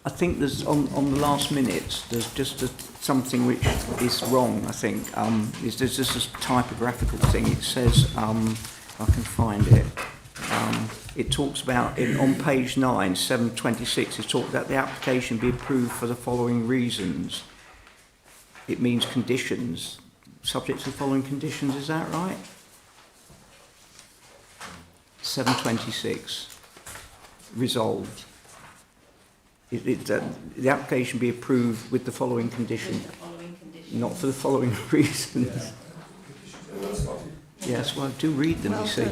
I think there's on the last minute. There's just something which is wrong. I think there's just a typographical thing. It says if I can find it. It talks about on page 9, 726. It talks about the application be approved for the following reasons. It means conditions, subject to the following conditions. Is that right? 726. Resolved. The application be approved with the following condition, not for the following reasons. Yes, well, do read them, you see.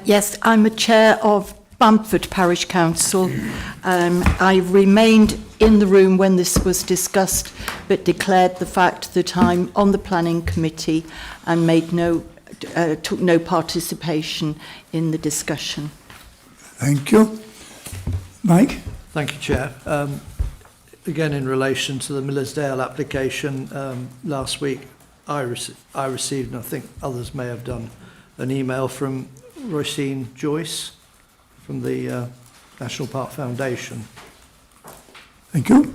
Yes, I'm a chair of Bamford Parish Council. I remained in the room when this was discussed, but declared the fact that I'm on the planning committee and took no participation in the discussion. Thank you. Mike? Thank you, Chair. Again, in relation to the Millersdale application, last week I received, and I think others may have done, an email from Roisin Joyce from the National Park Foundation. Thank you.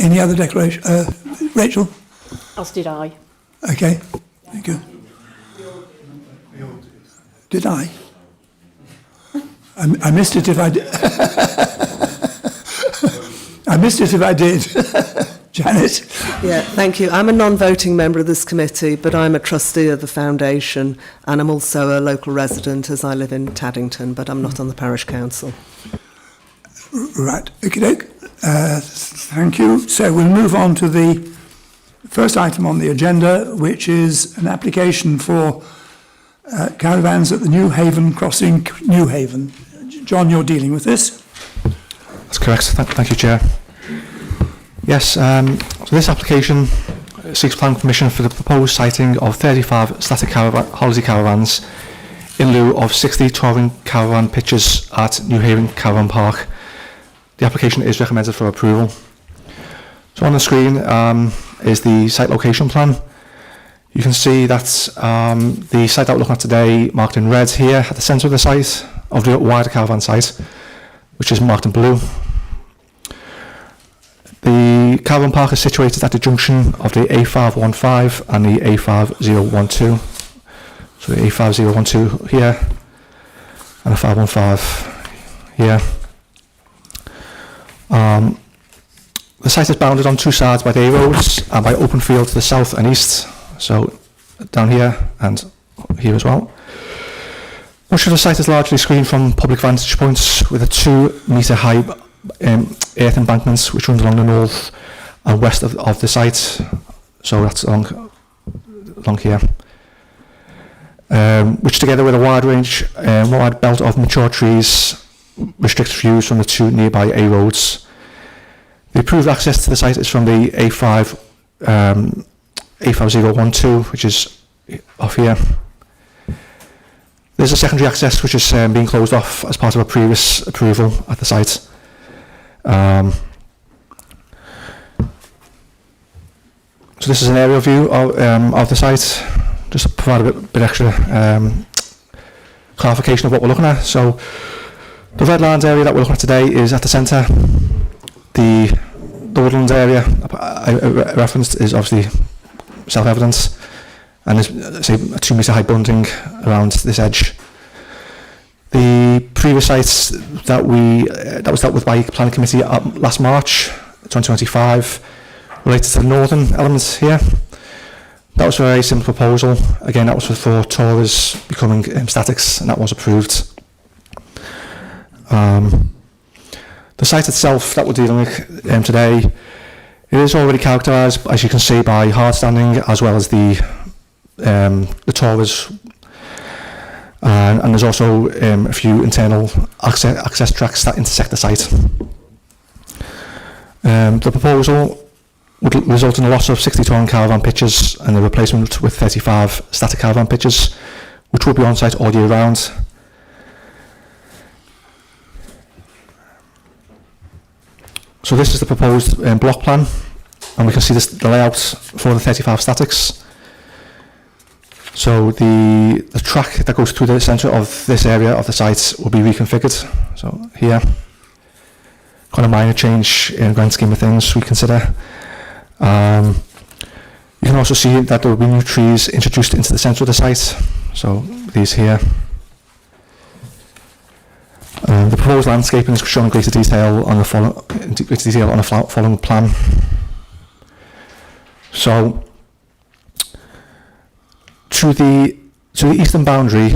Any other declaration? Rachel? As did I. Okay. Thank you. Did I? I missed it if I did. I missed it if I did. Janet? Yeah, thank you. I'm a non-voting member of this committee, but I'm a trustee of the foundation, and I'm also a local resident as I live in Taddington, but I'm not on the parish council. Right. Okay. Thank you. So we'll move on to the first item on the agenda, which is an application for caravans at the New Haven crossing, New Haven. John, you're dealing with this? That's correct. Thank you, Chair. Yes, so this application seeks planning permission for the proposed siting of 35 static holiday caravans in lieu of 60 touring caravan pitches at New Haven Caravan Park. The application is recommended for approval. So on the screen is the site location plan. You can see that the site that we're looking at today, marked in red here at the centre of the site, of the wider caravan site, which is marked in blue. The caravan park is situated at the junction of the A515 and the A5012. So the A5012 here and the 515 here. The site is bounded on two sides by the A roads and by open field to the south and east. So down here and here as well. Much of the site is largely screened from public vantage points with a 2 metre high earth embankments which runs along the north and west of the site. So that's along here. Which together with a wide belt of mature trees restricts views from the two nearby A roads. The approved access to the site is from the A5012, which is off here. There's a secondary access which is being closed off as part of a previous approval at the site. So this is an aerial view of the site, just to provide a bit extra clarification of what we're looking at. So the red land area that we're looking at today is at the centre. The woodland area I referenced is obviously self-evident. and there's, say, a 2 metre high bunding around this edge. The previous sites that was dealt with by Planning Committee last March 2025 related to the northern elements here. That was a very simple proposal. Again, that was for Torres becoming statics, and that was approved. The site itself that we're dealing with today, it is already characterised, as you can see, by hard standing as well as the Torres, and there's also a few internal access tracks that intersect the site. The proposal would result in a loss of 60 touring caravan pitches and the replacement with 35 static caravan pitches, which will be on site all year round. So this is the proposed block plan, and we can see the layout for the 35 statics. So the track that goes through the centre of this area of the site will be reconfigured. So here, quite a minor change in the grand scheme of things we consider. You can also see that there will be new trees introduced into the centre of the site. So these here. The proposed landscaping is shown in greater detail on the following plan. So, to the eastern boundary,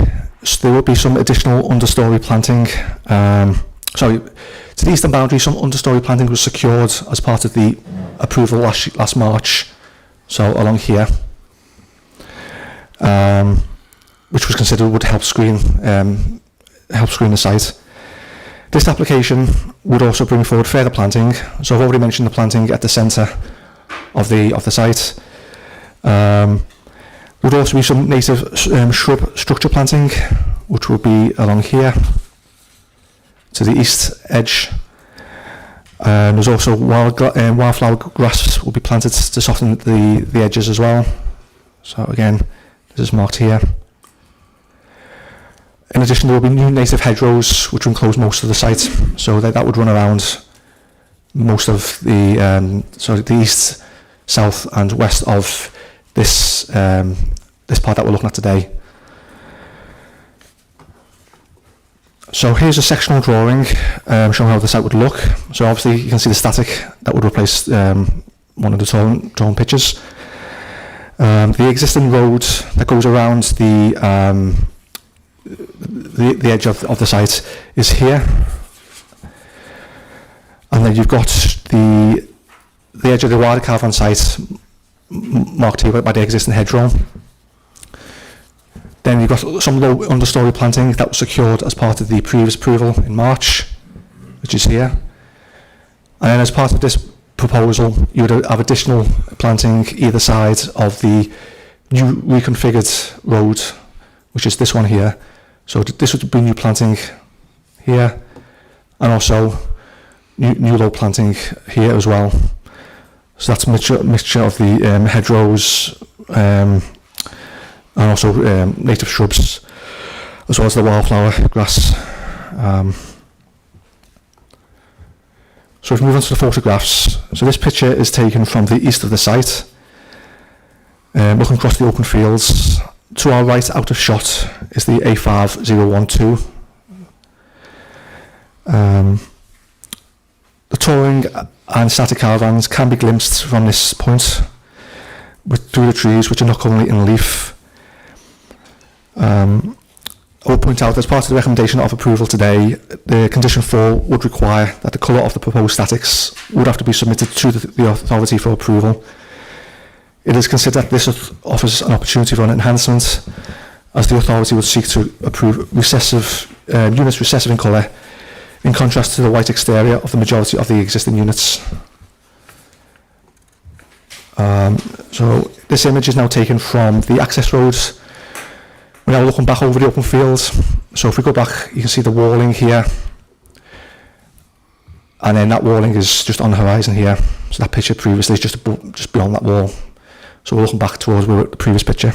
there will be some additional understory planting. To the eastern boundary, some understory planting was secured as part of the approval last March. So along here, which was considered would help screen the site. This application would also bring forward further planting. So I've already mentioned the planting at the centre of the site. There would also be some native shrub structure planting, which will be along here to the east edge. There's also wildflower grass will be planted to soften the edges as well. So again, this is marked here. In addition, there will be new native hedgerows which will enclose most of the site, so that would run around most of the east, south and west of this part that we're looking at today. So here's a sectional drawing showing how the site would look. So obviously you can see the static that would replace one of the torn pitches. The existing road that goes around the edge of the site is here, and then you've got the edge of the wider caravan site marked here by the existing hedgerow. Then you've got some low understory planting that was secured as part of the previous approval in March, which is here. And then as part of this proposal, you would have additional planting either side of the new reconfigured road, which is this one here. So this would be new planting here, and also new low planting here as well. So that's a mixture of the hedgerows and also native shrubs, as well as the wildflower grass. So if we move on to the photographs, so this picture is taken from the east of the site, looking across the open fields. To our right, out of shot, is the A5012. The touring and static caravans can be glimpsed from this point through the trees, which are not currently in leaf. I will point out, as part of the recommendation of approval today, the condition 4 would require that the colour of the proposed statics would have to be submitted to the authority for approval. It is considered that this offers an opportunity for an enhancement, as the authority would seek to approve units recessive in colour, in contrast to the white exterior of the majority of the existing units. So this image is now taken from the access roads. We're now looking back over the open fields. So if we go back, you can see the walling here, and then that walling is just on the horizon here. So that picture previously is just beyond that wall. So we're looking back towards the previous picture.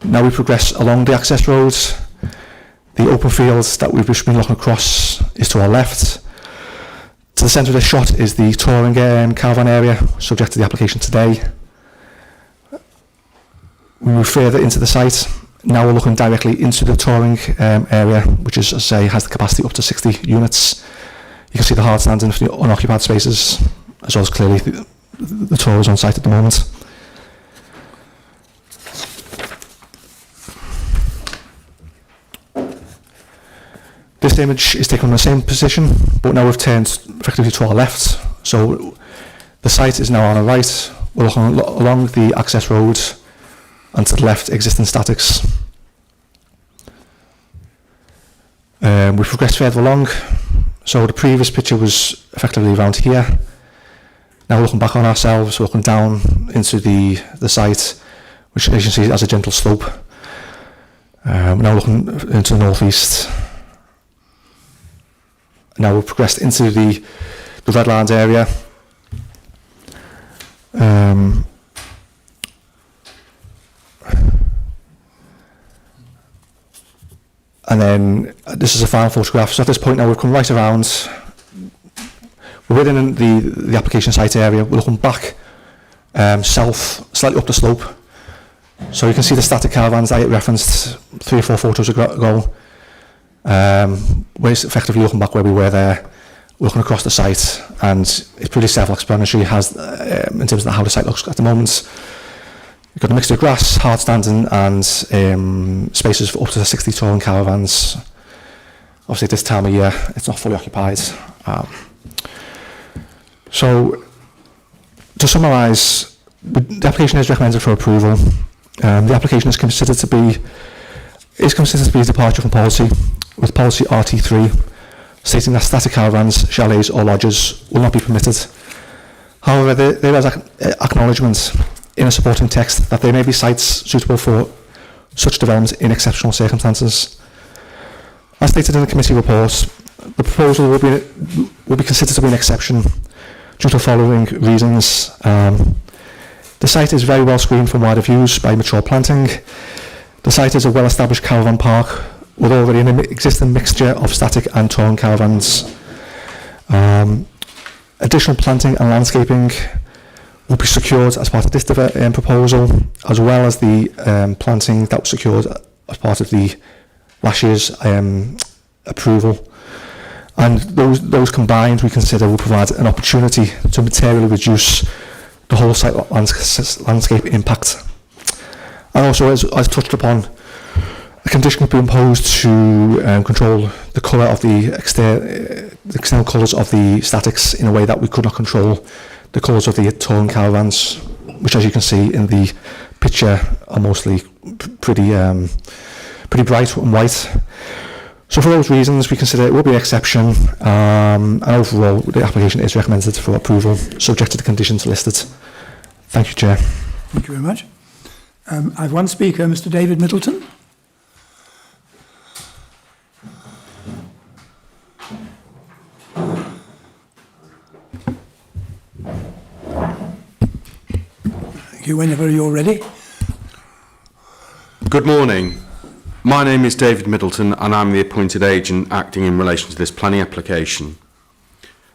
Now we progress along the access roads. The open fields that we've just been looking across is to our left. To the centre of the shot is the touring caravan area, subject to the application today. We move further into the site. Now we're looking directly into the touring area, which is, as I say, has the capacity up to 60 units. You can see the hard standing for the unoccupied spaces, as well as clearly the tours on site at the moment. This image is taken from the same position, but now we've turned effectively to our left. So the site is now on our right. We're looking along the access road, and to the left, existing statics. We've progressed further along. So the previous picture was effectively around here. Now we're looking back on ourselves, we're looking down into the site, which as you can see has a gentle slope. We're now looking into the northeast. Now we've progressed into the Redlands area. And then this is a final photograph. So at this point now we've come right around. We're within the application site area. We're looking back south, slightly up the slope. So you can see the static caravans I referenced 3 or 4 photos ago. We're effectively looking back where we were there, looking across the site, and it's pretty self-explanatory in terms of how the site looks at the moment. You've got a mixture of grass, hard standing, and spaces for up to 60 touring caravans. Obviously, at this time of year, it's not fully occupied. So, to summarise, the application is recommended for approval. The application is considered to be a departure from policy, with policy RT3 stating that static caravans, chalets or lodges will not be permitted. However, there is acknowledgement in a supporting text that there may be sites suitable for such development in exceptional circumstances. As stated in the committee report, the proposal will be considered to be an exception due to the following reasons. The site is very well screened from wider views by mature planting. The site is a well-established caravan park with already an existing mixture of static and touring caravans. Additional planting and landscaping will be secured as part of this proposal, as well as the planting that was secured as part of the last year's approval. And those combined, we consider, will provide an opportunity to materially reduce the whole site landscape impact. And also, as touched upon, a condition could be imposed to control the colour of the external colours of the statics in a way that we could not control the colours of the touring caravans, which, as you can see in the picture, are mostly pretty bright and white. So for those reasons, we consider it will be an exception, and overall the application is recommended for approval, subject to the conditions listed. Thank you, Chair. Thank you very much. I have one speaker, Mr. David Middleton. Thank you. Whenever you're ready. Good morning. My name is David Middleton and I'm the appointed agent acting in relation to this planning application.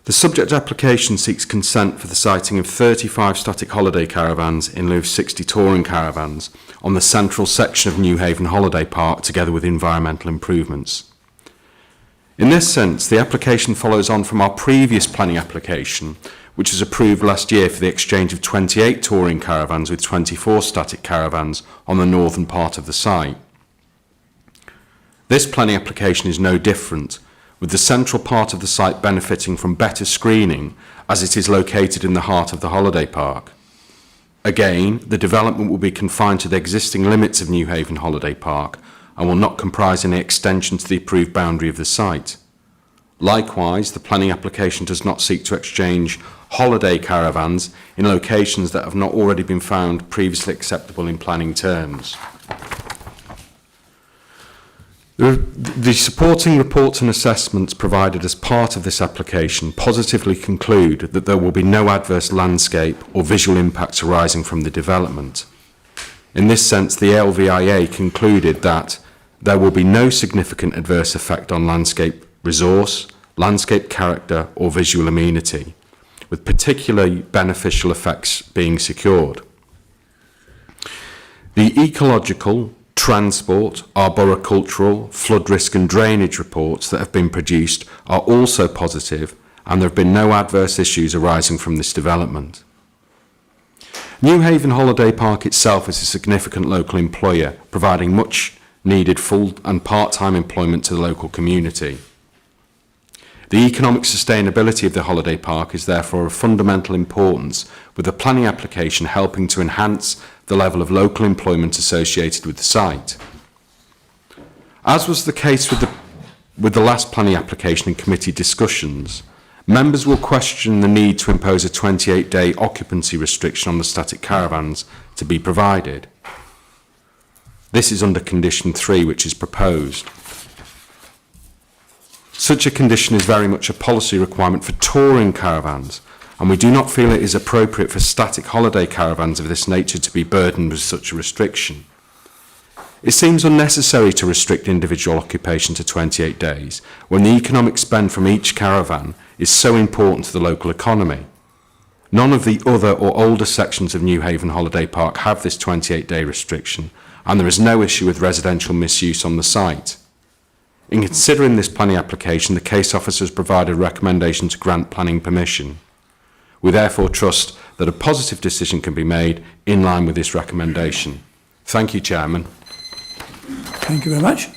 The subject application seeks consent for the siting of 35 static holiday caravans in lieu of 60 touring caravans on the central section of Newhaven Holiday Park, together with environmental improvements. In this sense, the application follows on from our previous planning application, which was approved last year for the exchange of 28 touring caravans with 24 static caravans on the northern part of the site. This planning application is no different, with the central part of the site benefiting from better screening as it is located in the heart of the holiday park. Again, the development will be confined to the existing limits of Newhaven Holiday Park and will not comprise any extension to the approved boundary of the site. Likewise, the planning application does not seek to exchange holiday caravans in locations that have not already been found previously acceptable in planning terms. The supporting reports and assessments provided as part of this application positively conclude that there will be no adverse landscape or visual impacts arising from the development. In this sense, the LVIA concluded that there will be no significant adverse effect on landscape resource, landscape character or visual amenity, with particularly beneficial effects being secured. The ecological, transport, arboricultural, flood risk and drainage reports that have been produced are also positive, and there have been no adverse issues arising from this development. New Haven Holiday Park itself is a significant local employer, providing much needed full and part-time employment to the local community. The economic sustainability of the holiday park is therefore of fundamental importance, with the planning application helping to enhance the level of local employment associated with the site. As was the case with the last planning application and committee discussions, members will question the need to impose a 28-day occupancy restriction on the static caravans to be provided. This is under condition 3, which is proposed. Such a condition is very much a policy requirement for touring caravans, and we do not feel it is appropriate for static holiday caravans of this nature to be burdened with such a restriction. It seems unnecessary to restrict individual occupation to 28 days when the economic spend from each caravan is so important to the local economy. None of the other or older sections of New Haven Holiday Park have this 28-day restriction, and there is no issue with residential misuse on the site. In considering this planning application, the case officer has provided a recommendation to grant planning permission. We therefore trust that a positive decision can be made in line with this recommendation. Thank you, Chairman. Thank you very much.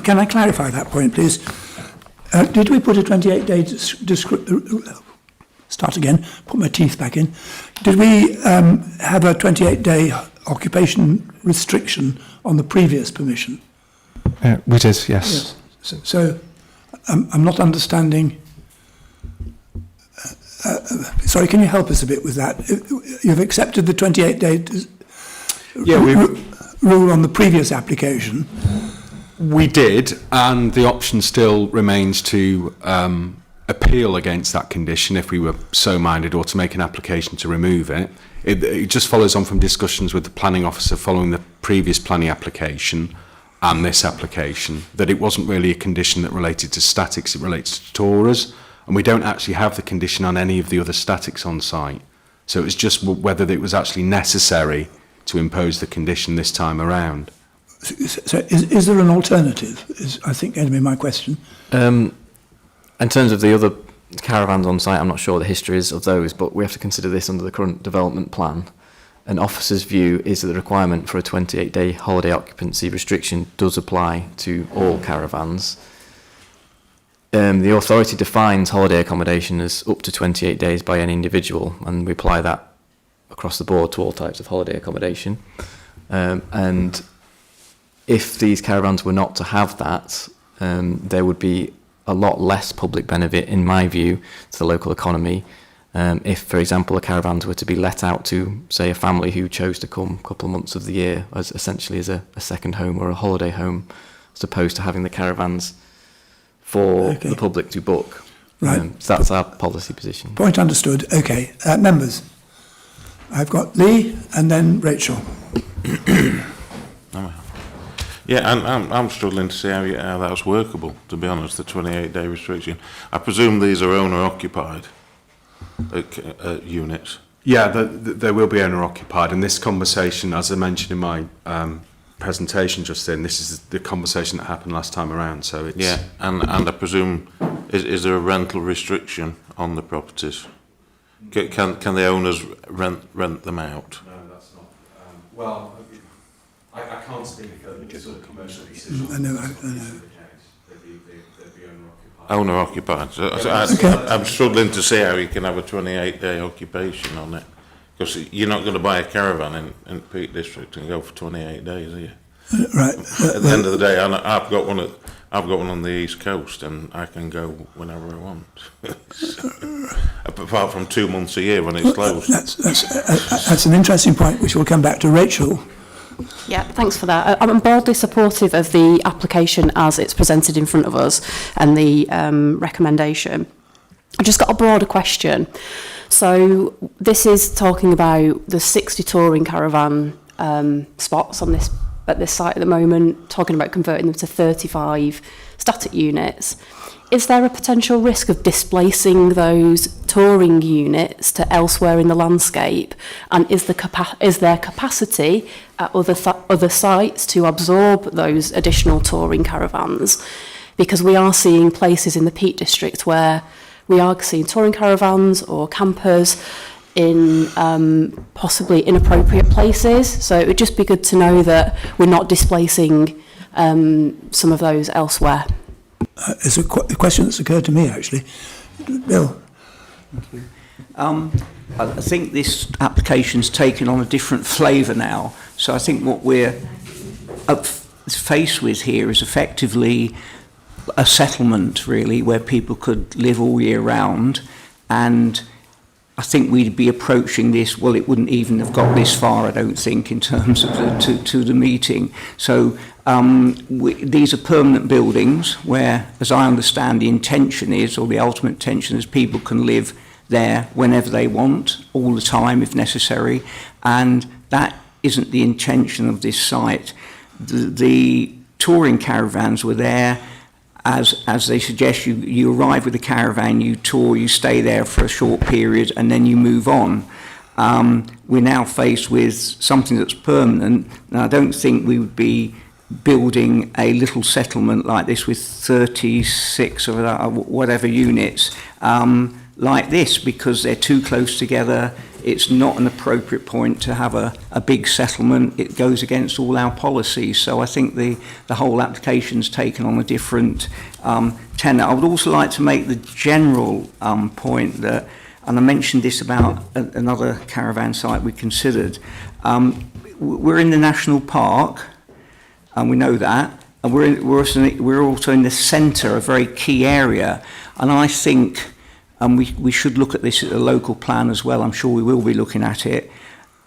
Can I clarify that point, please? Did we put a 28-day start again, put my teeth back in. Did we have a 28-day occupation restriction on the previous permission? We did, yes. So I'm not understanding. Sorry, can you help us a bit with that? You've accepted the 28-day rule on the previous application. We did, and the option still remains to appeal against that condition if we were so minded, or to make an application to remove it. It just follows on from discussions with the planning officer following the previous planning application and this application, that it wasn't really a condition that related to statics, it relates to tourers, and we don't actually have the condition on any of the other statics on site. So it was just whether it was actually necessary to impose the condition this time around. So is there an alternative, is I think going to be my question. In terms of the other caravans on site, I'm not sure the history is of those, but we have to consider this under the current development plan. An officer's view is that the requirement for a 28-day holiday occupancy restriction does apply to all caravans. The authority defines holiday accommodation as up to 28 days by any individual, and we apply that across the board to all types of holiday accommodation. And if these caravans were not to have that, there would be a lot less public benefit, in my view, to the local economy. If, for example, a caravans were to be let out to, say, a family who chose to come a couple of months of the year as essentially as a second home or a holiday home, as opposed to having the caravans for the public to book. Right. So that's our policy position. Point understood. Okay. Members, I've got Lee and then Rachel. Yeah, I'm struggling to see how that's workable, to be honest, the 28-day restriction. I presume these are owner-occupied units. Yeah, they will be owner-occupied, and this conversation, as I mentioned in my presentation just then, this is the conversation that happened last time around, so it's... Yeah, and I presume, is there a rental restriction on the properties? Can the owners rent them out? No, that's not... well, I can't speak for the sort of commercial decisions. I know. They'd be owner-occupied. Owner-occupied. I'm struggling to see how you can have a 28-day occupation on it. Because you're not going to buy a caravan in Peak District and go for 28 days, are you? Right. At the end of the day, I've got one on the East Coast, and I can go whenever I want. Apart from 2 months a year when it's closed. That's an interesting point, which we'll come back to. Rachel. Yeah, thanks for that. I'm broadly supportive of the application as it's presented in front of us and the recommendation. I've just got a broader question. So this is talking about the 60 touring caravan spots on at this site at the moment, talking about converting them to 35 static units. is there a potential risk of displacing those touring units to elsewhere in the landscape? And is there capacity at other sites to absorb those additional touring caravans? Because we are seeing places in the Peak District where we are seeing touring caravans or campers in possibly inappropriate places. So it would just be good to know that we're not displacing some of those elsewhere. It's a question that's occurred to me, actually. Bill? I think this application's taken on a different flavour now. So I think what we're faced with here is effectively a settlement, really, where people could live all year round. And I think we'd be approaching this, well, it wouldn't even have got this far, I don't think, in terms of to the meeting. So these are permanent buildings where, as I understand, the intention is, or the ultimate intention is, people can live there whenever they want, all the time if necessary, and that isn't the intention of this site. The touring caravans were there as they suggest. You arrive with a caravan, you tour, you stay there for a short period, and then you move on. We're now faced with something that's permanent, and I don't think we would be building a little settlement like this with 36 or whatever units like this, because they're too close together. It's not an appropriate point to have a big settlement. It goes against all our policies. So I think the whole application's taken on a different tenor. I would also like to make the general point that, and I mentioned this about another caravan site we considered, we're in the national park, and we know that, and we're also in the centre, a very key area, and I think we should look at this at a local plan as well. I'm sure we will be looking at it,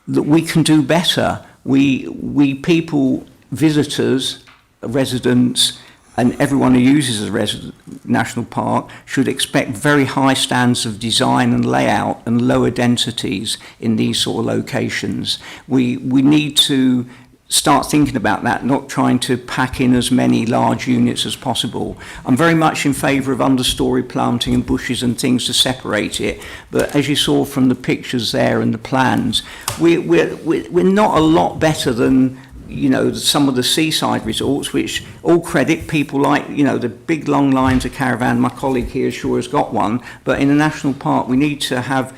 that we can do better. We people, visitors, residents, and everyone who uses a national park should expect very high standards of design and layout and lower densities in these sort of locations. We need to start thinking about that, not trying to pack in as many large units as possible. I'm very much in favour of understory planting and bushes and things to separate it, but as you saw from the pictures there and the plans, we're not a lot better than, you know, some of the seaside resorts, which all credit people like, you know, the big long lines of caravan. My colleague here sure has got one, but in a national park we need to have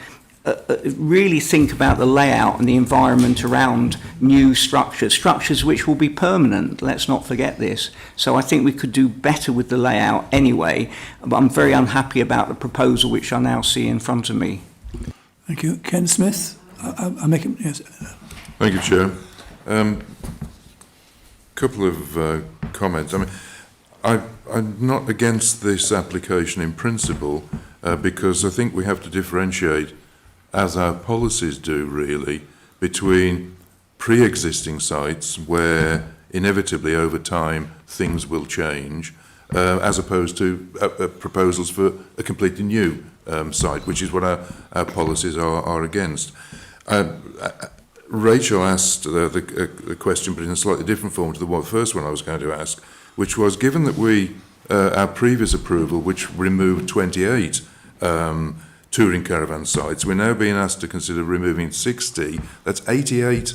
really think about the layout and the environment around new structures which will be permanent. Let's not forget this. So I think we could do better with the layout anyway, but I'm very unhappy about the proposal which I now see in front of me. Thank you. Ken Smith? I'll make it, yes. Thank you, Chair. Couple of comments. I mean, I'm not against this application in principle, because I think we have to differentiate, as our policies do really, between pre-existing sites where inevitably over time things will change, as opposed to proposals for a completely new site, which is what our policies are against. Rachel asked the question, but in a slightly different form to the first one I was going to ask, which was, given that our previous approval, which removed 28 touring caravan sites, we're now being asked to consider removing 60. That's 88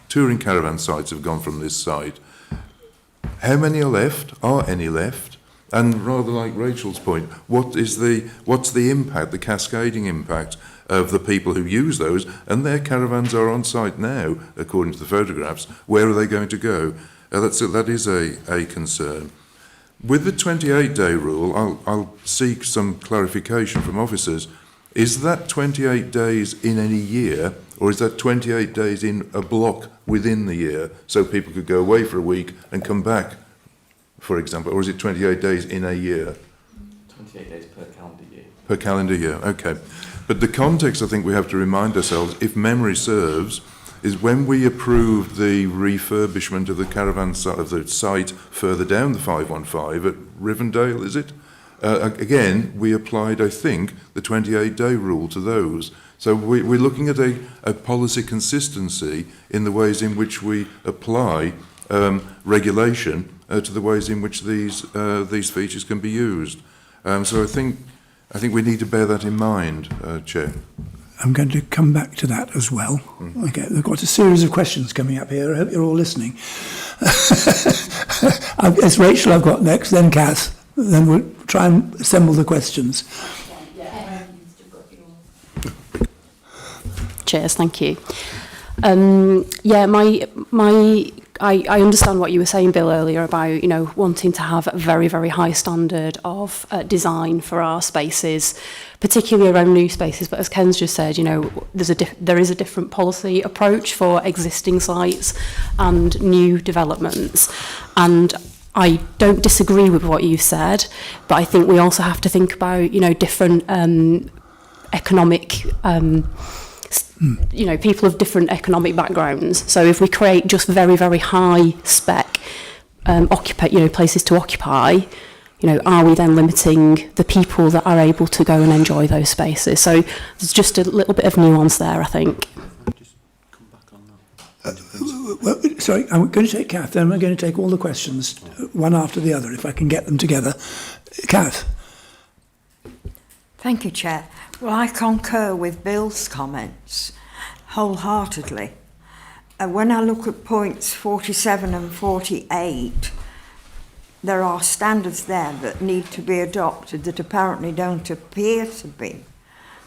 touring caravan sites have gone from this site. How many are left? Are any left? And rather like Rachel's point, what's the impact, the cascading impact of the people who use those, and their caravans are on site now, according to the photographs. Where are they going to go? That is a concern. With the 28-day rule, I'll seek some clarification from officers. Is that 28 days in any year, or is that 28 days in a block within the year, so people could go away for a week and come back, for example, or is it 28 days in a year? 28 days per calendar year. Per calendar year, okay. But the context, I think we have to remind ourselves, if memory serves, is when we approved the refurbishment of the caravan site, of the site further down the 515 at Rivendale, is it? Again, we applied, I think, the 28-day rule to those. So we're looking at a policy consistency in the ways in which we apply regulation to the ways in which these features can be used. So I think we need to bear that in mind, Chair. I'm going to come back to that as well. Okay, we've got a series of questions coming up here. I hope you're all listening. It's Rachel I've got next, then Kath. Then we'll try and assemble the questions. Cheers, thank you. I understand what you were saying, Bill, earlier about, you know, wanting to have a very, very high standard of design for our spaces, particularly around new spaces. But as Ken's just said, you know, there is a different policy approach for existing sites and new developments. And I don't disagree with what you said, but I think we also have to think about, you know, different economic you know, people of different economic backgrounds. So if we create just very, very high spec places to occupy, you know, are we then limiting the people that are able to go and enjoy those spaces? So there's just a little bit of nuance there, I think. Well, sorry, I'm going to take Kath, then I'm going to take all the questions, one after the other, if I can get them together. Kath. Thank you, Chair. Well, I concur with Bill's comments wholeheartedly. When I look at points 47 and 48, there are standards there that need to be adopted that apparently don't appear to be.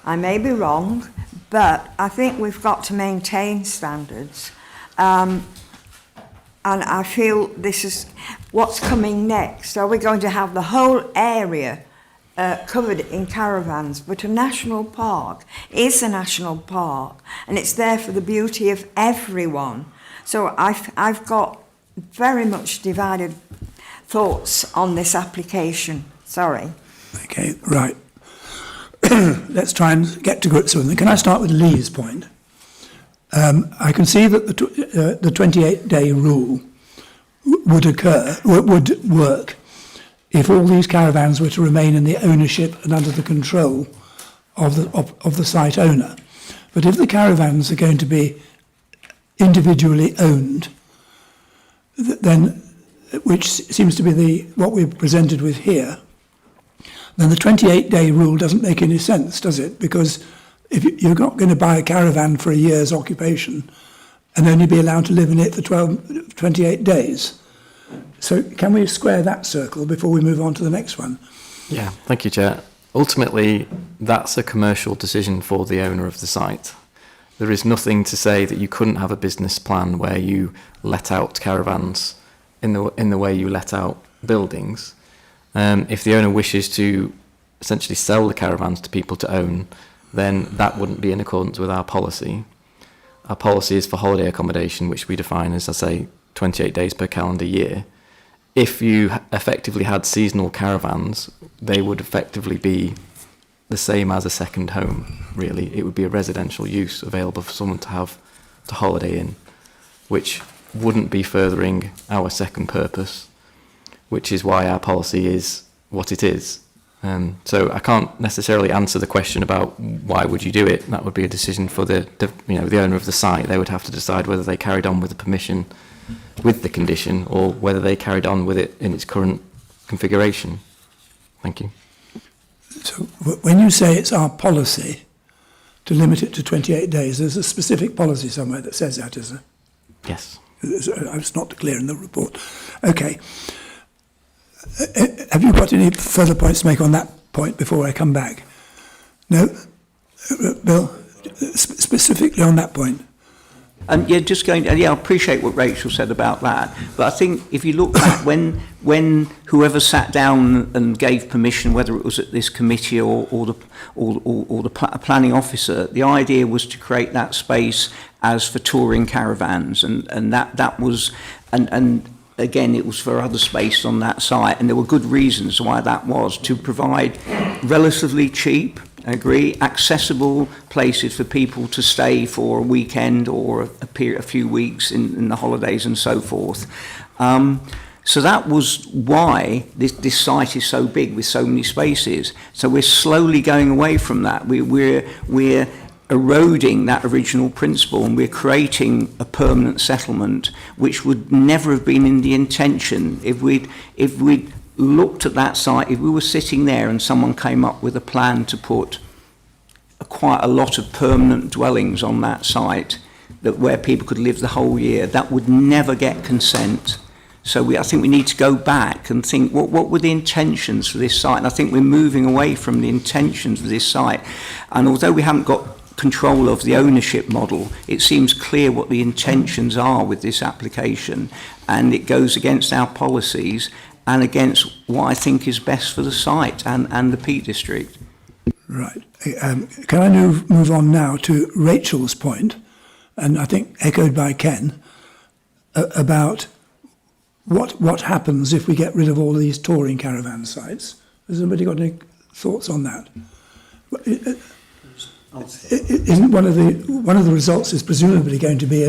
I may be wrong, but I think we've got to maintain standards. And I feel this is what's coming next. Are we going to have the whole area covered in caravans? But a national park is a national park, and it's there for the beauty of everyone. So I've got very much divided thoughts on this application. Sorry. Okay, right. Let's try and get to grips with them. Can I start with Lee's point? I can see that the 28-day rule would work if all these caravans were to remain in the ownership and under the control of the site owner. But if the caravans are going to be individually owned, then, which seems to be what we're presented with here, then the 28-day rule doesn't make any sense, does it? Because if you're not going to buy a caravan for a year's occupation and only be allowed to live in it for 28 days. So can we square that circle before we move on to the next one? Yeah, thank you, Chair. Ultimately, that's a commercial decision for the owner of the site. There is nothing to say that you couldn't have a business plan where you let out caravans in the way you let out buildings. If the owner wishes to essentially sell the caravans to people to own, then that wouldn't be in accordance with our policy. Our policy is for holiday accommodation, which we define as, I say, 28 days per calendar year. If you effectively had seasonal caravans, they would effectively be the same as a second home, really. It would be a residential use available for someone to have to holiday in, which wouldn't be furthering our second purpose, which is why our policy is what it is. So I can't necessarily answer the question about why would you do it. That would be a decision for the owner of the site. They would have to decide whether they carried on with the permission, with the condition, or whether they carried on with it in its current configuration. Thank you. So when you say it's our policy to limit it to 28 days, there's a specific policy somewhere that says that, is there? Yes. It's not clear in the report. Okay. Have you got any further points to make on that point before I come back? No? Bill, specifically on that point. I appreciate what Rachel said about that. But I think if you look back when whoever sat down and gave permission, whether it was at this committee or the planning officer, the idea was to create that space as for touring caravans, and that was and again, it was for other space on that site, and there were good reasons why that was, to provide relatively cheap, I agree, accessible places for people to stay for a weekend or a few weeks in the holidays and so forth. So that was why this site is so big with so many spaces. So we're slowly going away from that. We're eroding that original principle, and we're creating a permanent settlement which would never have been in the intention if we'd looked at that site, if we were sitting there and someone came up with a plan to put quite a lot of permanent dwellings on that site, that where people could live the whole year, that would never get consent. So I think we need to go back and think, what were the intentions for this site? And I think we're moving away from the intentions of this site. And although we haven't got control of the ownership model, it seems clear what the intentions are with this application, and it goes against our policies and against what I think is best for the site and the Peak District. Right. Can I move on now to Rachel's point, and I think echoed by Ken, about what happens if we get rid of all these touring caravan sites? Has anybody got any thoughts on that? Isn't one of the results is presumably going to be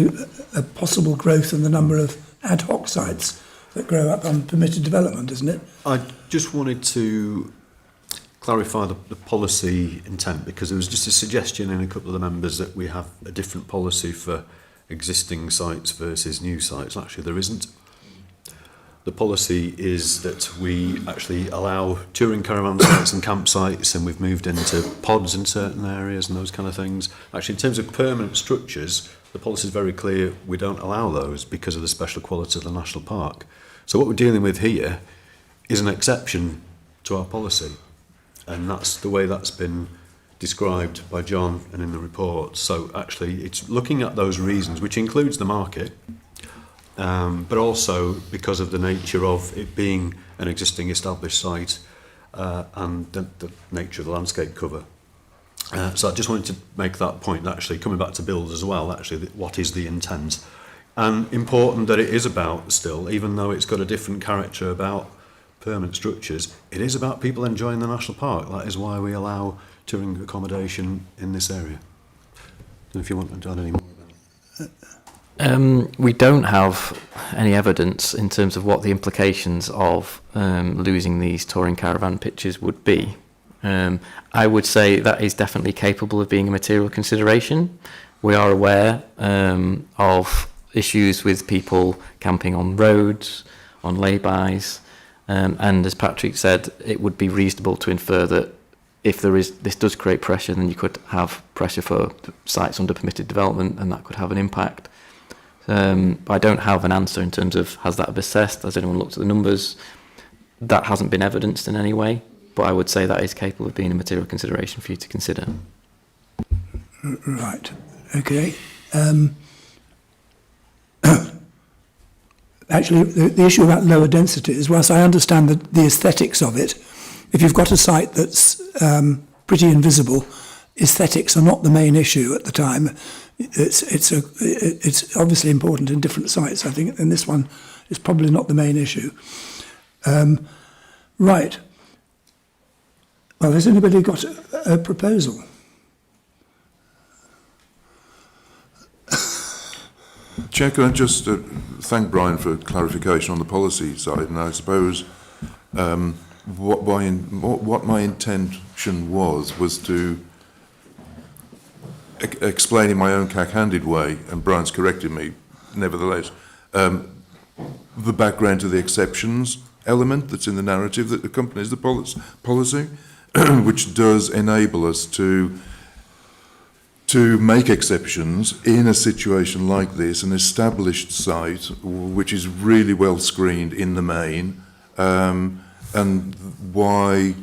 a possible growth in the number of ad hoc sites that grow up on permitted development, isn't it? I just wanted to clarify the policy intent, because there was just a suggestion in a couple of the members that we have a different policy for existing sites versus new sites. Actually, there isn't. The policy is that we actually allow touring caravan sites and campsites, and we've moved into pods in certain areas and those kind of things. Actually, in terms of permanent structures, the policy is very clear. We don't allow those because of the special quality of the national park. So what we're dealing with here is an exception to our policy. And that's the way that's been described by John and in the report. So actually, it's looking at those reasons, which includes the market, but also because of the nature of it being an existing established site and the nature of the landscape cover. So I just wanted to make that point, actually, coming back to build as well, actually, what is the intent? And important that it is about still, even though it's got a different character about permanent structures, it is about people enjoying the national park. That is why we allow touring accommodation in this area. I don't know if you want to add any more. We don't have any evidence in terms of what the implications of losing these touring caravan pitches would be. I would say that is definitely capable of being a material consideration. We are aware of issues with people camping on roads, on lay-bys, and as Patrick said, it would be reasonable to infer that if this does create pressure, then you could have pressure for sites under permitted development, and that could have an impact. But I don't have an answer in terms of has that been assessed, has anyone looked at the numbers? That hasn't been evidenced in any way, but I would say that is capable of being a material consideration for you to consider. Right, okay. Actually, the issue about lower densities, whilst I understand the aesthetics of it, if you've got a site that's pretty invisible, aesthetics are not the main issue at the time. It's obviously important in different sites, I think, and this one is probably not the main issue. Right. Well, has anybody got a proposal? Chair, can I just thank Brian for clarification on the policy side, and I suppose what my intention was to explain in my own cack-handed way, and Brian's corrected me nevertheless, the background to the exceptions element that's in the narrative that accompanies the policy, which does enable us to make exceptions in a situation like this, an established site which is really well screened in the main, and why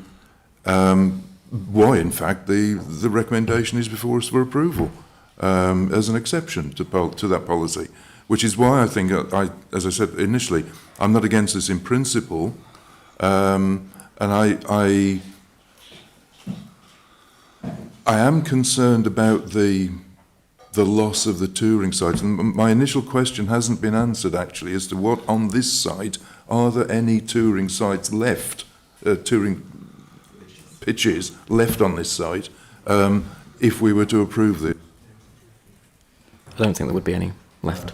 in fact the recommendation is before us for approval as an exception to that policy, which is why I think, as I said initially, I'm not against this in principle, and I am concerned about the loss of the touring sites. And my initial question hasn't been answered, actually, as to what on this site, are there any touring sites left, touring pitches left on this site, if we were to approve this? I don't think there would be any left.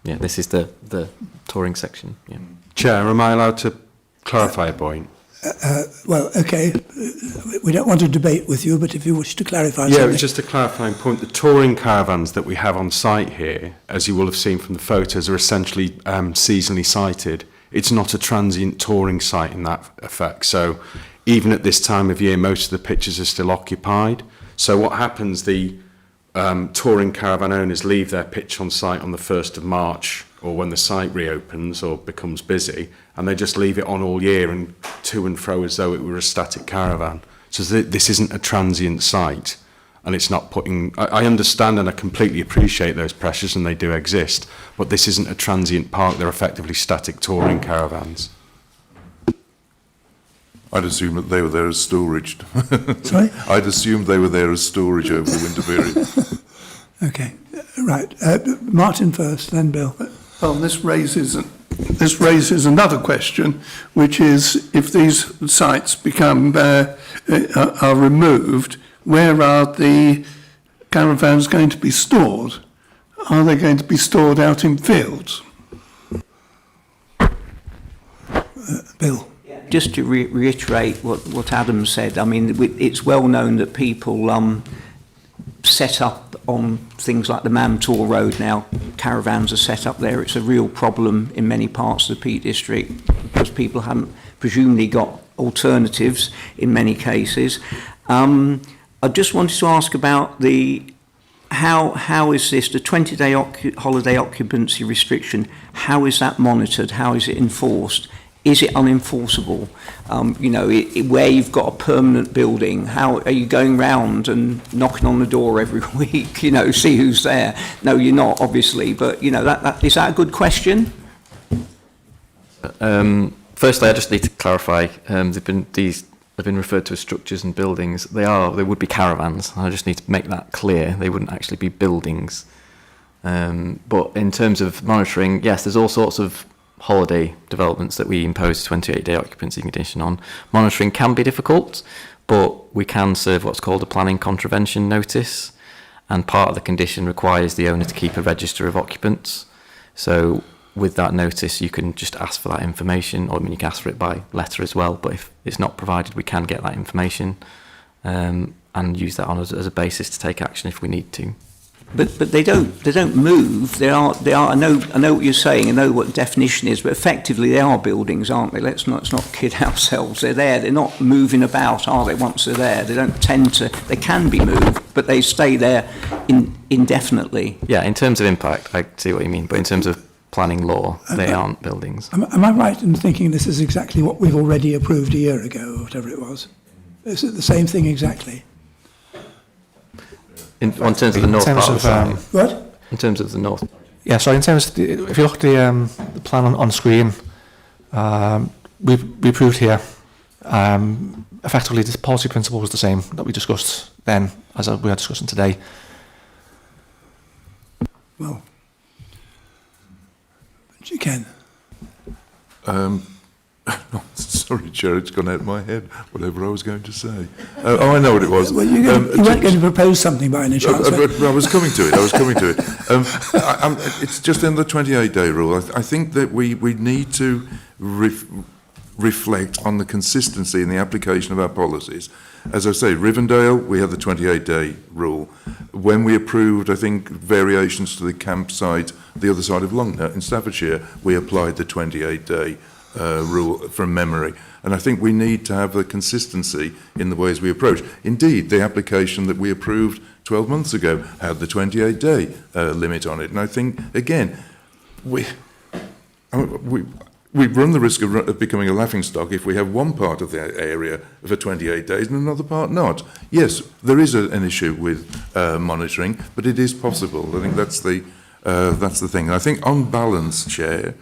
Yeah, this is the touring section. Yeah. Chair, am I allowed to clarify a point? Well, okay, we don't want to debate with you, but if you wish to clarify Yeah, something. it's just a clarifying point. The touring caravans that we have on site here, as you will have seen from the photos, are essentially seasonally sited It's not a transient touring site in that effect. So even at this time of year, most of the pitches are still occupied. So what happens, the touring caravan owners leave their pitch on site on the 1st of March, or when the site reopens or becomes busy, and they just leave it on all year and to and fro as though it were a static caravan. So this isn't a transient site, and it's not putting... I understand and I completely appreciate those pressures, and they do exist, but this isn't a transient park. They're effectively static touring caravans. I'd assume that they were there as storage. Sorry? I'd assumed they were there as storage over the winter period. Okay, right. Martin first, then Bill. Well, this raises another question, which is if these sites become are removed, where are the caravans going to be stored? Are they going to be stored out in fields? Bill. Just to reiterate what Adam said, I mean, it's well known that people set up on things like the Mamtor Road now. Caravans are set up there. It's a real problem in many parts of the Peak District because people haven't presumably got alternatives in many cases. I just wanted to ask about how is this, the 20-day holiday occupancy restriction, how is that monitored? How is it enforced? Is it unenforceable? Where you've got a permanent building, how are you going round and knocking on the door every week, see who's there? No, you're not, obviously, but, is that a good question? Firstly, I just need to clarify, they've been referred to as structures and buildings. They would be caravans. I just need to make that clear. They wouldn't actually be buildings. But in terms of monitoring, yes, there's all sorts of holiday developments that we impose a 28-day occupancy condition on. Monitoring can be difficult, but we can serve what's called a planning contravention notice, and part of the condition requires the owner to keep a register of occupants. So with that notice, you can just ask for that information, or you can ask for it by letter as well, but if it's not provided, we can get that information and use that on as a basis to take action if we need to. But they don't move. They are. I know what you're saying. I know what the definition is. But effectively, they are buildings, aren't they? Let's not kid ourselves. They're there. They're not moving about, are they? Once they're there, they don't tend to. They can be moved, but they stay there indefinitely. Yeah, in terms of impact, I see what you mean. But in terms of planning law, they aren't buildings. Am I right in thinking this is exactly what we've already approved a year ago, or whatever it was? Is it the same thing exactly? In terms of the north part of the site. What? In terms of the north. Yeah, so in terms of if you look at the plan on screen, we approved here. Effectively, the policy principle was the same that we discussed then as we are discussing today. Well, Ken. Sorry, Chair, it's gone out of my head, whatever I was going to say. I know what it was. Well, you weren't going to propose something by any chance? I was coming to it. It's just in the 28-day rule. I think that we need to reflect on the consistency in the application of our policies. As I say, Rivendale, we had the 28-day rule. When we approved, I think, variations to the campsite the other side of Longnut in Staffordshire, we applied the 28-day rule from memory. And I think we need to have the consistency in the ways we approach. Indeed, the application that we approved 12 months ago had the 28-day limit on it. And I think, again, we run the risk of becoming a laughingstock if we have one part of the area for 28 days and another part not. Yes, there is an issue with monitoring, but it is possible. I think that's the thing. And I think on balance, Chair,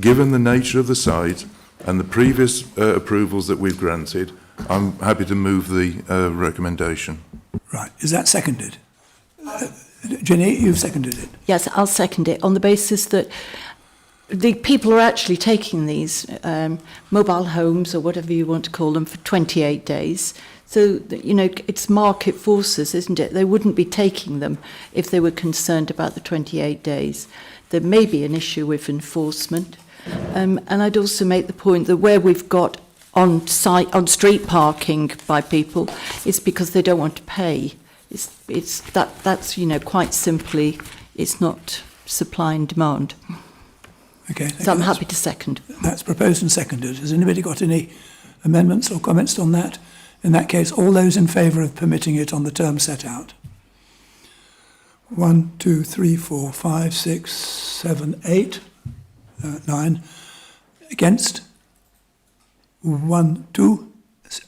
given the nature of the site and the previous approvals that we've granted, I'm happy to move the recommendation. Right. Is that seconded? Jenny, you've seconded it. Yes, I'll second it on the basis that the people are actually taking these mobile homes or whatever you want to call them for 28 days. So, it's market forces, isn't it? They wouldn't be taking them if they were concerned about the 28 days. There may be an issue with enforcement. And I'd also make the point that where we've got on street parking by people, it's because they don't want to pay. That's quite simply, it's not supply and demand. Okay. So I'm happy to second. That's proposed and seconded. Has anybody got any amendments or comments on that? In that case, all those in favour of permitting it on the term set out? 1, 2, 3, 4, 5, 6, 7, 8, 9. Against? 1, 2.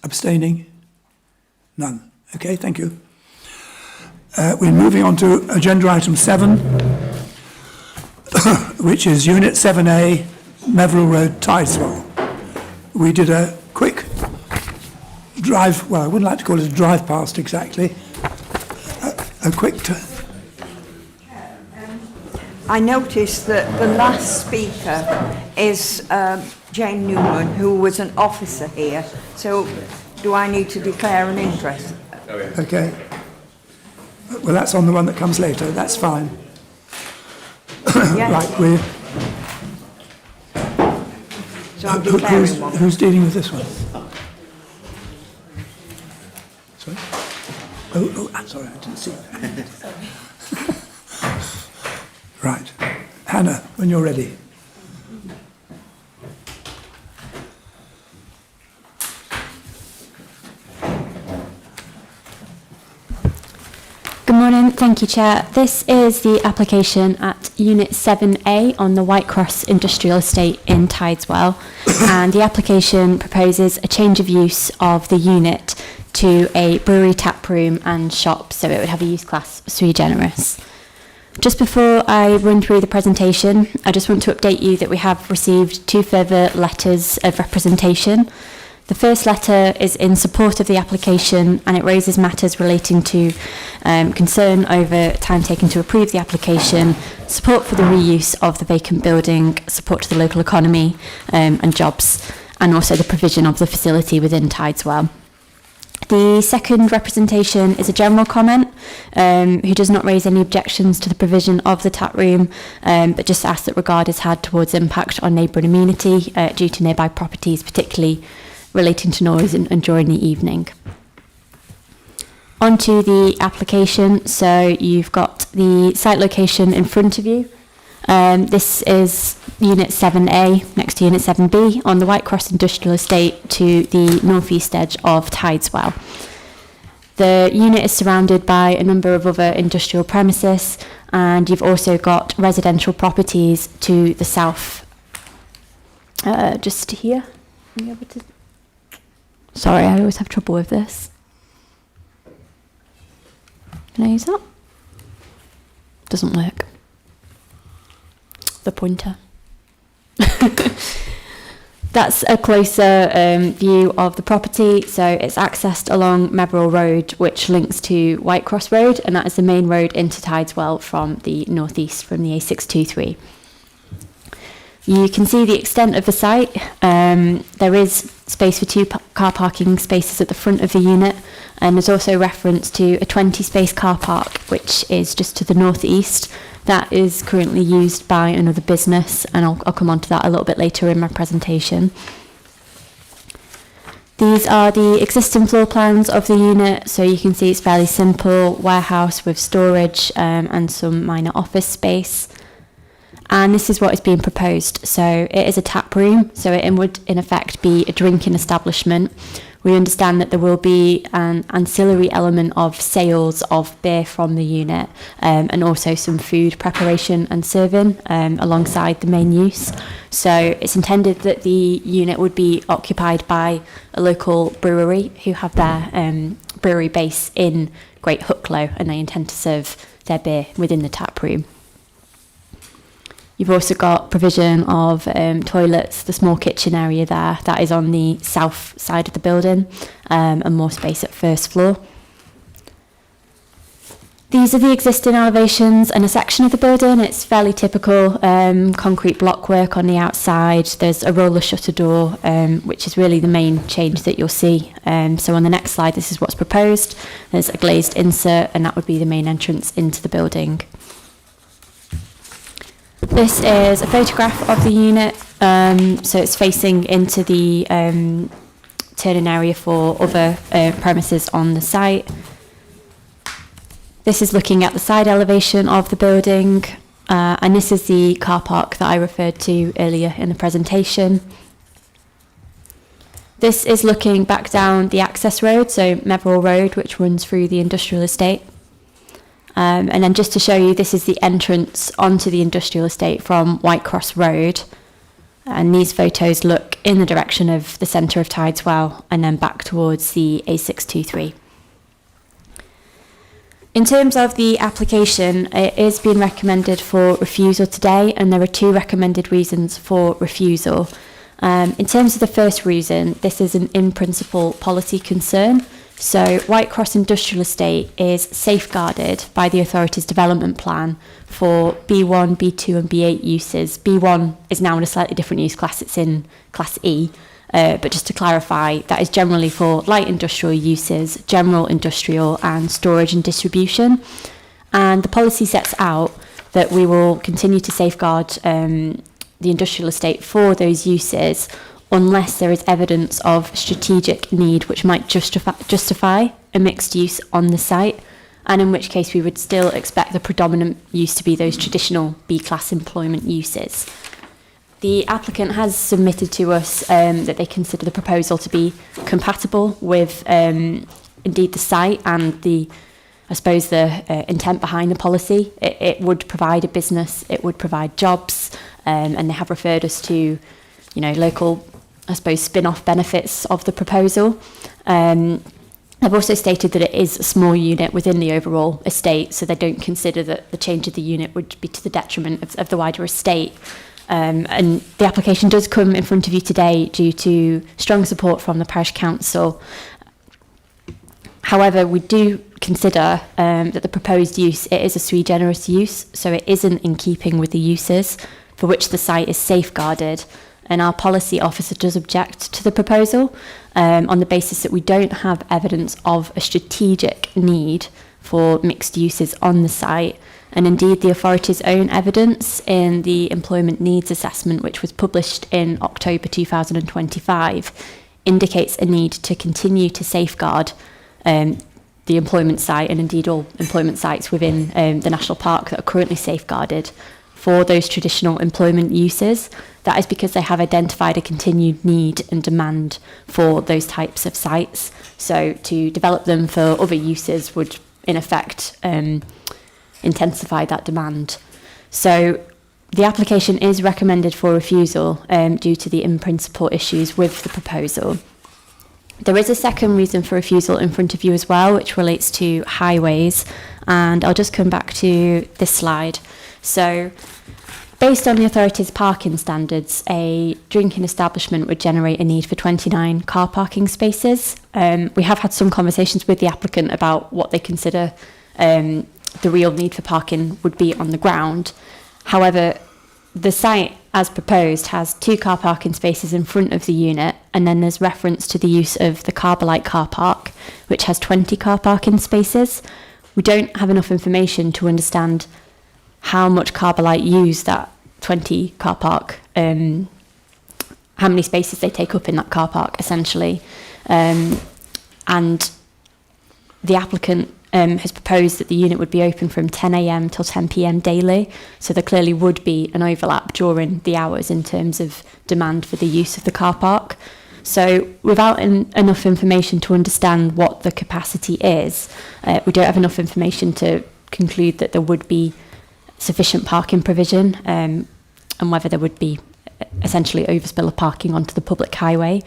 Abstaining? None. Okay, thank you. We're moving on to agenda item 7, which is Unit 7A, Meveril Road, Tideswell. We did a quick drive, well, I wouldn't like to call it a drive past exactly, a quick... I noticed that the last speaker is Jane Newman, who was an officer here. So do I need to declare an interest? Okay. Well, that's on the one that comes later. That's fine. Yes. Right, we're... So I'm declaring one. Who's dealing with this one? Sorry? Oh, I'm sorry, I didn't see that. Right. Hannah, when you're ready. Good morning, thank you Chair. This is the application at Unit 7A on the Whitecross Industrial Estate in Tideswell, and the application proposes a change of use of the unit to a brewery, tap room and shop, so it would have a use class sui generis. Just before I run through the presentation, I just want to update you that we have received 2 further letters of representation. The first letter is in support of the application, and it raises matters relating to concern over time taken to approve the application, support for the reuse of the vacant building, support to the local economy and jobs, and also the provision of the facility within Tideswell. The second representation is a general comment who does not raise any objections to the provision of the tap room, but just asks that regard is had towards impact on neighbouring amenity due to nearby properties, particularly relating to noise and during the evening. Onto the application, so you've got the site location in front of you. This is Unit 7A next to Unit 7B on the Whitecross Industrial Estate to the northeast edge of Tideswell. The unit is surrounded by a number of other industrial premises, and you've also got residential properties to the south. Just here. Are you able to... Sorry, I always have trouble with this. Can I use that? Doesn't work. The pointer. That's a closer view of the property. So it's accessed along Meveril Road, which links to Whitecross Road, and that is the main road into Tideswell from the northeast, from the A623. You can see the extent of the site. There is space for 2 car parking spaces at the front of the unit, and there's also reference to a 20-space car park, which is just to the northeast. That is currently used by another business, and I'll come on to that a little bit later in my presentation. These are the existing floor plans of the unit, so you can see it's fairly simple, warehouse with storage and some minor office space. And this is what is being proposed. So it is a tap room, so it would in effect be a drinking establishment. We understand that there will be an ancillary element of sales of beer from the unit, and also some food preparation and serving alongside the main use. So it's intended that the unit would be occupied by a local brewery who have their brewery base in Great Hucklow, and they intend to serve their beer within the tap room. You've also got provision of toilets, the small kitchen area there, that is on the south side of the building, and more space at first floor. These are the existing elevations and a section of the building. It's fairly typical concrete blockwork on the outside. There's a roller shutter door, which is really the main change that you'll see. So on the next slide, this is what's proposed. There's a glazed insert, and that would be the main entrance into the building. This is a photograph of the unit, so it's facing into the turning area for other premises on the site. This is looking at the side elevation of the building, And this is the car park that I referred to earlier in the presentation. This is looking back down the access road, so Meverell Road, which runs through the industrial estate. And then just to show you, this is the entrance onto the industrial estate from Whitecross Road. And these photos look in the direction of the centre of Tideswell and then back towards the A623. In terms of the application, it is being recommended for refusal today, and there are two recommended reasons for refusal. In terms of the first reason, this is an in-principle policy concern. So Whitecross Industrial Estate is safeguarded by the authority's development plan for B1, B2 and B8 uses. B1 is now in a slightly different use class, it's in Class E. But just to clarify, that is generally for light industrial uses, general industrial and storage and distribution. And the policy sets out that we will continue to safeguard the industrial estate for those uses unless there is evidence of strategic need which might justify a mixed use on the site, and in which case we would still expect the predominant use to be those traditional B-class employment uses. The applicant has submitted to us that they consider the proposal to be compatible with indeed the site and the intent behind the policy. It would provide a business, it would provide jobs, and they have referred us to, local, spin-off benefits of the proposal. They've also stated that it is a small unit within the overall estate, so they don't consider that the change of the unit would be to the detriment of the wider estate. And the application does come in front of you today due to strong support from the Parish Council. However, we do consider that the proposed use, it is a sui generis use, so it isn't in keeping with the uses for which the site is safeguarded. And our policy officer does object to the proposal on the basis that we don't have evidence of a strategic need for mixed uses on the site. And indeed, the authority's own evidence in the Employment Needs Assessment, which was published in October 2025, indicates a need to continue to safeguard the employment site and indeed all employment sites within the national park that are currently safeguarded for those traditional employment uses. That is because they have identified a continued need and demand for those types of sites. So to develop them for other uses would, in effect, intensify that demand. So the application is recommended for refusal due to the in-principle issues with the proposal. There is a second reason for refusal in front of you as well, which relates to highways, and I'll just come back to this slide. So based on the authority's parking standards, a drinking establishment would generate a need for 29 car parking spaces. We have had some conversations with the applicant about what they consider the real need for parking would be on the ground. However, the site, as proposed, has 2 car parking spaces in front of the unit, and then there's reference to the use of the Carbolite car park, which has 20 car parking spaces. We don't have enough information to understand how much Carbolite use that 20 car park, how many spaces they take up in that car park, essentially. And the applicant has proposed that the unit would be open from 10 a.m. till 10 p.m. daily, so there clearly would be an overlap during the hours in terms of demand for the use of the car park. So without enough information to understand what the capacity is, we don't have enough information to conclude that there would be sufficient parking provision, and whether there would be essentially overspill of parking onto the public highway.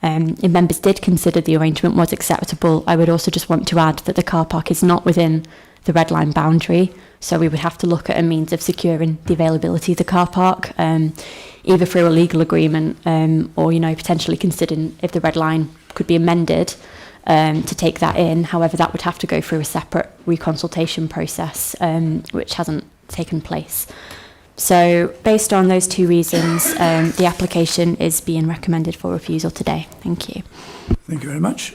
If members did consider the arrangement was acceptable, I would also just want to add that the car park is not within the red line boundary, so we would have to look at a means of securing the availability of the car park, either through a legal agreement or potentially considering if the red line could be amended to take that in. However, that would have to go through a separate reconsultation process, which hasn't taken place. So based on those 2 reasons, the application is being recommended for refusal today. Thank you. Thank you very much.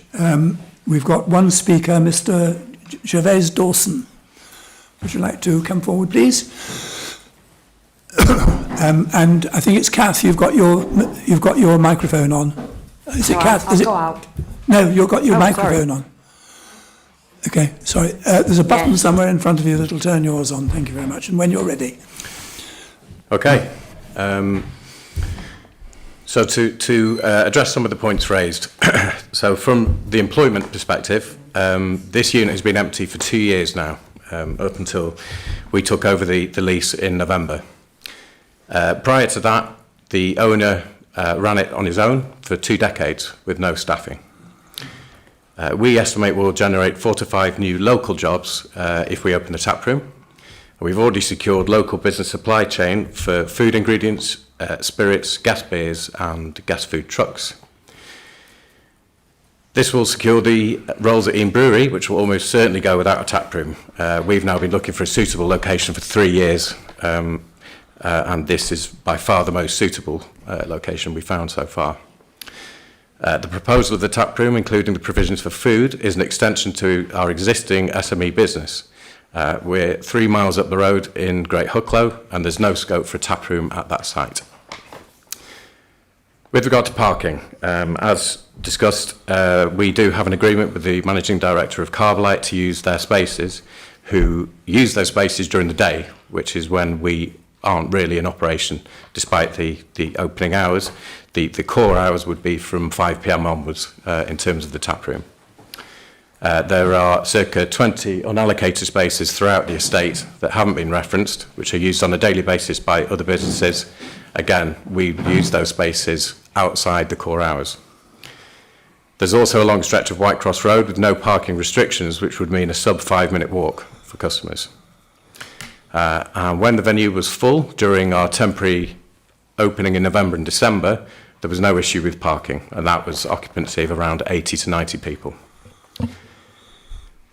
We've got one speaker, Mr. Gervais Dawson. Would you like to come forward, please? And I think it's Kath. You've got your microphone on. Is it Kath? I'll go out. No, you've got your microphone on. Okay, sorry. There's a button Yes. somewhere in front of you that'll turn yours on. Thank you very much. And when you're ready. Okay. So to address some of the points raised. So from the employment perspective, this unit has been empty for 2 years now, up until we took over the lease in November. Prior to that, the owner ran it on his own for 2 decades with no staffing. We estimate we'll generate 4 to 5 new local jobs if we open the tap room. We've already secured local business supply chain for food ingredients, spirits, gas beers and gas food trucks. This will secure the roles at Eam Brewery, which will almost certainly go without a tap room. We've now been looking for a suitable location for 3 years, and this is by far the most suitable location we found so far. The proposal of the tap room, including the provisions for food, is an extension to our existing SME business. We're 3 miles up the road in Great Hucklow, and there's no scope for a tap room at that site. With regard to parking, as discussed, we do have an agreement with the Managing Director of Carbolite to use their spaces, who use those spaces during the day, which is when we aren't really in operation, despite the opening hours. The core hours would be from 5 p.m. onwards in terms of the tap room. There are circa 20 unallocated spaces throughout the estate that haven't been referenced, which are used on a daily basis by other businesses. Again, we use those spaces outside the core hours. There's also a long stretch of Whitecross Road with no parking restrictions, which would mean a sub 5-minute walk for customers. And when the venue was full during our temporary opening in November and December, there was no issue with parking, and that was occupancy of around 80 to 90 people.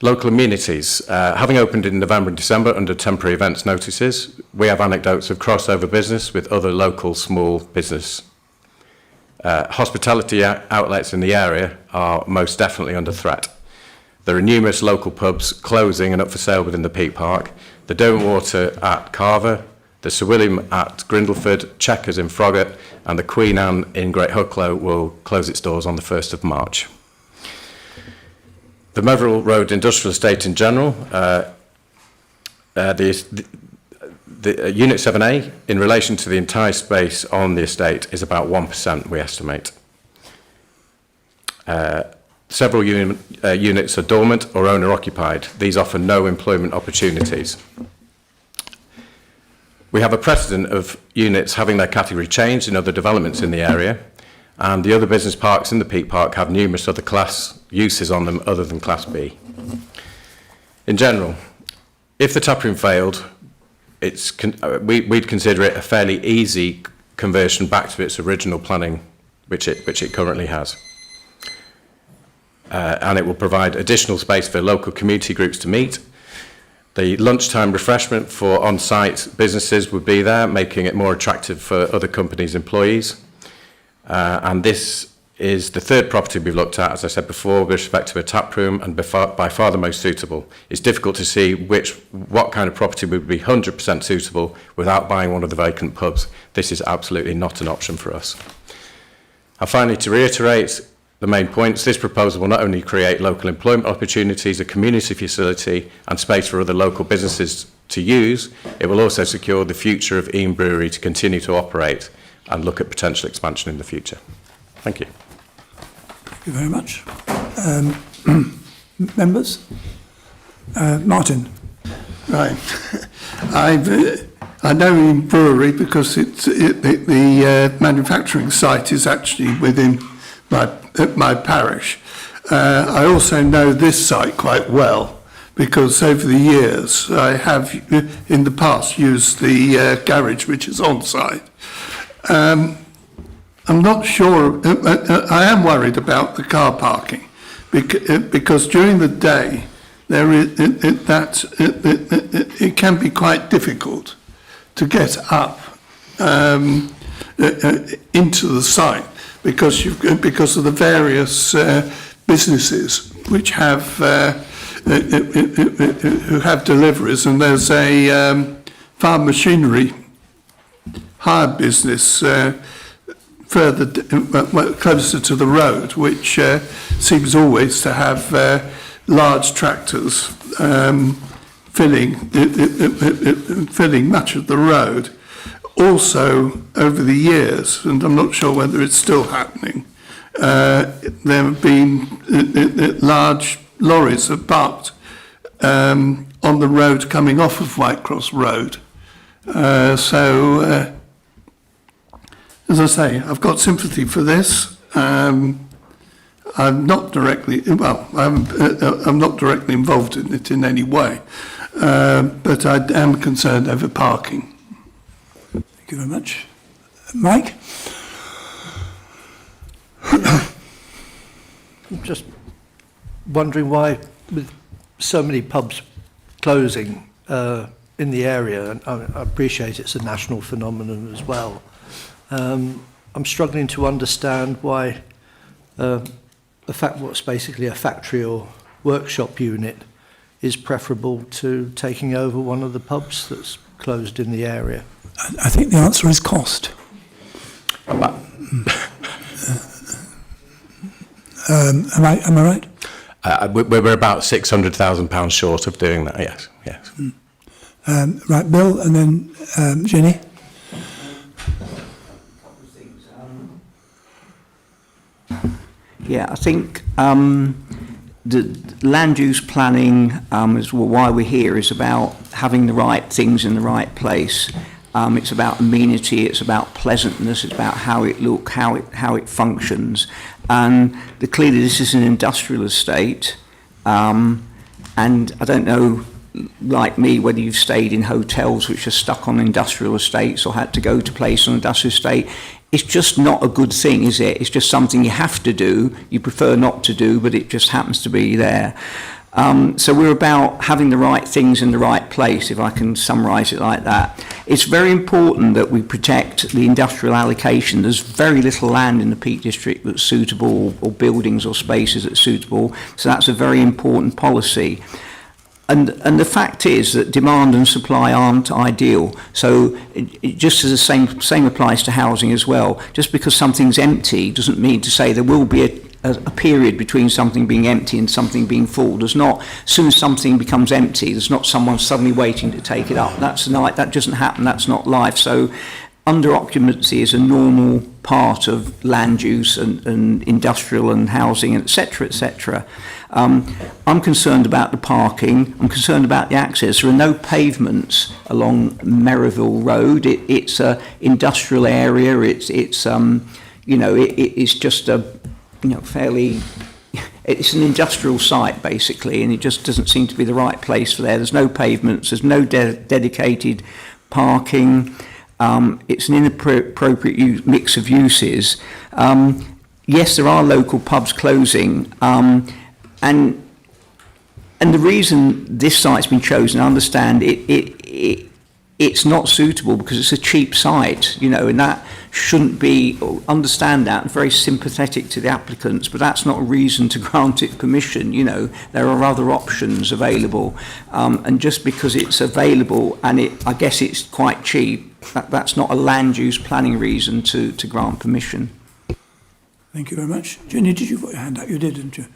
Local amenities. Having opened in November and December under temporary events notices, we have anecdotes of crossover business with other local small business. Hospitality outlets in the area are most definitely under threat. There are numerous local pubs closing and up for sale within the Peak Park. The Derwentwater at Carver, the Sir William at Grindleford, Chequers in Froggatt, and the Queen Anne in Great Hucklow will close its doors on the 1st of March. The Meverell Road Industrial Estate in general, the Unit 7A, in relation to the entire space on the estate, is about 1%, we estimate. Several units are dormant or owner-occupied. These offer no employment opportunities. We have a precedent of units having their category changed in other developments in the area, and the other business parks in the Peak Park have numerous other class uses on them other than Class B. In general, if the taproom failed, we'd consider it a fairly easy conversion back to its original planning, which it currently has. And it will provide additional space for local community groups to meet. The lunchtime refreshment for on-site businesses would be there, making it more attractive for other companies' employees. And this is the third property we've looked at, as I said before, with respect to a tap room, and by far the most suitable. It's difficult to see what kind of property would be 100% suitable without buying one of the vacant pubs. This is absolutely not an option for us. And finally, to reiterate the main points, this proposal will not only create local employment opportunities, a community facility and space for other local businesses to use, it will also secure the future of Eam Brewery to continue to operate and look at potential expansion in the future. Thank you. Thank you very much. Members? Martin. Right. I know Eam Brewery because the manufacturing site is actually within my parish. I also know this site quite well because over the years I have in the past used the garage which is on site. I'm not sure, I am worried about the car parking because during the day it can be quite difficult to get up into the site because of the various businesses which have who have deliveries, and there's a farm machinery hire business further closer to the road, which seems always to have large tractors filling much of the road. Also, over the years, and I'm not sure whether it's still happening, there have been large lorries have parked on the road coming off of Whitecross Road. As I say, I've got sympathy for this. I'm not directly, I'm not directly involved in it in any way, but I am concerned over parking. Thank you very much. Mike? I'm just wondering why, with so many pubs closing in the area, and I appreciate it's a national phenomenon as well, I'm struggling to understand why what's basically a factory or workshop unit is preferable to taking over one of the pubs that's closed in the area. I think the answer is cost. Am I right? We're about £600,000 short of doing that, yes. Right, Bill, and then Jenny. Yeah, I think the land use planning is why we're here, is about having the right things in the right place. It's about amenity, it's about pleasantness, it's about how it looks, how it functions. And clearly this is an industrial estate, and I don't know, like me, whether you've stayed in hotels which are stuck on industrial estates or had to go to place on an industrial estate. It's just not a good thing, is it? It's just something you have to do, you prefer not to do, but it just happens to be there. So we're about having the right things in the right place, if I can summarise it like that. It's very important that we protect the industrial allocation. There's very little land in the Peak District that's suitable, or buildings or spaces that's suitable, so that's a very important policy. And the fact is that demand and supply aren't ideal. So it just as the same applies to housing as well. Just because something's empty doesn't mean to say there will be a period between something being empty and something being full. There's not, as soon as something becomes empty, there's not someone suddenly waiting to take it up. That doesn't happen, that's not life. So under occupancy is a normal part of land use and industrial and housing, etc., etc. I'm concerned about the parking. I'm concerned about the access. There are no pavements along Merivale Road. It's a industrial area. It's just a fairly. It's an industrial site basically, and it just doesn't seem to be the right place for there. There's no pavements. There's no dedicated parking. It's an inappropriate mix of uses. Yes, there are local pubs closing, and the reason this site's been chosen, I understand it's not suitable because it's a cheap site, and that shouldn't be. Understand that. I'm very sympathetic to the applicants, but that's not a reason to grant it permission. There are other options available, and just because it's available and I guess it's quite cheap. That's not a land use planning reason to grant permission. Thank you very much. Jenny, did you put your hand up? You did, didn't you?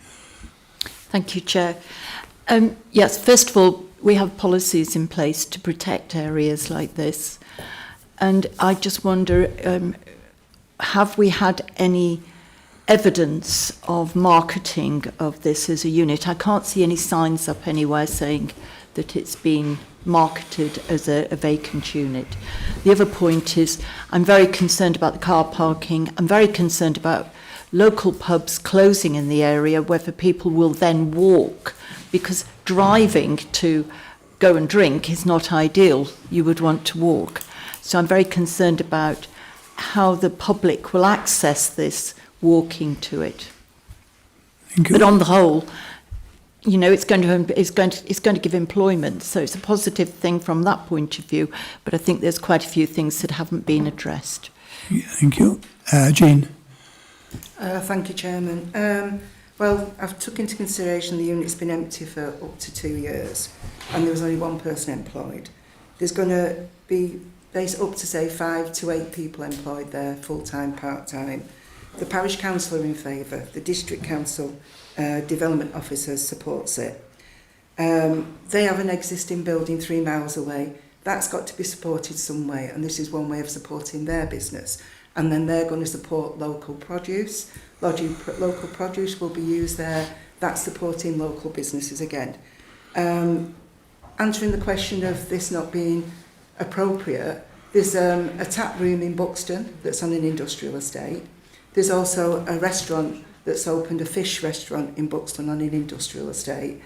Thank you, Chair. Yes, first of all, we have policies in place to protect areas like this. And I just wonder, have we had any evidence of marketing of this as a unit? I can't see any signs up anywhere saying that it's been marketed as a vacant unit. The other point is I'm very concerned about the car parking. I'm very concerned about local pubs closing in the area, whether people will then walk, because driving to go and drink is not ideal. You would want to walk. So I'm very concerned about how the public will access this walking to it. Thank you. But on the whole, it's going to give employment, so it's a positive thing from that point of view. But I think there's quite a few things that haven't been addressed. Thank you, Jean. Thank you, Chairman. Well, I've took into consideration the unit's been empty for up to 2 years, and there was only one person employed. There's going to be up to say 5 to 8 people employed there, full time, part time. The parish council are in favour. The district council development officer supports it. They have an existing building 3 miles away. That's got to be supported some way, and this is one way of supporting their business. And then they're going to support local produce. Local produce will be used there. That's supporting local businesses again. Answering the question of this not being appropriate, there's a tap room in Buxton that's on an industrial estate. There's also a restaurant that's opened, a fish restaurant in Buxton on an industrial estate.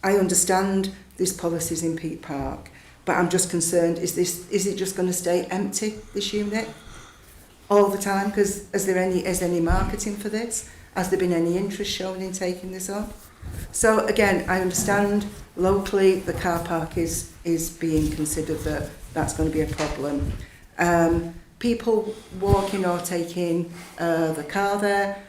I understand there's policies in Peak Park, but I'm just concerned, is it just going to stay empty, this unit, all the time? Because is there any marketing for this? Has there been any interest shown in taking this on? So again, I understand locally the car park is being considered that's going to be a problem. People walking or taking the car there,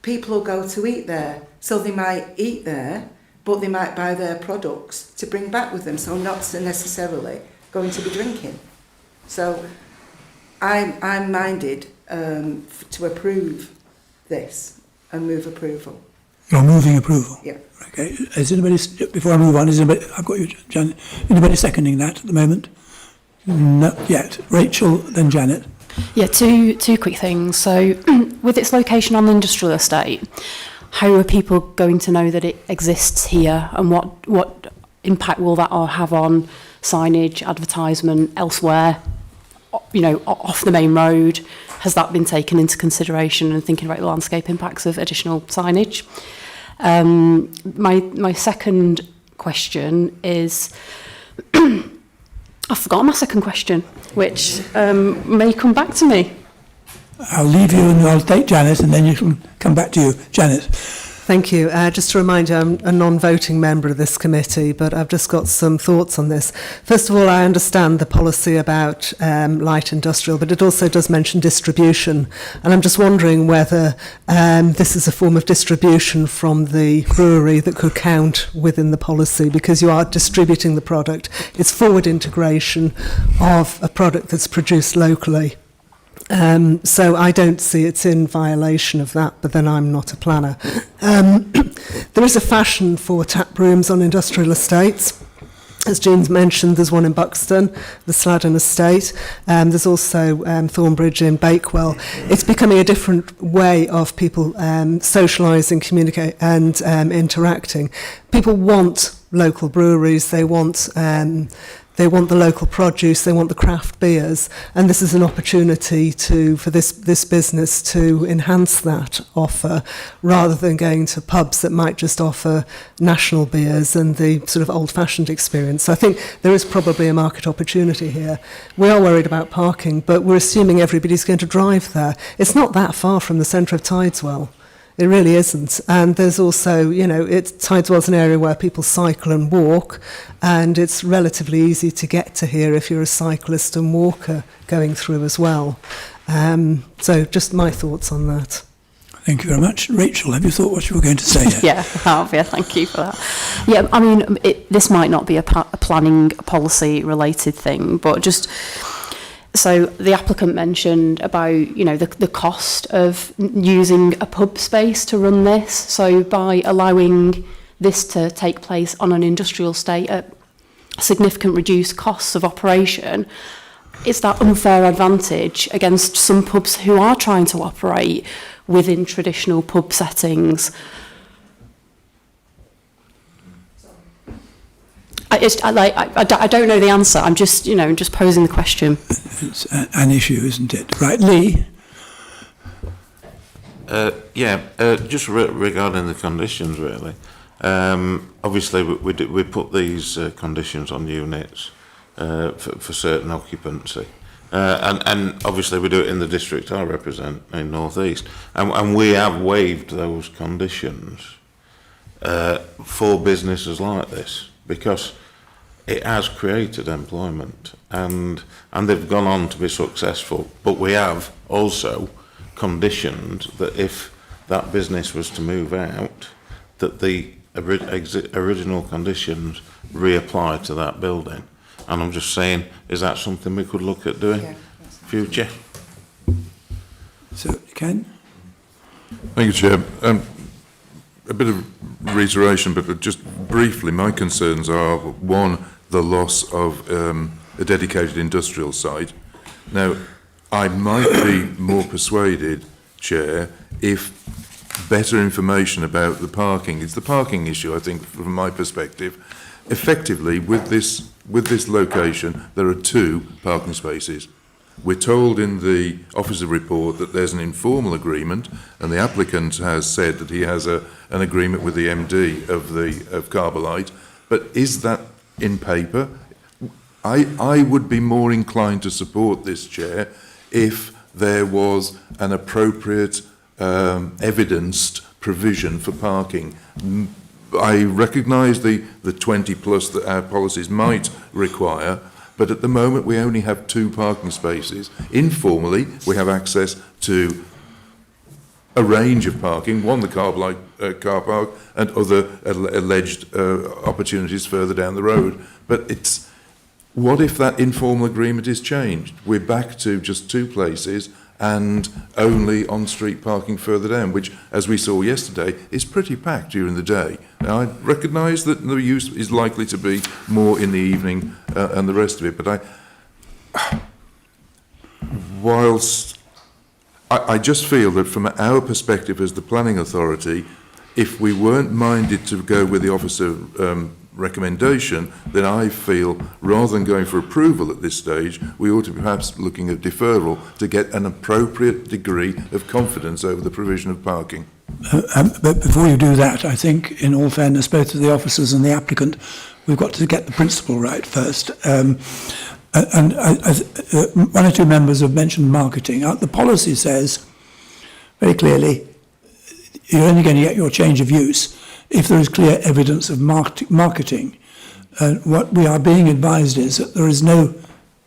people will go to eat there, so they might eat there, but they might buy their products to bring back with them, so not necessarily going to be drinking. So I'm minded to approve this and move approval. You're moving approval? Yeah. Okay. Is anybody, before I move on, I've got you, Janet. Anybody seconding that at the moment? Not yet. Rachel, then Janet. Yeah, two quick things. So with its location on the industrial estate, how are people going to know that it exists here, and what impact will that have on signage, advertisement elsewhere, off the main road? Has that been taken into consideration and thinking about the landscape impacts of additional signage? My second question is, I've forgotten my second question, which may come back to me. I'll leave you and I'll take Janet, and then you can come back to you. Janet. Thank you. Just to remind you, I'm a non-voting member of this committee, but I've just got some thoughts on this. First of all, I understand the policy about light industrial, but it also does mention distribution. And I'm just wondering whether this is a form of distribution from the brewery that could count within the policy, because you are distributing the product. It's forward integration of a product that's produced locally. So I don't see it's in violation of that, but then I'm not a planner. There is a fashion for tap rooms on industrial estates. As Jean's mentioned, there's one in Buxton, the Sladden Estate. There's also Thornbridge in Bakewell. It's becoming a different way of people socialising, communicate and interacting. People want local breweries, they want the local produce, they want the craft beers, and this is an opportunity for this business to enhance that offer, rather than going to pubs that might just offer national beers and the sort of old-fashioned experience. So I think there is probably a market opportunity here. We are worried about parking, but we're assuming everybody's going to drive there. It's not that far from the centre of Tideswell. It really isn't. And there's also, Tideswell's an area where people cycle and walk, and it's relatively easy to get to here if you're a cyclist and walker going through as well. So just my thoughts on that. Thank you very much. Rachel, have you thought what you were going to say? Yeah, I have. Yeah, thank you for that. Yeah, I mean, this might not be a planning policy related thing, but just... So the applicant mentioned about, the cost of using a pub space to run this. So by allowing this to take place on an industrial estate at significant reduced costs of operation, it's that unfair advantage against some pubs who are trying to operate within traditional pub settings. I don't know the answer. I'm just, just posing the question. It's an issue, isn't it? Right, Lee? Just regarding the conditions, really. Obviously, we put these conditions on units for certain occupancy. And obviously, we do it in the district I represent, in North East. And we have waived those conditions for businesses like this, because it has created employment, and they've gone on to be successful. But we have also conditioned that if that business was to move out, that the original conditions reapply to that building. And I'm just saying, is that something we could look at doing future? So, Ken? Thank you, Chair. A bit of reiteration, but just briefly, my concerns are, one, the loss of a dedicated industrial site. Now, I might be more persuaded, Chair, if better information about the parking, it's the parking issue, I think, from my perspective. Effectively, with this location, there are 2 parking spaces. We're told in the officer report that there's an informal agreement, and the applicant has said that he has an agreement with the MD of Carbolite. But is that in paper? I would be more inclined to support this, Chair, if there was an appropriate evidenced provision for parking. I recognise the 20 plus that our policies might require, but at the moment we only have 2 parking spaces. Informally, we have access to a range of parking, one the Carbolite car park and other alleged opportunities further down the road. But it's, what if that informal agreement is changed? We're back to just 2 places and only on-street parking further down, which, as we saw yesterday, is pretty packed during the day. Now, I recognise that the use is likely to be more in the evening and the rest of it, but whilst I just feel that from our perspective as the planning authority, if we weren't minded to go with the officer recommendation, then I feel rather than going for approval at this stage, we ought to be perhaps looking at deferral to get an appropriate degree of confidence over the provision of parking. But before you do that, I think, in all fairness, both to the officers and the applicant, we've got to get the principle right first. And 1 or 2 members have mentioned marketing. The policy says very clearly you're only going to get your change of use if there is clear evidence of marketing. And what we are being advised is that there is no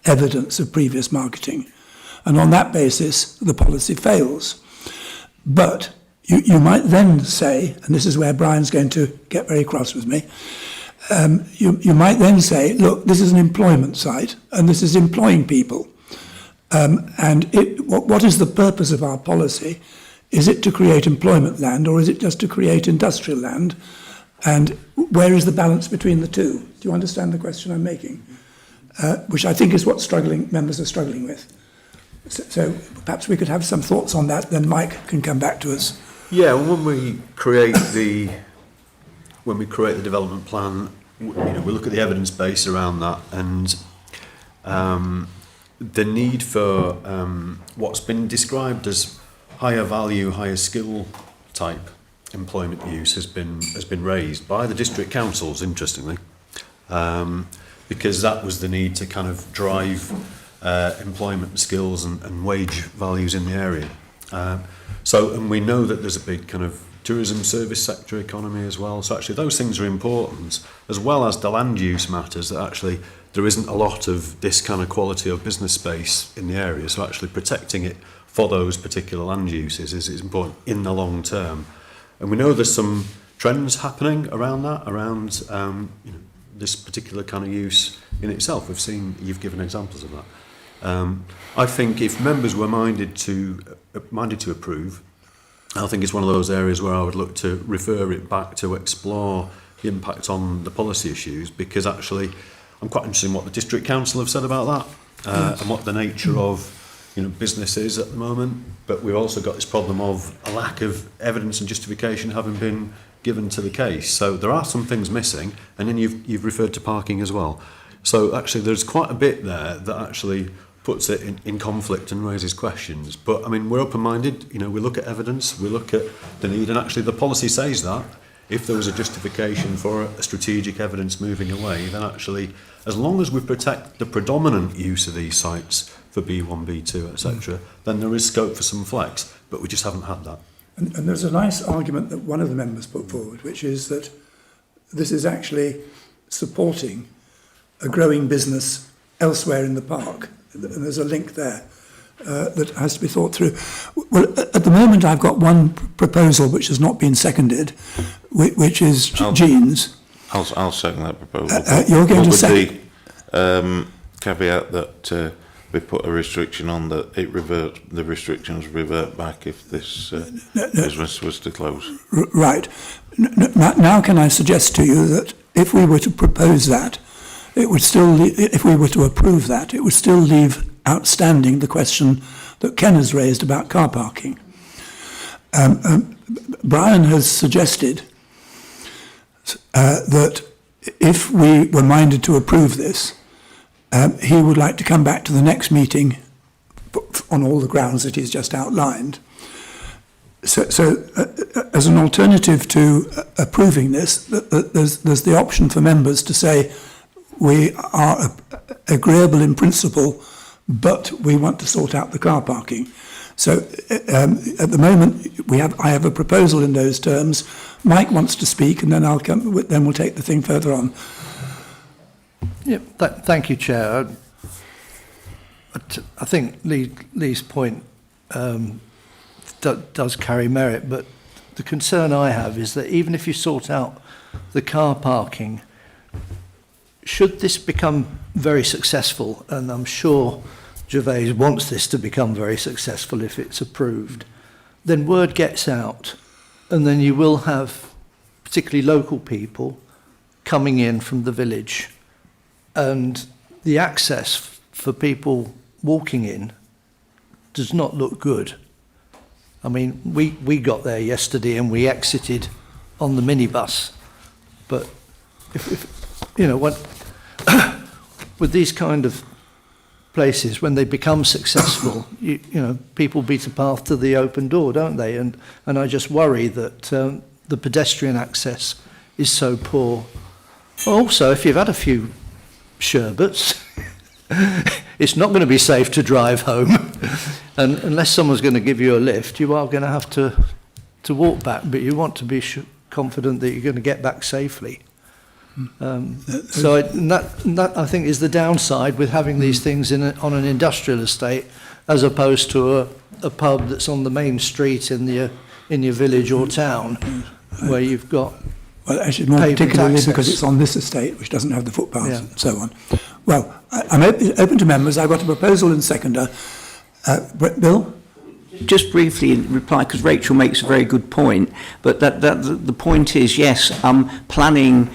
evidence of previous marketing. And on that basis, the policy fails. But you might then say, and this is where Brian's going to get very cross with me, you might then say, look, this is an employment site, and this is employing people. What is the purpose of our policy? Is it to create employment land, or is it just to create industrial land? And where is the balance between the 2? Do you understand the question I'm making? Which I think is what members are struggling with. So perhaps we could have some thoughts on that, then Mike can come back to us. Yeah, well, when we create the development plan, we look at the evidence base around that, and the need for what's been described as higher value, higher skill type employment use has been raised by the district councils, interestingly, because that was the need to kind of drive employment skills and wage values in the area. And we know that there's a big kind of tourism service sector economy as well. So actually those things are important, as well as the land use matters, that actually there isn't a lot of this kind of quality of business space in the area. So actually protecting it for those particular land uses is important in the long term. And we know there's some trends happening around that, around this particular kind of use in itself. We've seen, you've given examples of that. I think if members were minded to approve, I think it's one of those areas where I would look to refer it back to explore the impact on the policy issues, because actually I'm quite interested in what the district council have said about that and what the nature of business is at the moment. But we've also got this problem of a lack of evidence and justification having been given to the case. So there are some things missing, and then you've referred to parking as well. So actually there's quite a bit there that actually puts it in conflict and raises questions. But I mean, we're open-minded, we look at evidence, we look at the need, and actually the policy says that if there was a justification for a strategic evidence moving away, then actually, as long as we protect the predominant use of these sites for B1, B2, etc., then there is scope for some flex, but we just haven't had that. And there's a nice argument that one of the members put forward, which is that this is actually supporting a growing business elsewhere in the park. And there's a link there that has to be thought through. Well, at the moment, I've got one proposal which has not been seconded, which is Jean's. I'll second that proposal. You're going to second? The caveat that we put a restriction on that the restrictions revert back if this business was to close. Right. Now can I suggest to you that if we were to propose that, it would still, if we were to approve that, it would still leave outstanding the question that Ken has raised about car parking. Brian has suggested that if we were minded to approve this, he would like to come back to the next meeting on all the grounds that he's just outlined. So as an alternative to approving this, there's the option for members to say we are agreeable in principle, but we want to sort out the car parking. So at the moment, I have a proposal in those terms. Mike wants to speak, and then then we'll take the thing further on. Yeah, thank you, Chair. I think Lee's point does carry merit, but the concern I have is that even if you sort out the car parking, should this become very successful, and I'm sure Gervais wants this to become very successful if it's approved, then word gets out, and then you will have particularly local people coming in from the village, and the access for people walking in does not look good. I mean, we got there yesterday and we exited on the minibus, but if you know, what with these kind of places, when they become successful, you know, people beat a path to the open door, don't they? And I just worry that the pedestrian access is so poor. Also, if you've had a few sherbets, it's not going to be safe to drive home. And unless someone's going to give you a lift, you are going to have to walk back, but you want to be confident that you're going to get back safely. So that I think is the downside with having these things on an industrial estate, as opposed to a pub that's on the main street in your village or town, where you've got. Well, actually, more particularly because it's on this estate, which doesn't have the footpaths and so on. Well, I'm open to members. I've got a proposal and seconder. Bill? Just briefly in reply, because Rachel makes a very good point, but the point is, yes, planning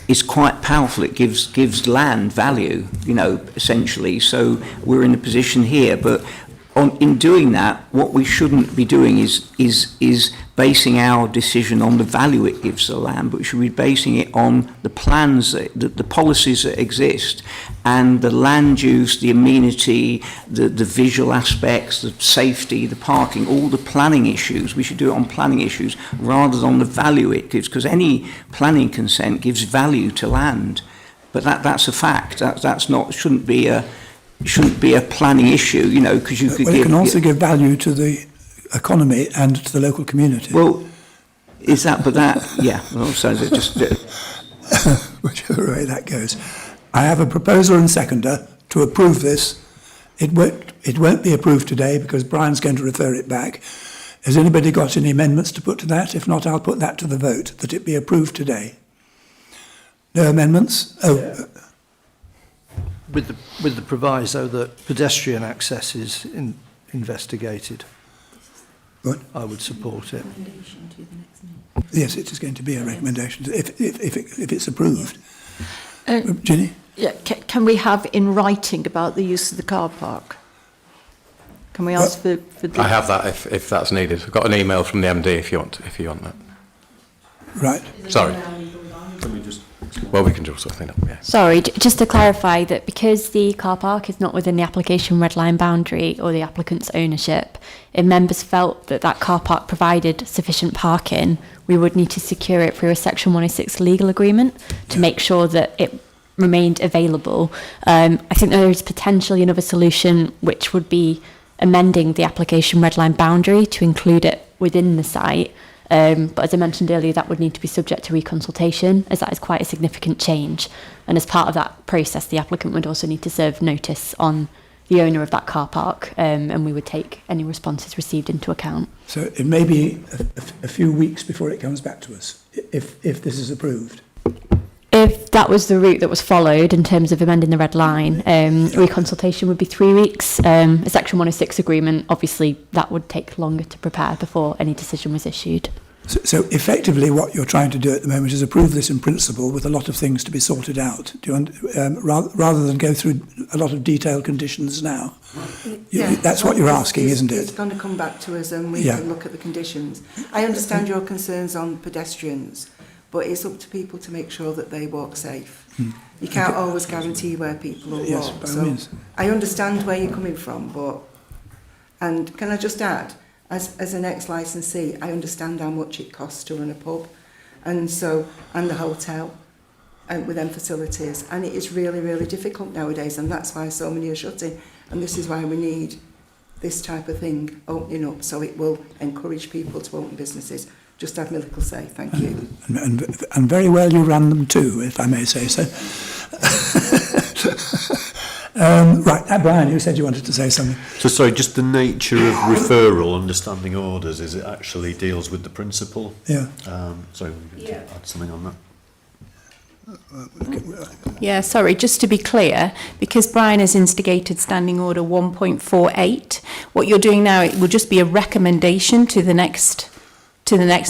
is quite powerful. It gives land value, you know, essentially. So we're in a position here, but in doing that, what we shouldn't be doing is basing our decision on the value it gives the land, but we should be basing it on the plans, the policies that exist, and the land use, the amenity, the visual aspects, the safety, the parking, all the planning issues. We should do it on planning issues rather than on the value it gives, because any planning consent gives value to land. But that's a fact. That's not, shouldn't be a planning issue, you know, because you could it can also give value to the economy and to the local community. Well, is that, but that, yeah, well, so it just... Whichever way that goes. I have a proposer and seconder to approve this. It won't be approved today because Brian's going to refer it back. Has anybody got any amendments to put to that? If not, I'll put that to the vote, that it be approved today. No amendments? Oh. With the proviso that pedestrian access is investigated. What? I would support it. Yes, it is going to be a recommendation if it's approved. Ginny? Yeah, can we have in writing about the use of the car park? Can we ask for the... I have that if that's needed. I've got an email from the MD if you want that. Right. Sorry. Well, we can draw something up, yeah. Sorry, just to clarify that because the car park is not within the application red line boundary or the applicant's ownership, if members felt that that car park provided sufficient parking, we would need to secure it through a Section 106 legal agreement to make sure that it remained available. I think there is potentially another solution, which would be amending the application red line boundary to include it within the site. But as I mentioned earlier, that would need to be subject to reconsultation, as that is quite a significant change. And as part of that process, the applicant would also need to serve notice on the owner of that car park, and we would take any responses received into account. So it may be a few weeks before it comes back to us, if this is approved. if that was the route that was followed in terms of amending the red line, reconsultation would be 3 weeks. A Section 106 agreement, obviously, that would take longer to prepare before any decision was issued. So effectively what you're trying to do at the moment is approve this in principle with a lot of things to be sorted out, rather than go through a lot of detailed conditions now. That's what you're asking, isn't it? It's going to come back to us and we Yeah. can look at the conditions. I understand your concerns on pedestrians, but it's up to people to make sure that they walk safe. You can't always guarantee where people will Yes, walk. by all So means. I understand where you're coming from, and can I just add, as an ex-licensee, I understand how much it costs to run a pub, and the hotel, and with them facilities, and it is really, really difficult nowadays, and that's why so many are shutting, and this is why we need this type of thing opening up, so it will encourage people to open businesses. Just have my little say, thank you. And very well you ran them too, if I may say so. Right, Brian, you said you wanted to say something. So sorry, just the nature of referral under standing orders, is it actually deals with the principle? Yeah. Sorry, to add something on that. Yeah, sorry, just to be clear, because Brian has instigated Standing Order 1.48, what you're doing now, it will just be a recommendation to the next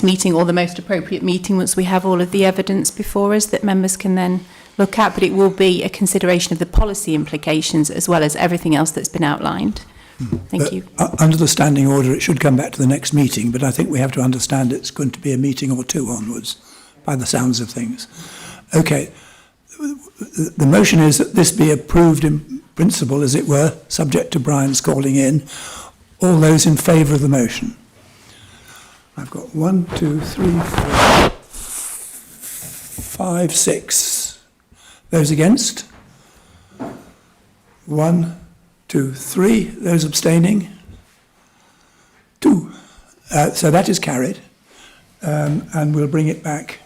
meeting, or the most appropriate meeting once we have all of the evidence before us that members can then look at, but it will be a consideration of the policy implications as well as everything else that's been outlined. Thank you. Under the standing order, it should come back to the next meeting, but I think we have to understand it's going to be a meeting or two onwards, by the sounds of things. Okay. The motion is that this be approved in principle, as it were, subject to Brian's calling in. All those in favour of the motion? I've got 1, 2, 3, 4, 5, 6. Those against? 1, 2, 3. Those abstaining? 2. So that is carried, and we'll bring it back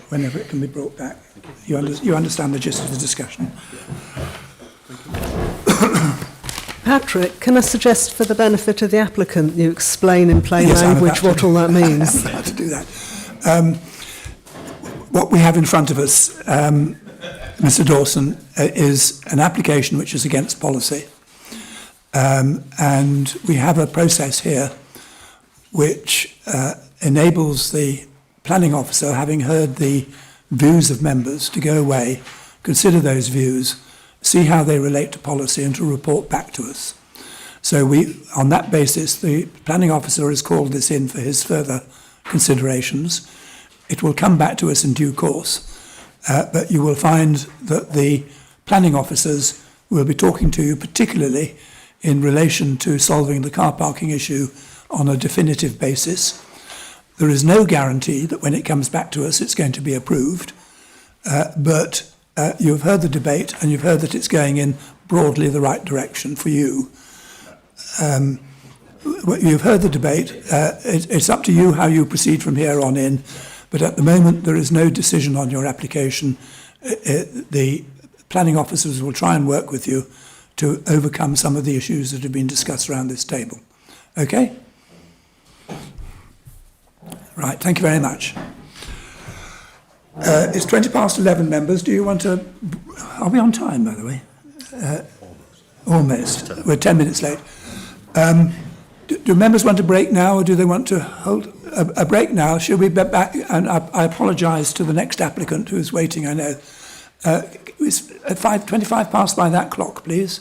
whenever it can be brought back. You understand the gist of the discussion? Patrick, can I suggest for the benefit of the applicant you explain in plain Yes, I'm language about what all that means? I'm about to do that. What we have in front of us, Mr. Dawson, is an application which is against policy. And we have a process here which enables the planning officer, having heard the views of members, to go away, consider those views, see how they relate to policy, and to report back to us. So on that basis, the planning officer has called this in for his further considerations. It will come back to us in due course, but you will find that the planning officers will be talking to you particularly in relation to solving the car parking issue on a definitive basis. There is no guarantee that when it comes back to us it's going to be approved, but you've heard the debate and you've heard that it's going in broadly the right direction for you. You've heard the debate. It's up to you how you proceed from here on in, but at the moment there is no decision on your application. The planning officers will try and work with you to overcome some of the issues that have been discussed around this table. Okay? Right, thank you very much. It's 11:20, members. Do you want to... Are we on time, by the way? Almost. We're 10 minutes late. Do members want a break now, or do they want to hold a break now? Should we be back? And I apologise to the next applicant who is waiting, I know. It's 5:25 past by that clock, please.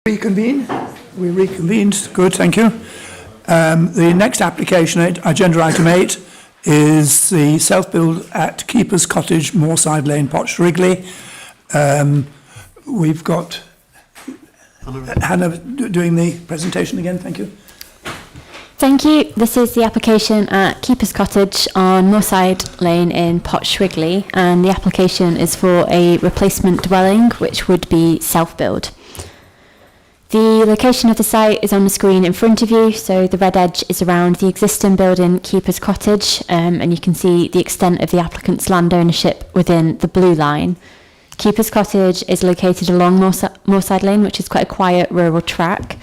Reconvene. We reconvened. Good, thank you. The next application, agenda item 8, is the self-build at Keeper's Cottage, Moorside Lane, Potts we've got Hannah doing the presentation again, thank you. Thank you. This is the application at Keeper's Cottage on Moorside Lane in Potts, and the application is for a replacement dwelling which would be self-build. The location of the site is on the screen in front of you, so the red edge is around the existing building, Keeper's Cottage, and you can see the extent of the applicant's land ownership within the blue line. Keeper's Cottage is located along Moorside Lane, which is quite a quiet rural track.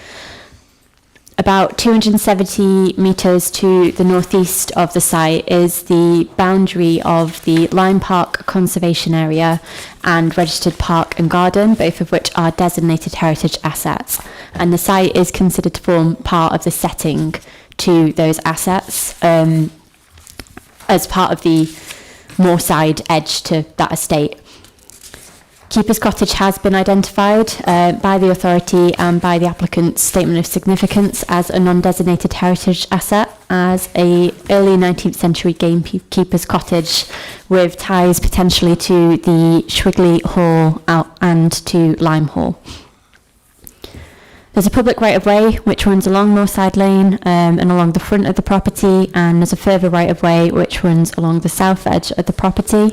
About 270 metres to the northeast of the site is the boundary of the Lime Park Conservation Area and Registered Park and Garden, both of which are designated heritage assets. And the site is considered to form part of the setting to those assets as part of the Moorside edge to that estate. Keeper's Cottage has been identified by the authority and by the applicant's statement of significance as a non-designated heritage asset, as a early 19th century gamekeeper's cottage with ties potentially to the Shwigley Hall and to Lime Hall. There's a public right-of-way which runs along Moorside Lane and along the front of the property, and there's a further right-of-way which runs along the south edge of the property.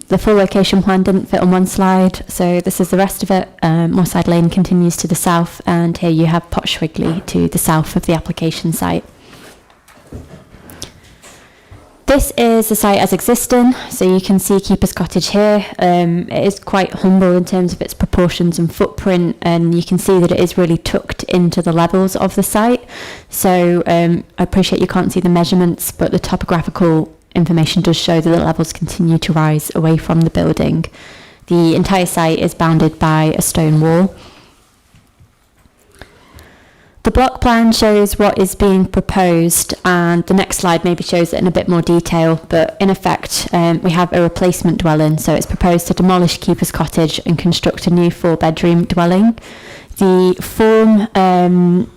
The full location plan didn't fit on one slide, so this is the rest of it. Moorside Lane continues to the south, and here you have Potts to the south of the application site. This is the site as existing, so you can see Keeper's Cottage here. It is quite humble in terms of its proportions and footprint, and you can see that it is really tucked into the levels of the site. So I appreciate you can't see the measurements, but the topographical information does show that the levels continue to rise away from the building. The entire site is bounded by a stone wall. The block plan shows what is being proposed, and the next slide maybe shows it in a bit more detail, but in effect we have a replacement dwelling, so it's proposed to demolish Keeper's Cottage and construct a new 4-bedroom dwelling. The form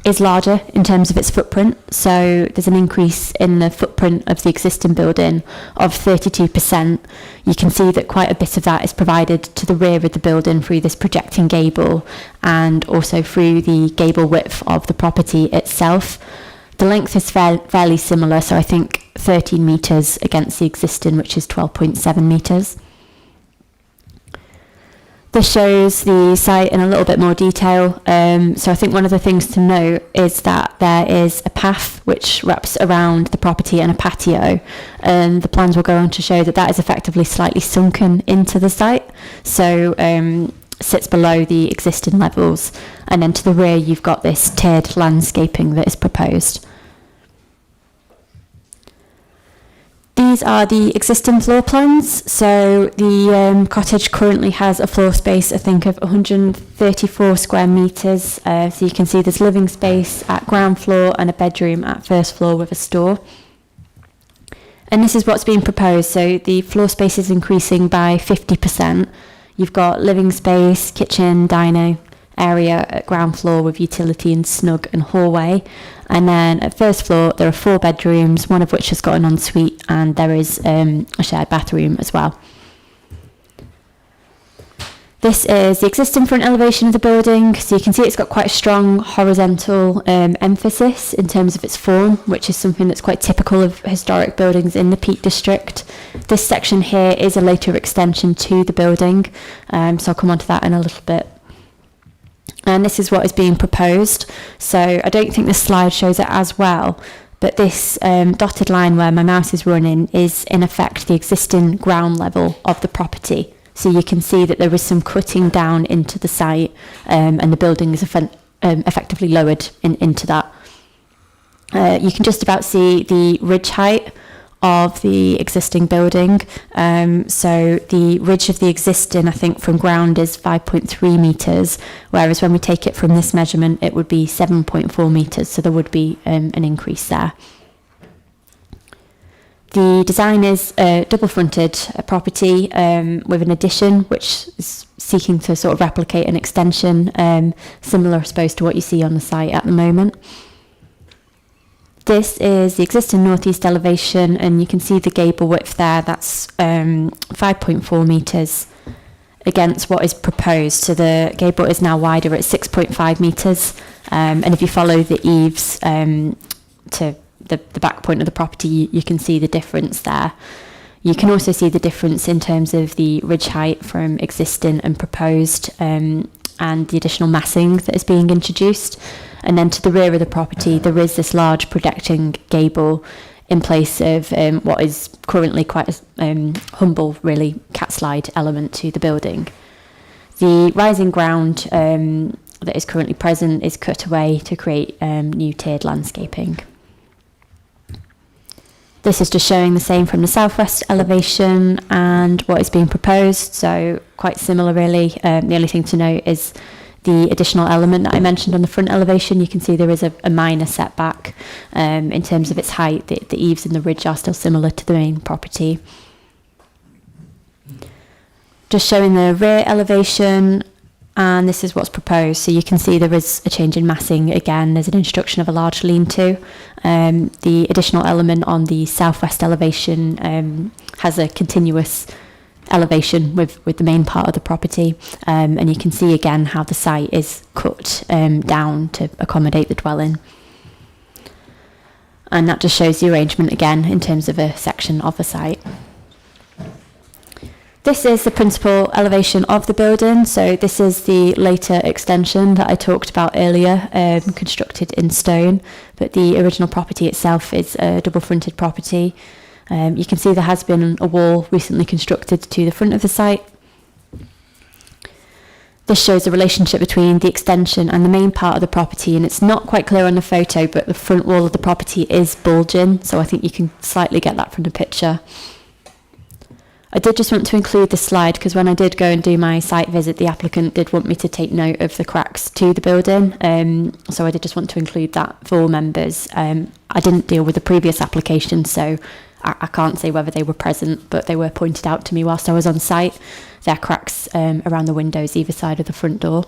is larger in terms of its footprint, so there's an increase in the footprint of the existing building of 32%. You can see that quite a bit of that is provided to the rear of the building through this projecting gable and also through the gable width of the property itself. The length is fairly similar, so I think 13 metres against the existing, which is 12.7 metres. This shows the site in a little bit more detail. So I think one of the things to note is that there is a path which wraps around the property and a patio. And the plans will go on to show that that is effectively slightly sunken into the site. So sits below the existing levels. And then to the rear, you've got this tiered landscaping that is proposed. These are the existing floor plans. So the cottage currently has a floor space, I think, of 134 square metres. So you can see there's living space at ground floor and a bedroom at first floor with a store. And this is what's being proposed. So the floor space is increasing by 50%. You've got living space, kitchen, diner area at ground floor with utility and snug and hallway. And then at first floor, there are 4 bedrooms, one of which has got an ensuite, and there is a shared bathroom as well. This is the existing front elevation of the building. So you can see it's got quite a strong horizontal emphasis in terms of its form, which is something that's quite typical of historic buildings in the Peak District. This section here is a later extension to the building, so I'll come on to that in a little bit. And this is what is being proposed. So I don't think this slide shows it as well, but this dotted line where my mouse is running is in effect the existing ground level of the property. So you can see that there is some cutting down into the site, and the building is effectively lowered into that. You can just about see the ridge height of the existing building. So the ridge of the existing, I think, from ground is 5.3 metres, whereas when we take it from this measurement, it would be 7.4 metres, so there would be an increase there. The design is a double-fronted property with an addition, which is seeking to sort of replicate an extension, similar, I suppose, to what you see on the site at the moment. This is the existing northeast elevation, and you can see the gable width there. That's 5.4 metres against what is proposed. So the gable is now wider at 6.5 metres, and if you follow the eaves to the back point of the property, you can see the difference there. You can also see the difference in terms of the ridge height from existing and proposed, and the additional massing that is being introduced. And then to the rear of the property, there is this large protecting gable in place of what is currently quite a humble, really, cat slide element to the building. The rising ground that is currently present is cut away to create new tiered landscaping. This is just showing the same from the southwest elevation and what is being proposed, so quite similar really. The only thing to note is the additional element that I mentioned on the front elevation. You can see there is a minor setback in terms of its height. The eaves and the ridge are still similar to the main property. Just showing the rear elevation, and this is what's proposed. So you can see there is a change in massing again. There's an introduction of a large lean-to. The additional element on the southwest elevation has a continuous elevation with the main part of the property, and you can see again how the site is cut down to accommodate the dwelling. And that just shows the arrangement again in terms of a section of the site. This is the principal elevation of the building. So this is the later extension that I talked about earlier, constructed in stone, but the original property itself is a double-fronted property. You can see there has been a wall recently constructed to the front of the site. This shows the relationship between the extension and the main part of the property, and it's not quite clear on the photo, but the front wall of the property is bulging, so I think you can slightly get that from the picture. I did just want to include this slide because when I did go and do my site visit, the applicant did want me to take note of the cracks to the building, so I did just want to include that for members. I didn't deal with the previous application, so I can't say whether they were present, but they were pointed out to me whilst I was on site. There are cracks around the windows either side of the front door.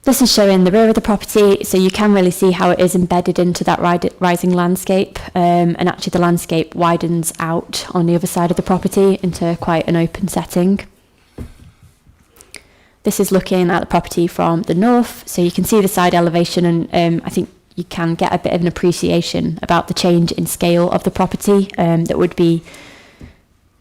This is showing the rear of the property, so you can really see how it is embedded into that rising landscape, and actually the landscape widens out on the other side of the property into quite an open setting. This is looking at the property from the north, so you can see the side elevation, and I think you can get a bit of an appreciation about the change in scale of the property that would be,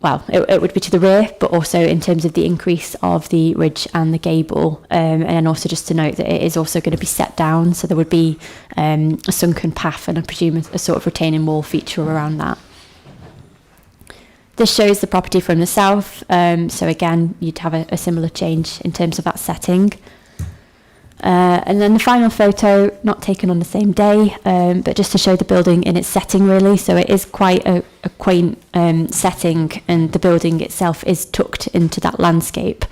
well, it would be to the rear, but also in terms of the increase of the ridge and the gable. And then also just to note that it is also going to be set down, so there would be a sunken path and I presume a sort of retaining wall feature around that. This shows the property from the south, so again, you'd have a similar change in terms of that setting. And then the final photo, not taken on the same day, but just to show the building in its setting really. So it is quite a quaint setting, and the building itself is tucked into that landscape,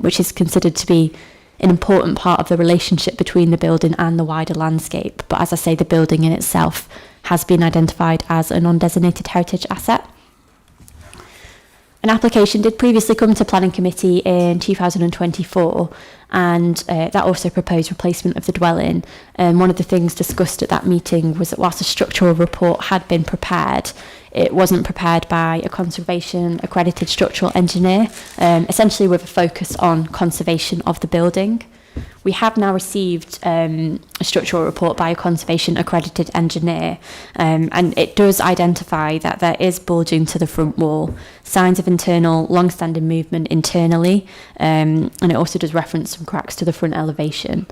which is considered to be an important part of the relationship between the building and the wider landscape. But as I say, the building in itself has been identified as a non-designated heritage asset. An application did previously come to Planning Committee in 2024, and that also proposed replacement of the dwelling. And one of the things discussed at that meeting was that whilst a structural report had been prepared, it wasn't prepared by a conservation accredited structural engineer, essentially with a focus on conservation of the building. We have now received a structural report by a conservation accredited engineer, and it does identify that there is bulging to the front wall, signs of internal long-standing movement internally, and it also does reference some cracks to the front elevation.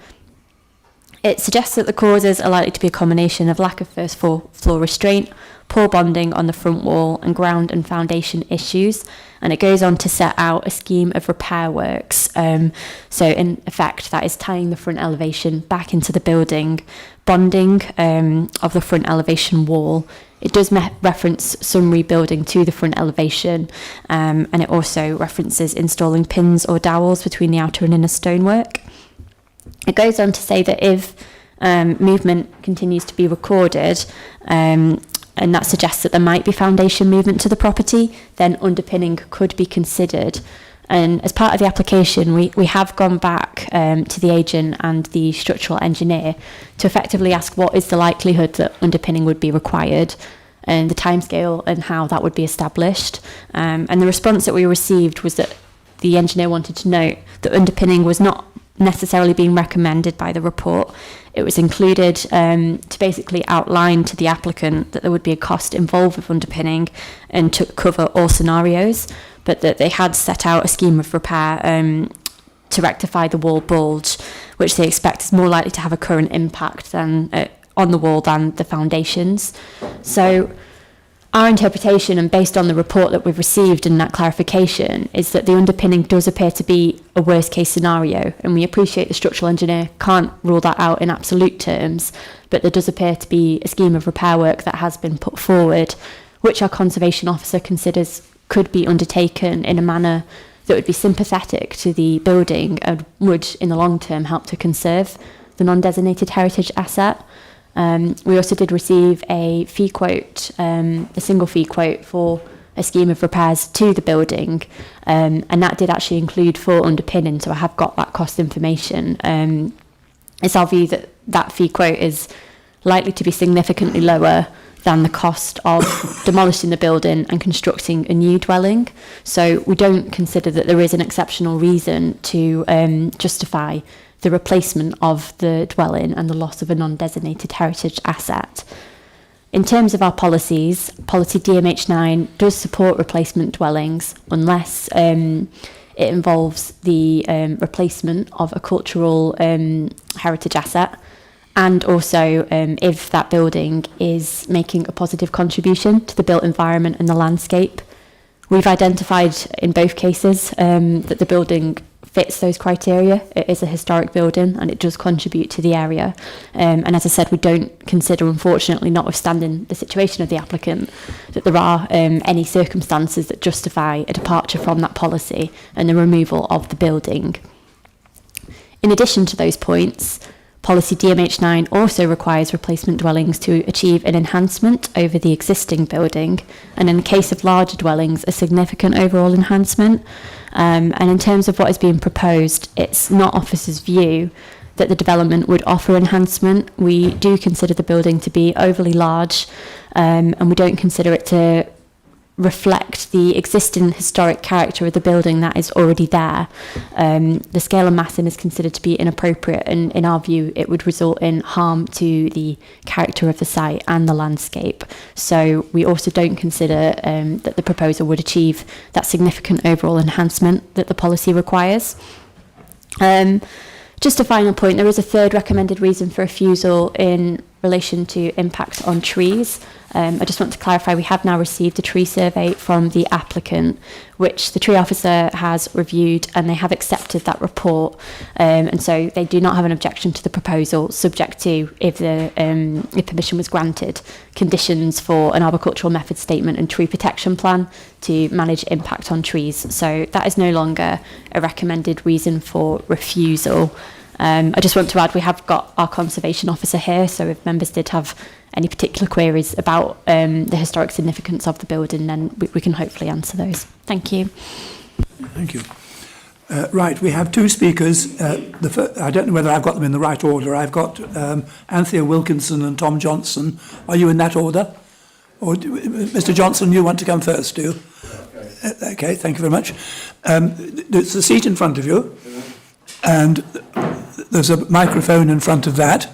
It suggests that the causes are likely to be a combination of lack of first floor restraint, poor bonding on the front wall, and ground and foundation issues. And it goes on to set out a scheme of repair works. So in effect, that is tying the front elevation back into the building, bonding of the front elevation wall. It does reference some rebuilding to the front elevation, and it also references installing pins or dowels between the outer and inner stonework. It goes on to say that if movement continues to be recorded, and that suggests that there might be foundation movement to the property, then underpinning could be considered. And as part of the application, we have gone back to the agent and the structural engineer to effectively ask what is the likelihood that underpinning would be required, and the timescale and how that would be established. And the response that we received was that the engineer wanted to note that underpinning was not necessarily being recommended by the report. It was included to basically outline to the applicant that there would be a cost involved with underpinning and to cover all scenarios, but that they had set out a scheme of repair to rectify the wall bulge, which they expect is more likely to have a current impact than on the wall than the foundations. So our interpretation, and based on the report that we've received and that clarification, is that the underpinning does appear to be a worst case scenario, and we appreciate the structural engineer can't rule that out in absolute terms, but there does appear to be a scheme of repair work that has been put forward, which our conservation officer considers could be undertaken in a manner that would be sympathetic to the building and would in the long term help to conserve the non-designated heritage asset. We also did receive a fee quote, a single fee quote for a scheme of repairs to the building, and that did actually include full underpinning, so I have got that cost information. It's our view that that fee quote is likely to be significantly lower than the cost of demolishing the building and constructing a new dwelling. So we don't consider that there is an exceptional reason to justify the replacement of the dwelling and the loss of a non-designated heritage asset. In terms of our policies, policy DMH9 does support replacement dwellings unless it involves the replacement of a cultural heritage asset, and also if that building is making a positive contribution to the built environment and the landscape. We've identified in both cases that the building fits those criteria. It is a historic building and it does contribute to the area. And as I said, we don't consider, unfortunately, notwithstanding the situation of the applicant, that there are any circumstances that justify a departure from that policy and the removal of the building. In addition to those points, policy DMH9 also requires replacement dwellings to achieve an enhancement over the existing building, and in the case of larger dwellings, a significant overall enhancement. And in terms of what is being proposed, it's not officers' view that the development would offer enhancement. We do consider the building to be overly large, and we don't consider it to reflect the existing historic character of the building that is already there. The scale and massing is considered to be inappropriate, and in our view it would result in harm to the character of the site and the landscape. So we also don't consider that the proposal would achieve that significant overall enhancement that the policy requires. Just a final point, there is a third recommended reason for refusal in relation to impact on trees. I just want to clarify, we have now received a tree survey from the applicant, which the tree officer has reviewed, and they have accepted that report. And so they do not have an objection to the proposal, subject to, if permission was granted, conditions for an arboricultural method statement and tree protection plan to manage impact on trees. So that is no longer a recommended reason for refusal. I just want to add, we have got our conservation officer here, so if members did have any particular queries about the historic significance of the building, then we can hopefully answer those. Thank you. Thank you. Right, we have two speakers. I don't know whether I've got them in the right order. I've got Anthea Wilkinson and Tom Johnson. Are you in that order? Or Mr. Johnson, you want to come first, do you? Okay, thank you very much. There's a seat in front of you, and there's a microphone in front of that,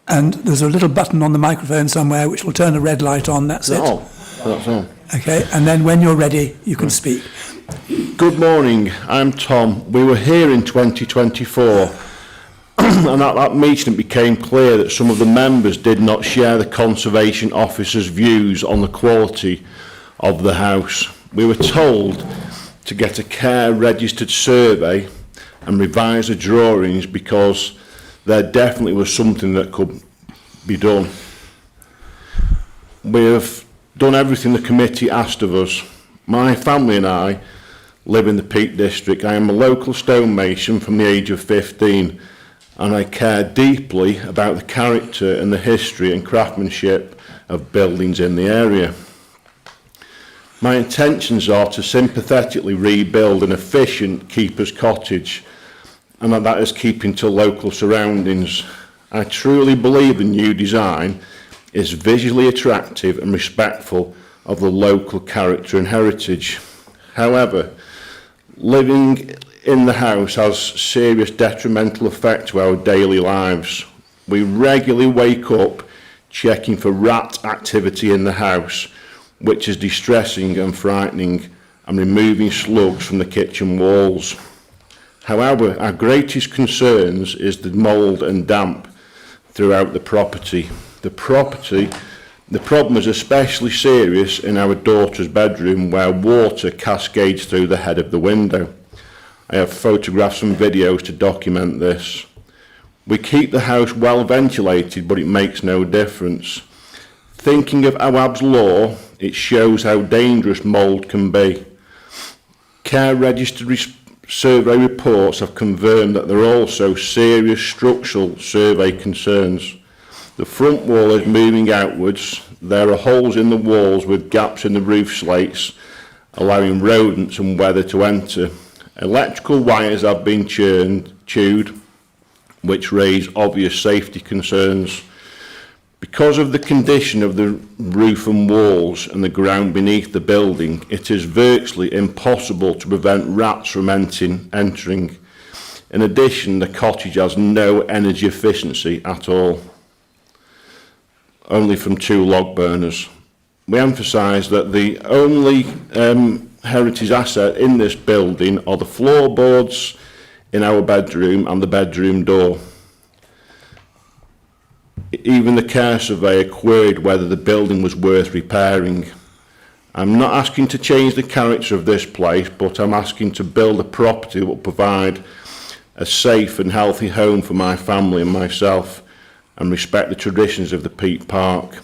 and there's a little button on the microphone somewhere which will turn a red light on. That's it. That's all. Okay, and then when you're ready, you can speak. Good morning, I'm Tom. We were here in 2024, and at that meeting it became clear that some of the members did not share the Conservation Officer's views on the quality of the house. We were told to get a care registered survey and revise the drawings because there definitely was something that could be done. We have done everything the committee asked of us. My family and I live in the Peak District. I am a local stonemason from the age of 15, and I care deeply about the character and the history and craftsmanship of buildings in the area. My intentions are to sympathetically rebuild an efficient keeper's cottage, and that is keeping to local surroundings. I truly believe the new design is visually attractive and respectful of the local character and heritage. However, living in the house has serious detrimental effect to our daily lives. We regularly wake up checking for rat activity in the house, which is distressing and frightening, and removing slugs from the kitchen walls. However, our greatest concerns is the mould and damp throughout the property. The problem is especially serious in our daughter's bedroom, where water cascades through the head of the window. I have photographs and videos to document this. We keep the house well ventilated, but it makes no difference. Thinking of Awab's law, it shows how dangerous mould can be. Care Register survey reports have confirmed that there are also serious structural survey concerns. The front wall is moving outwards. There are holes in the walls with gaps in the roof slates, allowing rodents and weather to enter. Electrical wires have been chewed, which raise obvious safety concerns. Because of the condition of the roof and walls and the ground beneath the building, it is virtually impossible to prevent rats from entering. In addition, the cottage has no energy efficiency at all, only from 2 log burners. We emphasise that the only heritage asset in this building are the floorboards in our bedroom and the bedroom door. Even the care surveyor queried whether the building was worth repairing. I'm not asking to change the character of this place, but I'm asking to build a property that will provide a safe and healthy home for my family and myself, and respect the traditions of the Peak Park.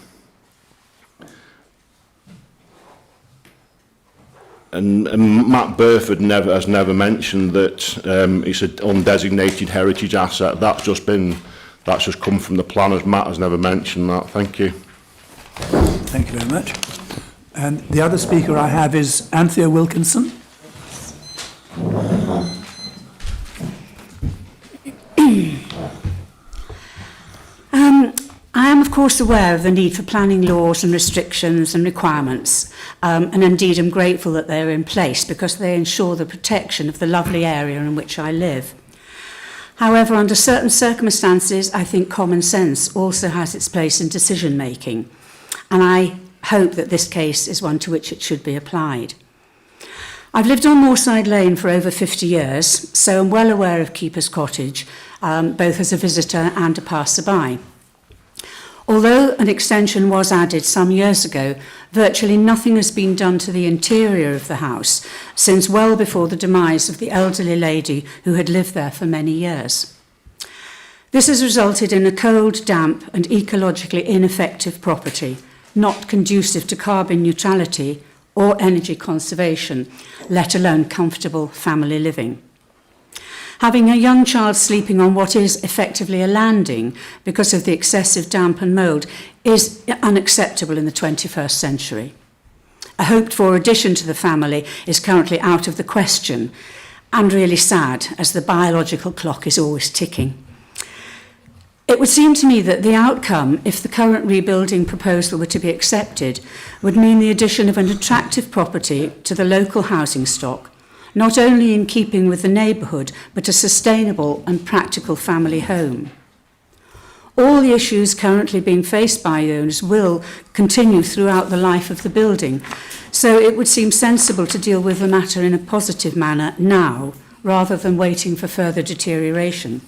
And Matt Burford has never mentioned that it's an undesignated heritage asset. That's just come from the planners. Matt has never mentioned that. Thank you. Thank you very much. And the other speaker I have is Anthea Wilkinson. I am, of course, aware of the need for planning laws and restrictions and requirements, and indeed am grateful that they are in place because they ensure the protection of the lovely area in which I live. However, under certain circumstances, I think common sense also has its place in decision making, and I hope that this case is one to which it should be applied. I've lived on Moorside Lane for over 50 years, so I'm well aware of Keeper's Cottage, both as a visitor and a passerby. Although an extension was added some years ago, virtually nothing has been done to the interior of the house since well before the demise of the elderly lady who had lived there for many years. This has resulted in a cold, damp and ecologically ineffective property, not conducive to carbon neutrality or energy conservation, let alone comfortable family living. Having a young child sleeping on what is effectively a landing because of the excessive damp and mould is unacceptable in the 21st century. A hoped-for addition to the family is currently out of the question, and really sad, as the biological clock is always ticking. It would seem to me that the outcome, if the current rebuilding proposal were to be accepted, would mean the addition of an attractive property to the local housing stock, not only in keeping with the neighbourhood, but a sustainable and practical family home. All the issues currently being faced by owners will continue throughout the life of the building, so it would seem sensible to deal with the matter in a positive manner now, rather than waiting for further deterioration.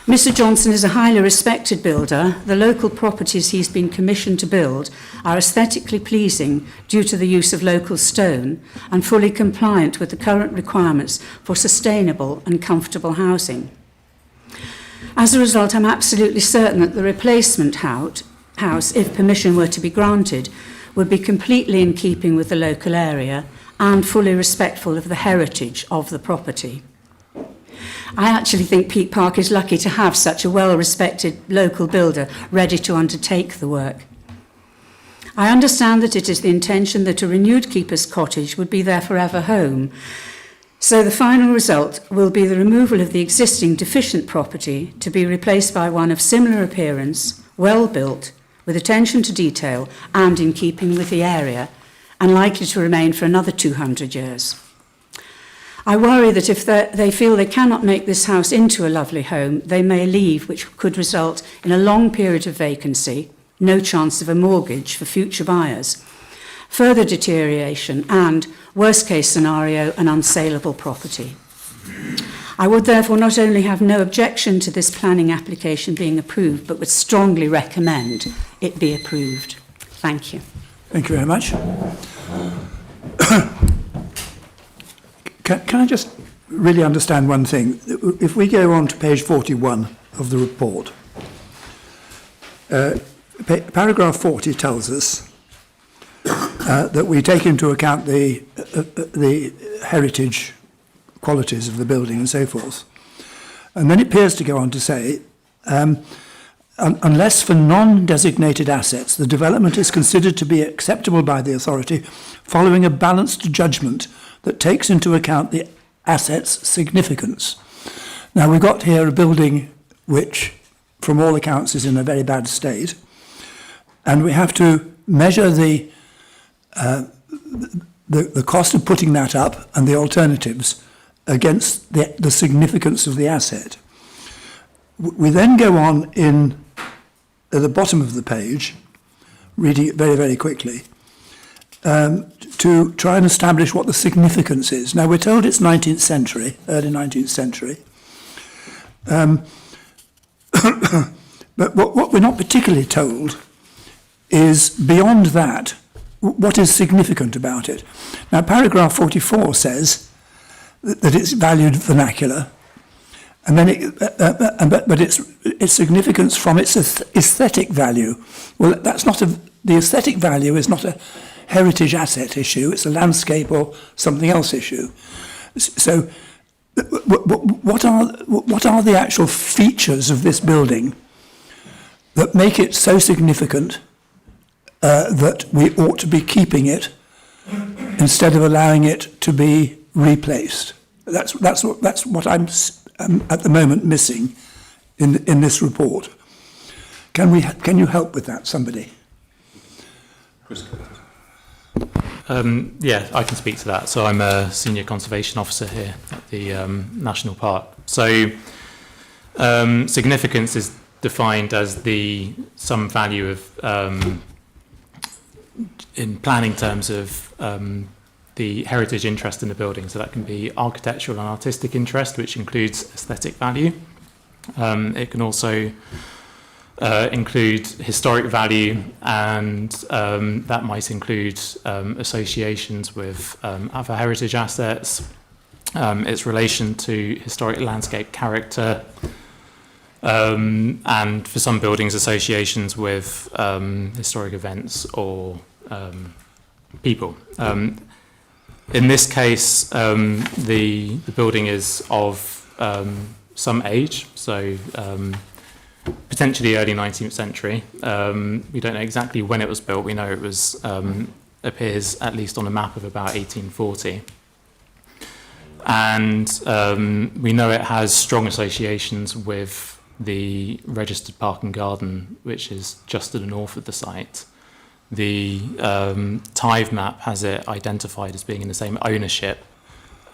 Mr. Johnson is a highly respected builder. The local properties he's been commissioned to build are aesthetically pleasing due to the use of local stone and fully compliant with the current requirements for sustainable and comfortable housing. As a result, I'm absolutely certain that the replacement house, if permission were to be granted, would be completely in keeping with the local area and fully respectful of the heritage of the property. I actually think Peak Park is lucky to have such a well-respected local builder ready to undertake the work. I understand that it is the intention that a renewed keeper's cottage would be their forever home. So the final result will be the removal of the existing deficient property to be replaced by one of similar appearance, well built, with attention to detail and in keeping with the area, and likely to remain for another 200 years. I worry that if they feel they cannot make this house into a lovely home, they may leave, which could result in a long period of vacancy, no chance of a mortgage for future buyers, further deterioration and, worst case scenario, an unsaleable property. I would therefore not only have no objection to this planning application being approved, but would strongly recommend it be approved. Thank you. Thank you very much. Can I just really understand one thing? If we go on to page 41 of the report, paragraph 40 tells us that we take into account the heritage qualities of the building and so forth. And then it appears to go on to say, unless for non-designated assets, the development is considered to be acceptable by the authority following a balanced judgment that takes into account the asset's significance. Now, we've got here a building which, from all accounts, is in a very bad state, and we have to measure the cost of putting that up and the alternatives against the significance of the asset. We then go on at the bottom of the page, reading it very, very quickly, to try and establish what the significance is. Now, we're told it's 19th century, early 19th century. But what we're not particularly told is, beyond that, what is significant about it. Now, paragraph 44 says that it's valued vernacular, and then but its significance from its aesthetic value. Well, that's not the aesthetic value is not a heritage asset issue. It's a landscape or something else issue. So, what are the actual features of this building that make it so significant that we ought to be keeping it instead of allowing it to be replaced? That's what I'm at the moment missing in this report. Can you help with that, somebody? Yeah, I can speak to that. So I'm a senior conservation officer here at the National Park. So significance is defined as the sum value of, in planning terms of the heritage interest in the building. So that can be architectural and artistic interest, which includes aesthetic value. It can also include historic value, and that might include associations with other heritage assets, its relation to historic landscape character, and for some buildings, associations with historic events or people. In this case, the building is of some age, so potentially early 19th century. We don't know exactly when it was built. We know it was appears at least on a map of about 1840. And we know it has strong associations with the registered park and garden, which is just to the north of the site. The Tive map has it identified as being in the same ownership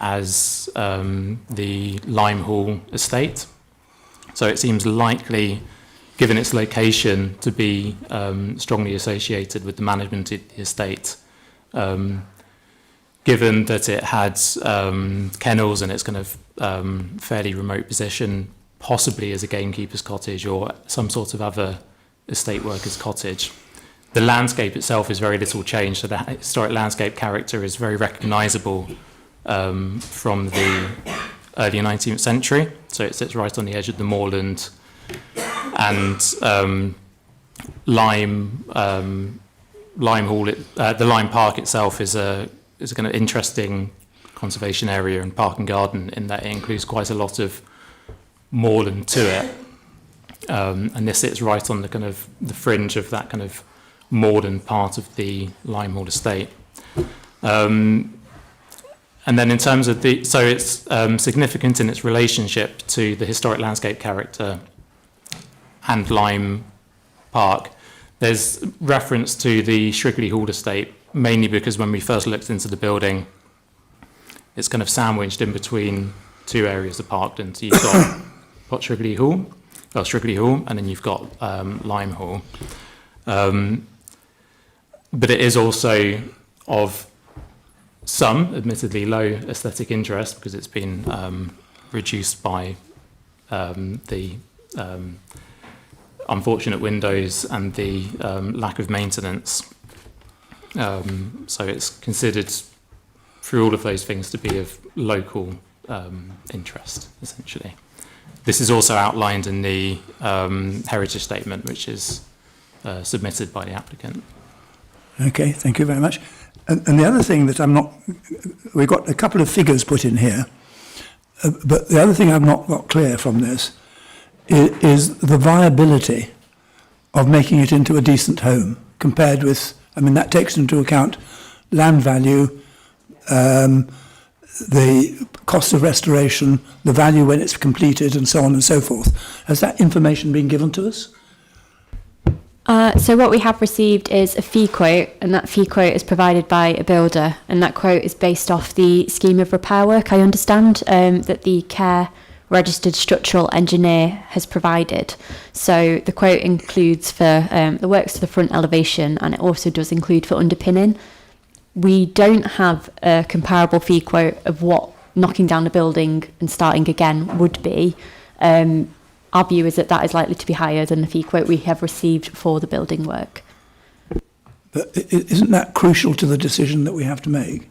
as the Limehall estate. So it seems likely, given its location, to be strongly associated with the management of the estate. Given that it had kennels and its kind of fairly remote position, possibly as a gamekeeper's cottage or some sort of other estate worker's cottage. The landscape itself is very little changed, so the historic landscape character is very recognisable from the early 19th century. So it sits right on the edge of the moorland, and Lime Hall, the Lime Park itself is a kind of interesting conservation area and park and garden in that it includes quite a lot of moorland to it. And this sits right on the kind of the fringe of that kind of moorland part of the Limehall estate. And then in terms of so it's significant in its relationship to the historic landscape character and Lime Park. There's reference to the Shrigley Hall estate, mainly because when we first looked into the building, it's kind of sandwiched in between two areas of Parkland. So you've got Shrigley Hall, and then you've got Lime Hall. But it is also of some, admittedly, low aesthetic interest because it's been reduced by the unfortunate windows and the lack of maintenance. So it's considered, through all of those things, to be of local interest, essentially. This is also outlined in the heritage statement, which is submitted by the applicant. Okay, thank you very much. And the other thing that we've got a couple of figures put in here, but the other thing I've not got clear from this is the viability of making it into a decent home compared with, I mean, that takes into account land value, the cost of restoration, the value when it's completed, and so on and so forth. Has that information been given to us? So what we have received is a fee quote, and that fee quote is provided by a builder, and that quote is based off the scheme of repair work, I understand, that the Care Registered Structural Engineer has provided. So the quote includes for the works to the front elevation, and it also does include for underpinning. We don't have a comparable fee quote of what knocking down the building and starting again would be. Our view is that that is likely to be higher than the fee quote we have received for the building work. But isn't that crucial to the decision that we have to make?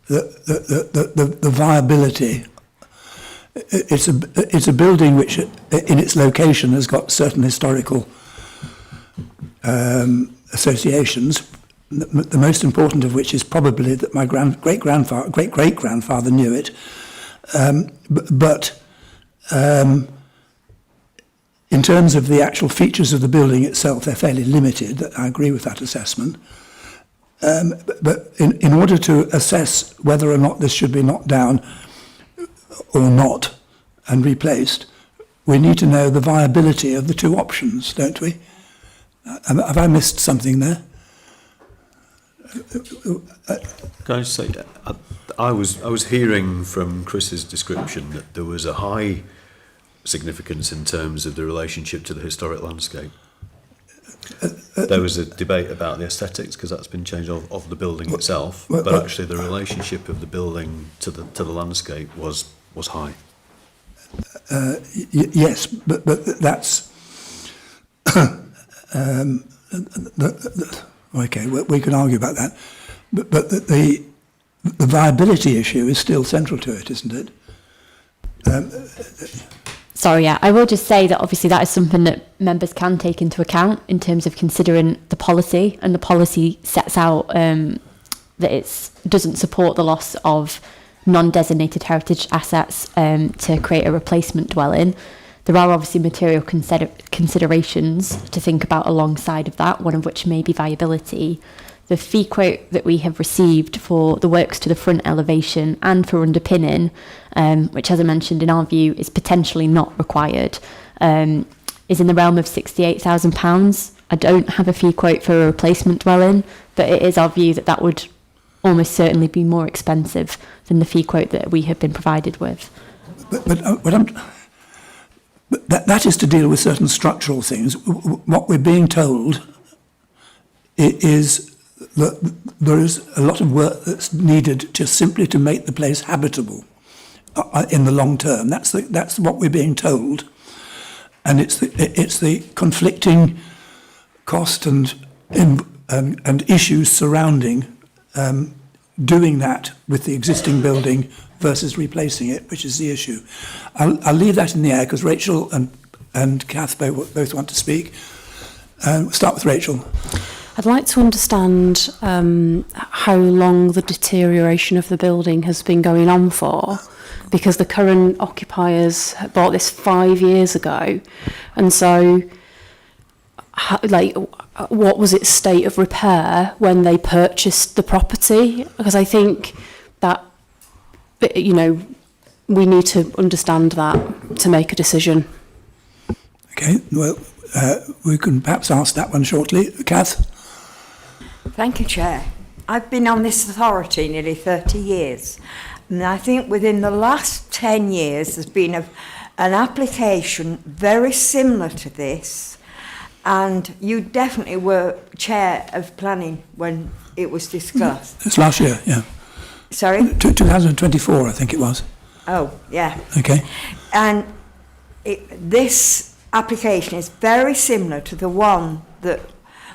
The viability. It's a building which, in its location, has got certain historical associations. The most important of which is probably that my great great grandfather knew it. But in terms of the actual features of the building itself, they're fairly limited. I agree with that assessment. But in order to assess whether or not this should be knocked down or not and replaced, we need to know the viability of the two options, don't we? Have I missed something there? Can I just say, I was hearing from Chris's description that there was a high significance in terms of the relationship to the historic landscape. There was a debate about the aesthetics because that's been changed of the building itself, but actually the relationship of the building to the landscape was high. Yes, but that's okay. We can argue about that, but the viability issue is still central to it, isn't it? Sorry, yeah, I will just say that obviously that is something that members can take into account in terms of considering the policy, and the policy sets out that it doesn't support the loss of non-designated heritage assets to create a replacement dwelling. There are obviously material considerations to think about alongside of that, one of which may be viability. The fee quote that we have received for the works to the front elevation and for underpinning, which, as I mentioned, in our view, is potentially not required, is in the realm of £68,000. I don't have a fee quote for a replacement dwelling, but it is our view that that would almost certainly be more expensive than the fee quote that we have been provided with. But that is to deal with certain structural things. What we're being told is that there is a lot of work that's needed just simply to make the place habitable in the long term. That's what we're being told, and it's the conflicting cost and issues surrounding doing that with the existing building versus replacing it, which is the issue. I'll leave that in the air because Rachel and Kath both want to speak. We'll start with Rachel. I'd like to understand how long the deterioration of the building has been going on for, because the current occupiers bought this 5 years ago, and so what was its state of repair when they purchased the property? Because I think that, you know, we need to understand that to make a decision. Okay, well, we can perhaps ask that one shortly. Kath? Thank you, Chair. I've been on this authority nearly 30 years, and I think within the last 10 years there's been an application very similar to this, and you definitely were Chair of Planning when it was discussed. It's last year, yeah. Sorry? 2024, I think it was. Oh, yeah. Okay. And this application is very similar to the one that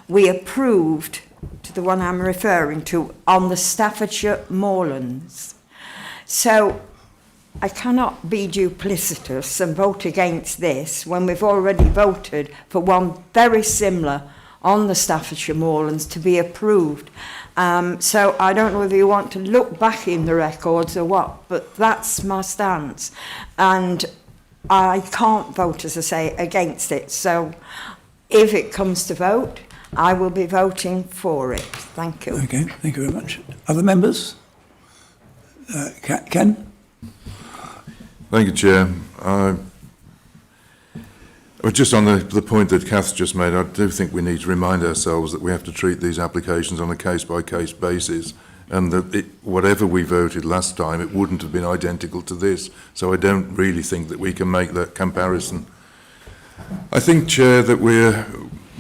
we approved, to the one I'm referring to, on the Staffordshire moorlands. So I cannot be duplicitous and vote against this when we've already voted for one very similar on the Staffordshire moorlands to be approved. So I don't know whether you want to look back in the records or what, but that's my stance. And I can't vote, as I say, against it. So if it comes to vote, I will be voting for it. Thank you. Okay, thank you very much. Other members? Ken? Thank you, Chair. Just on the point that Kath just made, I do think we need to remind ourselves that we have to treat these applications on a case-by-case basis, and that whatever we voted last time, it wouldn't have been identical to this. So I don't really think that we can make that comparison. I think, Chair, that we're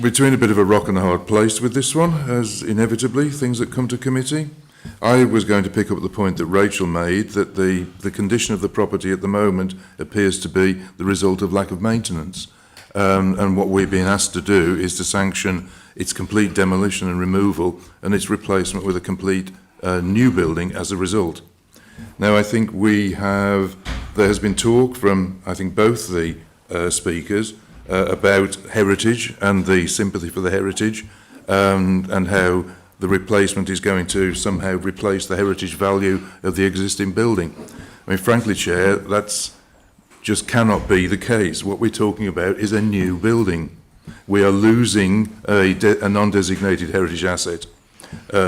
between a bit of a rock and a hard place with this one, as inevitably things that come to committee. I was going to pick up the point that Rachel made, that the condition of the property at the moment appears to be the result of lack of maintenance. And what we're being asked to do is to sanction its complete demolition and removal and its replacement with a complete new building as a result. Now, I think there has been talk from, I think, both the speakers about heritage and the sympathy for the heritage, and how the replacement is going to somehow replace the heritage value of the existing building. I mean, frankly, Chair, that's just cannot be the case. What we're talking about is a new building. We are losing a non-designated heritage asset,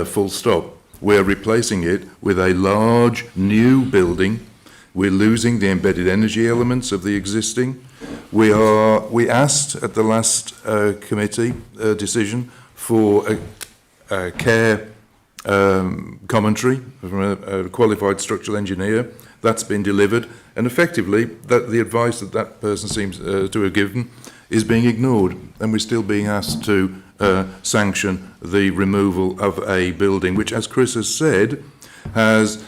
full stop. We're replacing it with a large new building. We're losing the embedded energy elements of the existing. We asked at the last committee decision for a care commentary from a qualified structural engineer. That's been delivered, and effectively the advice that person seems to have given is being ignored, and we're still being asked to sanction the removal of a building which, as Chris has said, has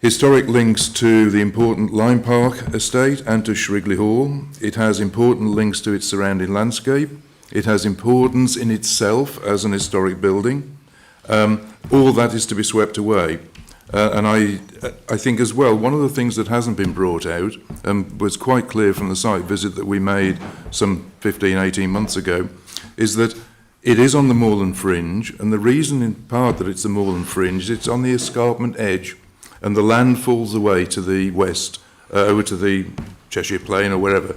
historic links to the important Lime Park estate and to Shrigley Hall. It has important links to its surrounding landscape. It has importance in itself as an historic building. All that is to be swept away. And I think as well, one of the things that hasn't been brought out was quite clear from the site visit that we made some 15, 18 months ago, is that it is on the moorland fringe, and the reason in part that it's the moorland fringe, it's on the escarpment edge, and the land falls away to the west, over to the Cheshire Plain or wherever.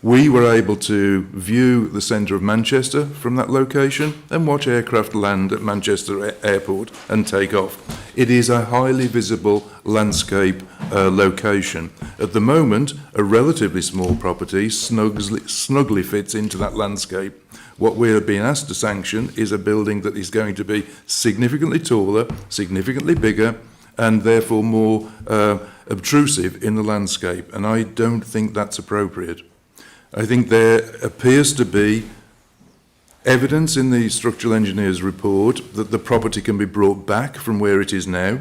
We were able to view the centre of Manchester from that location and watch aircraft land at Manchester Airport and take off. It is a highly visible landscape location. At the moment, a relatively small property snugly fits into that landscape. What we're being asked to sanction is a building that is going to be significantly taller, significantly bigger, and therefore more obtrusive in the landscape. And I don't think that's appropriate. I think there appears to be evidence in the structural engineer's report that the property can be brought back from where it is now,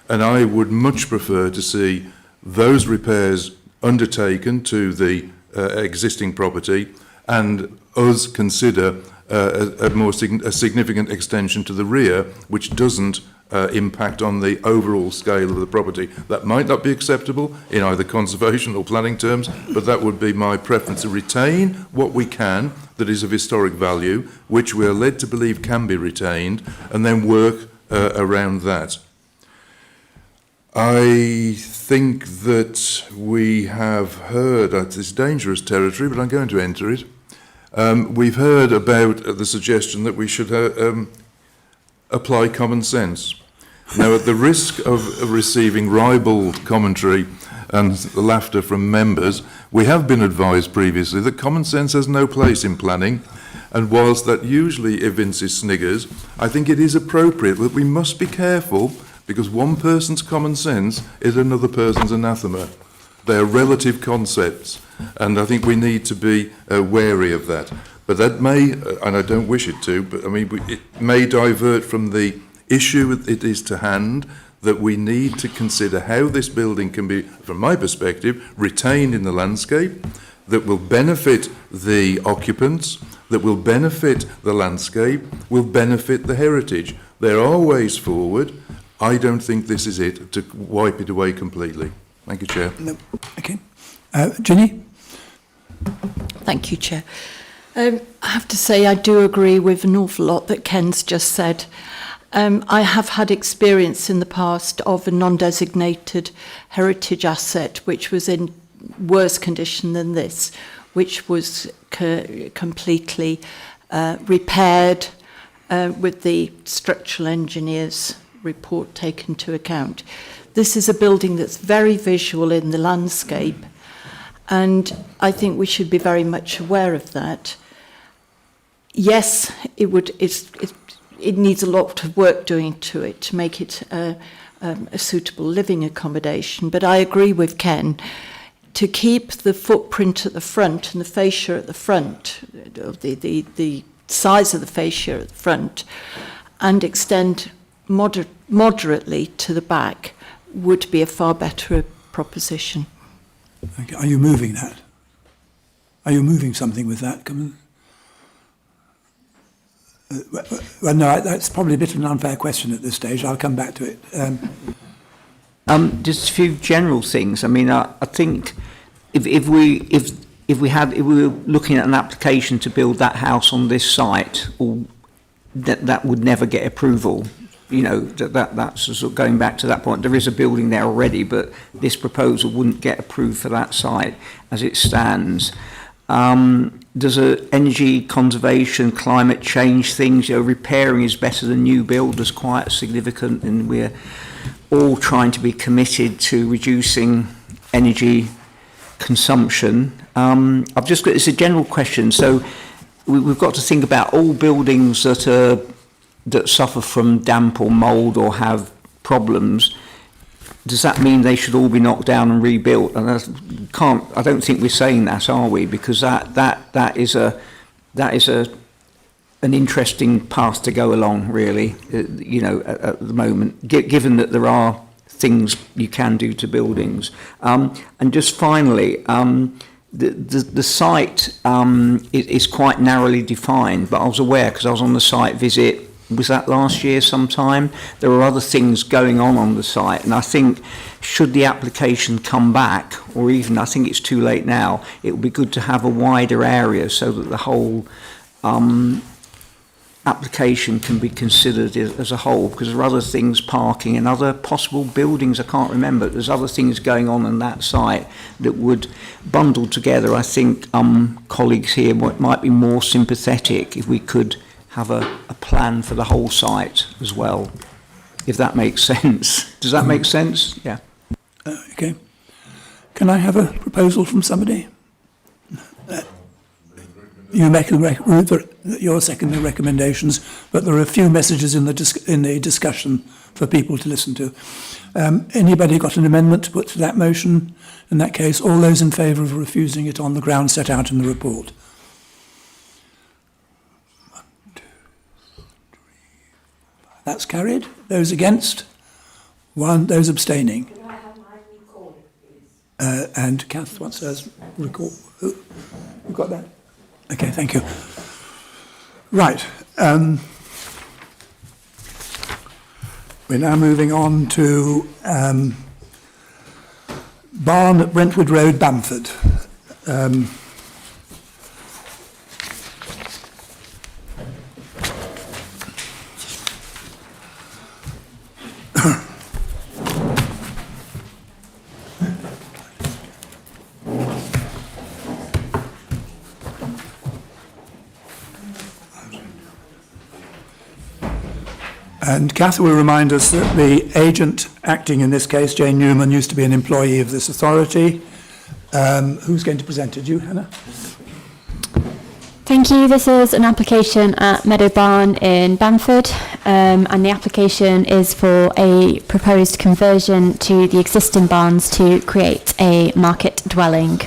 and I would much prefer to see those repairs undertaken to the existing property and us consider a significant extension to the rear, which doesn't impact on the overall scale of the property. That might not be acceptable in either conservation or planning terms, but that would be my preference, to retain what we can that is of historic value, which we are led to believe can be retained, and then work around that. I think that we have heard, it's dangerous territory, but I'm going to enter it. We've heard about the suggestion that we should apply common sense. Now, at the risk of receiving ribald commentary and laughter from members, we have been advised previously that common sense has no place in planning, and whilst that usually evinces sniggers, I think it is appropriate that we must be careful, because one person's common sense is another person's anathema. They are relative concepts, and I think we need to be wary of that. But that may, and I don't wish it to, but I mean, it may divert from the issue it is to hand, that we need to consider how this building can be, from my perspective, retained in the landscape, that will benefit the occupants, that will benefit the landscape, will benefit the heritage. There are ways forward. I don't think this is it, to wipe it away completely. Thank you, Chair. No. Okay. Ginny? Thank you, Chair. I have to say I do agree with an awful lot that Ken's just said. I have had experience in the past of a non-designated heritage asset which was in worse condition than this, which was completely repaired with the structural engineer's report taken into account. This is a building that's very visual in the landscape, and I think we should be very much aware of that. Yes, it needs a lot of work doing to it to make it a suitable living accommodation, but I agree with Ken to keep the footprint at the front and the fascia at the front, the size of the fascia at the front, and extend moderately to the back would be a far better proposition. Okay. Are you moving that? Are you moving something with that? Come on. Well, no, that's probably a bit of an unfair question at this stage. I'll come back to it. Just a few general things. I mean, I think if we were looking at an application to build that house on this site, or that would never get approval. You know, that's sort of going back to that point. There is a building there already, but this proposal wouldn't get approved for that site as it stands. There's energy conservation, climate change things. You know, repairing is better than new build is quite significant, and we're all trying to be committed to reducing energy consumption. I've just got, it's a general question. So we've got to think about all buildings that suffer from damp or mould or have problems. Does that mean they should all be knocked down and rebuilt? And I don't think we're saying that, are we? Because that is an interesting path to go along, really. You know, at the moment, given that there are things you can do to buildings. And just finally, the site is quite narrowly defined, but I was aware because I was on the site visit. Was that last year sometime? There are other things going on the site, and I think should the application come back, or even I think it's too late now, it would be good to have a wider area so that the whole application can be considered as a whole, because there are other things, parking and other possible buildings, I can't remember, there's other things going on that site that would bundle together. I think colleagues here might be more sympathetic if we could have a plan for the whole site as well, if that makes sense. Does that make sense? Yeah. Okay. Can I have a proposal from somebody? You make you're seconding recommendations, but there are a few messages in the discussion for people to listen to. Anybody got an amendment to put to that motion? In that case, all those in favour of refusing it on the ground set out in the report. That's carried. Those against? 1. Those abstaining? Could I have my recorded, please? And Kath wants hers record. You got that? Okay, thank you. Right. We're now moving on to Barn at Brentwood Road, Bamford. And Kath will remind us that the agent acting in this case, Jane Newman, used to be an employee of this authority. Who's going to present it? You, Hannah? Thank you. This is an application at Meadow Barn in Bamford, and the application is for a proposed conversion to the existing barns to create a market dwelling.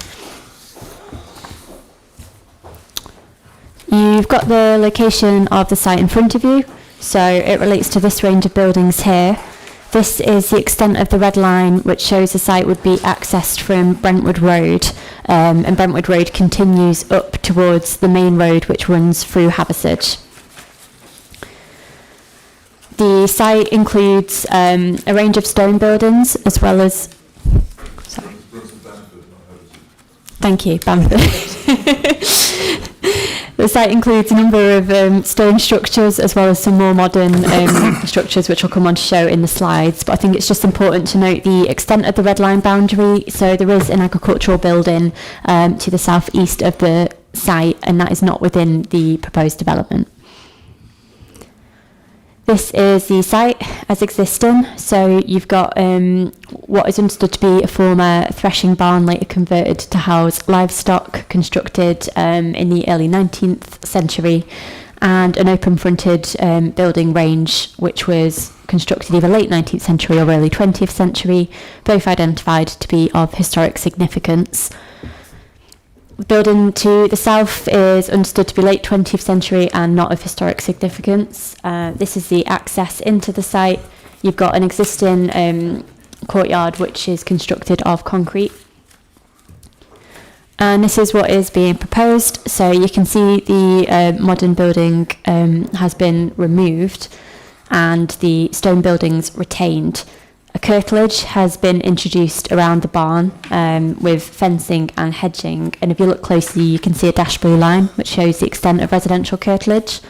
You've got the location of the site in front of you, so it relates to this range of buildings here. This is the extent of the red line, which shows the site would be accessed from Brentwood Road, and Brentwood Road continues up towards the main road which runs through Haversige. The site includes a range of stone buildings as well as... Sorry. Thank you, Bamford. The site includes a number of stone structures as well as some more modern structures which I'll come on to show in the slides, but I think it's just important to note the extent of the red line boundary. So there is an agricultural building to the southeast of the site, and that is not within the proposed development. This is the site as existing, so you've got what is understood to be a former threshing barn, later converted to house livestock, constructed in the early 19th century, and an open-fronted building range which was constructed either late 19th century or early 20th century, both identified to be of historic significance. The building to the south is understood to be late 20th century and not of historic significance. This is the access into the site. You've got an existing courtyard which is constructed of concrete. And this is what is being proposed. So you can see the modern building has been removed and the stone buildings retained. A curtilage has been introduced around the barn with fencing and hedging, and if you look closely you can see a dash blue line which shows the extent of residential curtilage.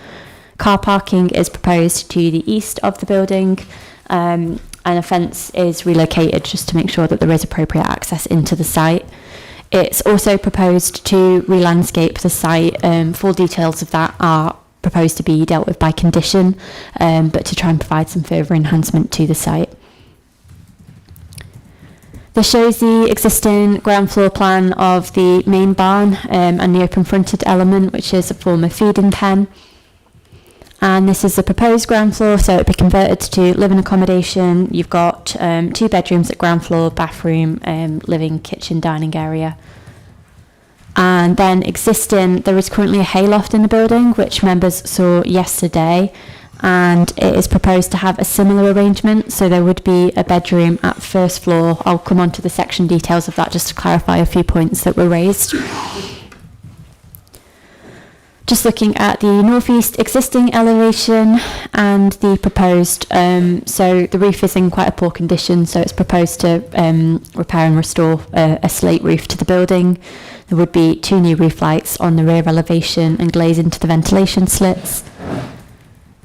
Car parking is proposed to the east of the building, and a fence is relocated just to make sure that there is appropriate access into the site. It's also proposed to re-landscape the site. Full details of that are proposed to be dealt with by condition, but to try and provide some further enhancement to the site. This shows the existing ground floor plan of the main barn and the open fronted element, which is a former feeding pen. And this is the proposed ground floor, so it'll be converted to living accommodation. You've got 2 bedrooms at ground floor, bathroom, living, kitchen, dining area. And then existing, there is currently a hayloft in the building, which members saw yesterday. And it is proposed to have a similar arrangement, so there would be a bedroom at first floor. I'll come on to the section details of that just to clarify a few points that were raised. Just looking at the northeast existing elevation and the proposed, so the roof is in quite a poor condition, so it's proposed to repair and restore a slate roof to the building. There would be 2 new roof lights on the rear elevation and glaze into the ventilation slits.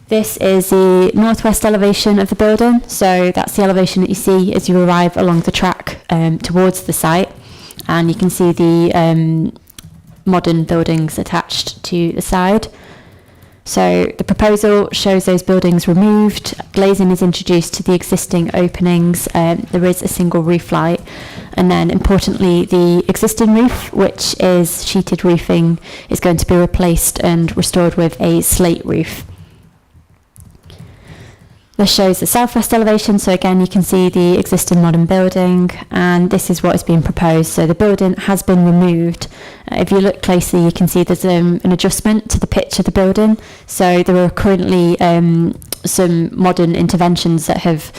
This is the northwest elevation of the building, so that's the elevation that you see as you arrive along the track towards the site, and you can see the modern buildings attached to the side. So the proposal shows those buildings removed, glazing is introduced to the existing openings, there is a single roof light, and then importantly the existing roof, which is sheeted roofing, is going to be replaced and restored with a slate roof. This shows the southwest elevation, so again you can see the existing modern building, and this is what is being proposed. So the building has been removed. If you look closely you can see there's an adjustment to the pitch of the building, so there are currently some modern interventions that have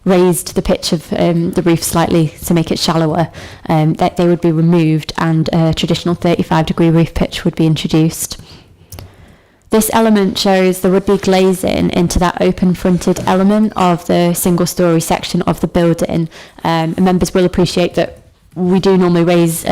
raised the pitch of the roof slightly to make it shallower, that they would be removed and a traditional 35-degree roof pitch would be introduced. This element shows there would be glazing into that open-fronted element of the single-storey section of the building. And members will appreciate that we do normally raise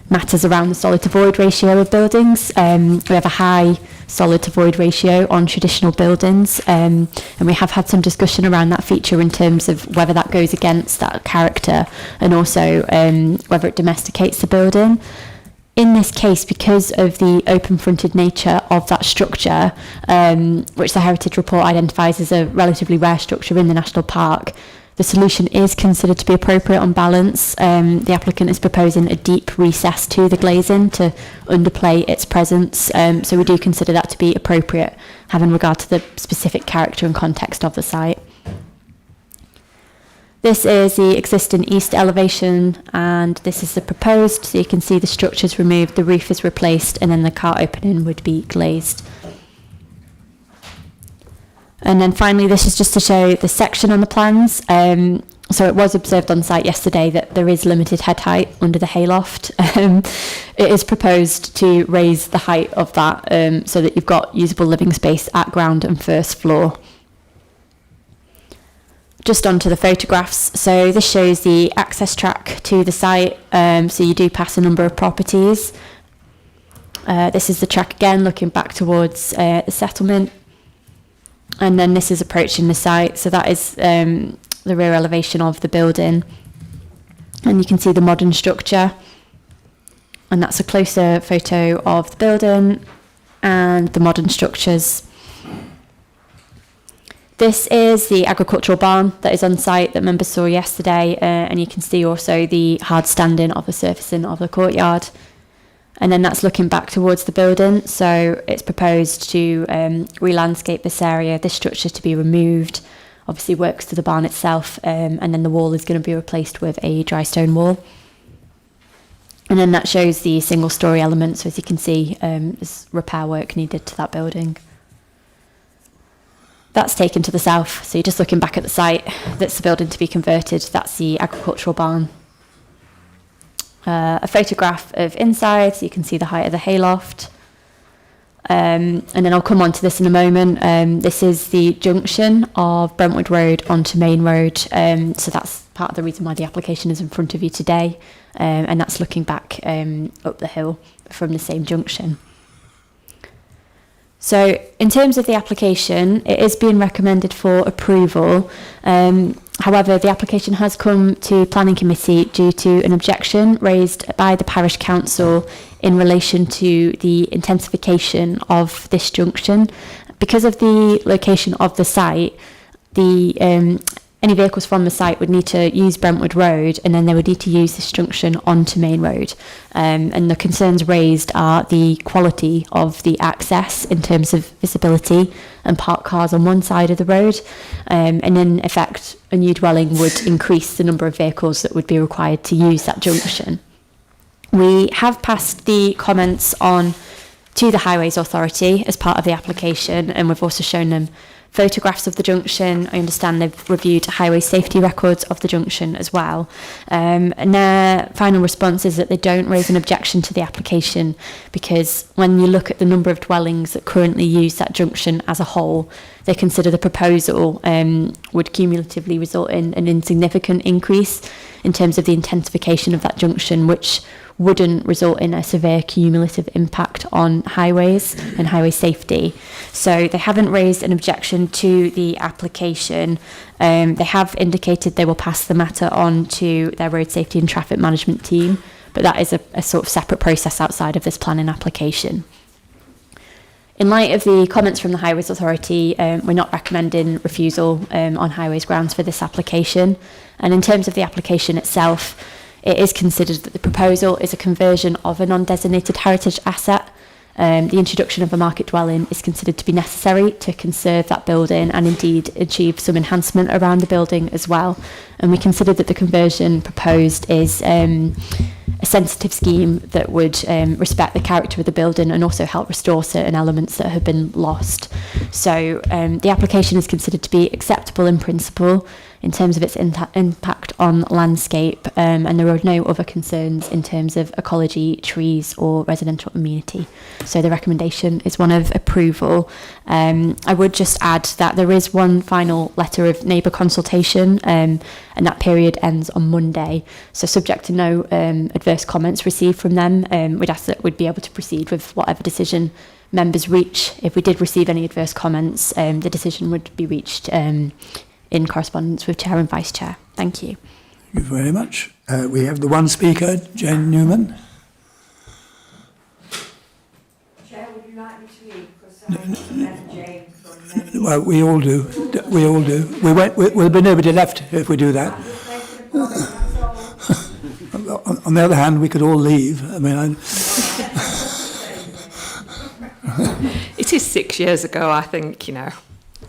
matters around the solid-to-void ratio of buildings. We have a high solid-to-void ratio on traditional buildings, and we have had some discussion around that feature in terms of whether that goes against that character and also whether it domesticates the building. in this case, because of the open-fronted nature of that structure, which the Heritage Report identifies as a relatively rare structure in the National Park, the solution is considered to be appropriate on balance. The applicant is proposing a deep recess to the glazing to underplay its presence, so we do consider that to be appropriate, having regard to the specific character and context of the site. This is the existing east elevation, and this is the proposed, so you can see the structure's removed, the roof is replaced, and then the car opening would be glazed. And then finally, this is just to show the section on the plans. So it was observed on site yesterday that there is limited head height under the hayloft. It is proposed to raise the height of that so that you've got usable living space at ground and first floor. Just onto the photographs. So this shows the access track to the site. So you do pass a number of properties. This is the track again, looking back towards the settlement. And then this is approaching the site. So that is the rear elevation of the building. And you can see the modern structure. And that's a closer photo of the building and the modern structures. This is the agricultural barn that is on site that members saw yesterday, and you can see also the hard standing of the surfacing of the courtyard. And then that's looking back towards the building, so it's proposed to re-landscape this area, this structure to be removed, obviously works to the barn itself, and then the wall is going to be replaced with a dry stone wall. And then that shows the single storey element, so as you can see, there's repair work needed to that building. That's taken to the south, so you're just looking back at the site. That's the building to be converted. That's the agricultural barn. A photograph of inside, so you can see the height of the hayloft. And then I'll come on to this in a moment. This is the junction of Brentwood Road onto Main Road. So that's part of the reason why the application is in front of you today. And that's looking back up the hill from the same junction. So in terms of the application, it is being recommended for approval. However, the application has come to Planning Committee due to an objection raised by the Parish Council in relation to the intensification of this junction. Because of the location of the site, any vehicles from the site would need to use Brentwood Road, and then they would need to use this junction onto Main Road. And the concerns raised are the quality of the access in terms of visibility and parked cars on one side of the road. And in effect, a new dwelling would increase the number of vehicles that would be required to use that junction. We have passed the comments on to the Highways Authority as part of the application, and we've also shown them photographs of the junction. I understand they've reviewed highway safety records of the junction as well. And their final response is that they don't raise an objection to the application because when you look at the number of dwellings that currently use that junction as a whole, they consider the proposal would cumulatively result in an insignificant increase in terms of the intensification of that junction, which wouldn't result in a severe cumulative impact on highways and highway safety. So they haven't raised an objection to the application. They have indicated they will pass the matter on to their road safety and traffic management team, but that is a sort of separate process outside of this planning application. In light of the comments from the Highways Authority, we're not recommending refusal on highways grounds for this application. And in terms of the application itself, it is considered that the proposal is a conversion of a non-designated heritage asset. The introduction of a market dwelling is considered to be necessary to conserve that building and indeed achieve some enhancement around the building as well. And we consider that the conversion proposed is a sensitive scheme that would respect the character of the building and also help restore certain elements that have been lost. So the application is considered to be acceptable in principle in terms of its impact on landscape, and there are no other concerns in terms of ecology, trees or residential amenity. So the recommendation is one of approval. I would just add that there is one final letter of neighbour consultation, and that period ends on Monday. So subject to no adverse comments received from them, we'd ask that we'd be able to proceed with whatever decision members reach. If we did receive any adverse comments, the decision would be reached in correspondence with Chair and Vice Chair. Thank you. Thank you very much. We have the one speaker, Jane Newman. Well, we all do. We all do. There'll be nobody left if we do that. On the other hand, we could all leave. I mean, It is 6 years ago, I think, you know.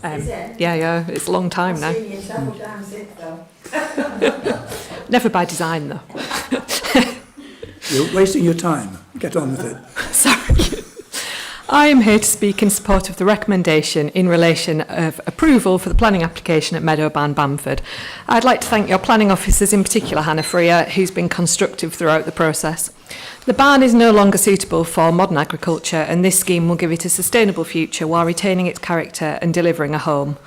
Yeah, it's a long time now. Never by design, though. you're wasting your time. Get on with it. Sorry. I am here to speak in support of the recommendation in relation of approval for the planning application at Meadowbarn, Bamford. I'd like to thank your planning officers, in particular Hannah Freer, who's been constructive throughout the process. The barn is no longer suitable for modern agriculture, and this scheme will give it a sustainable future while retaining its character and delivering a home.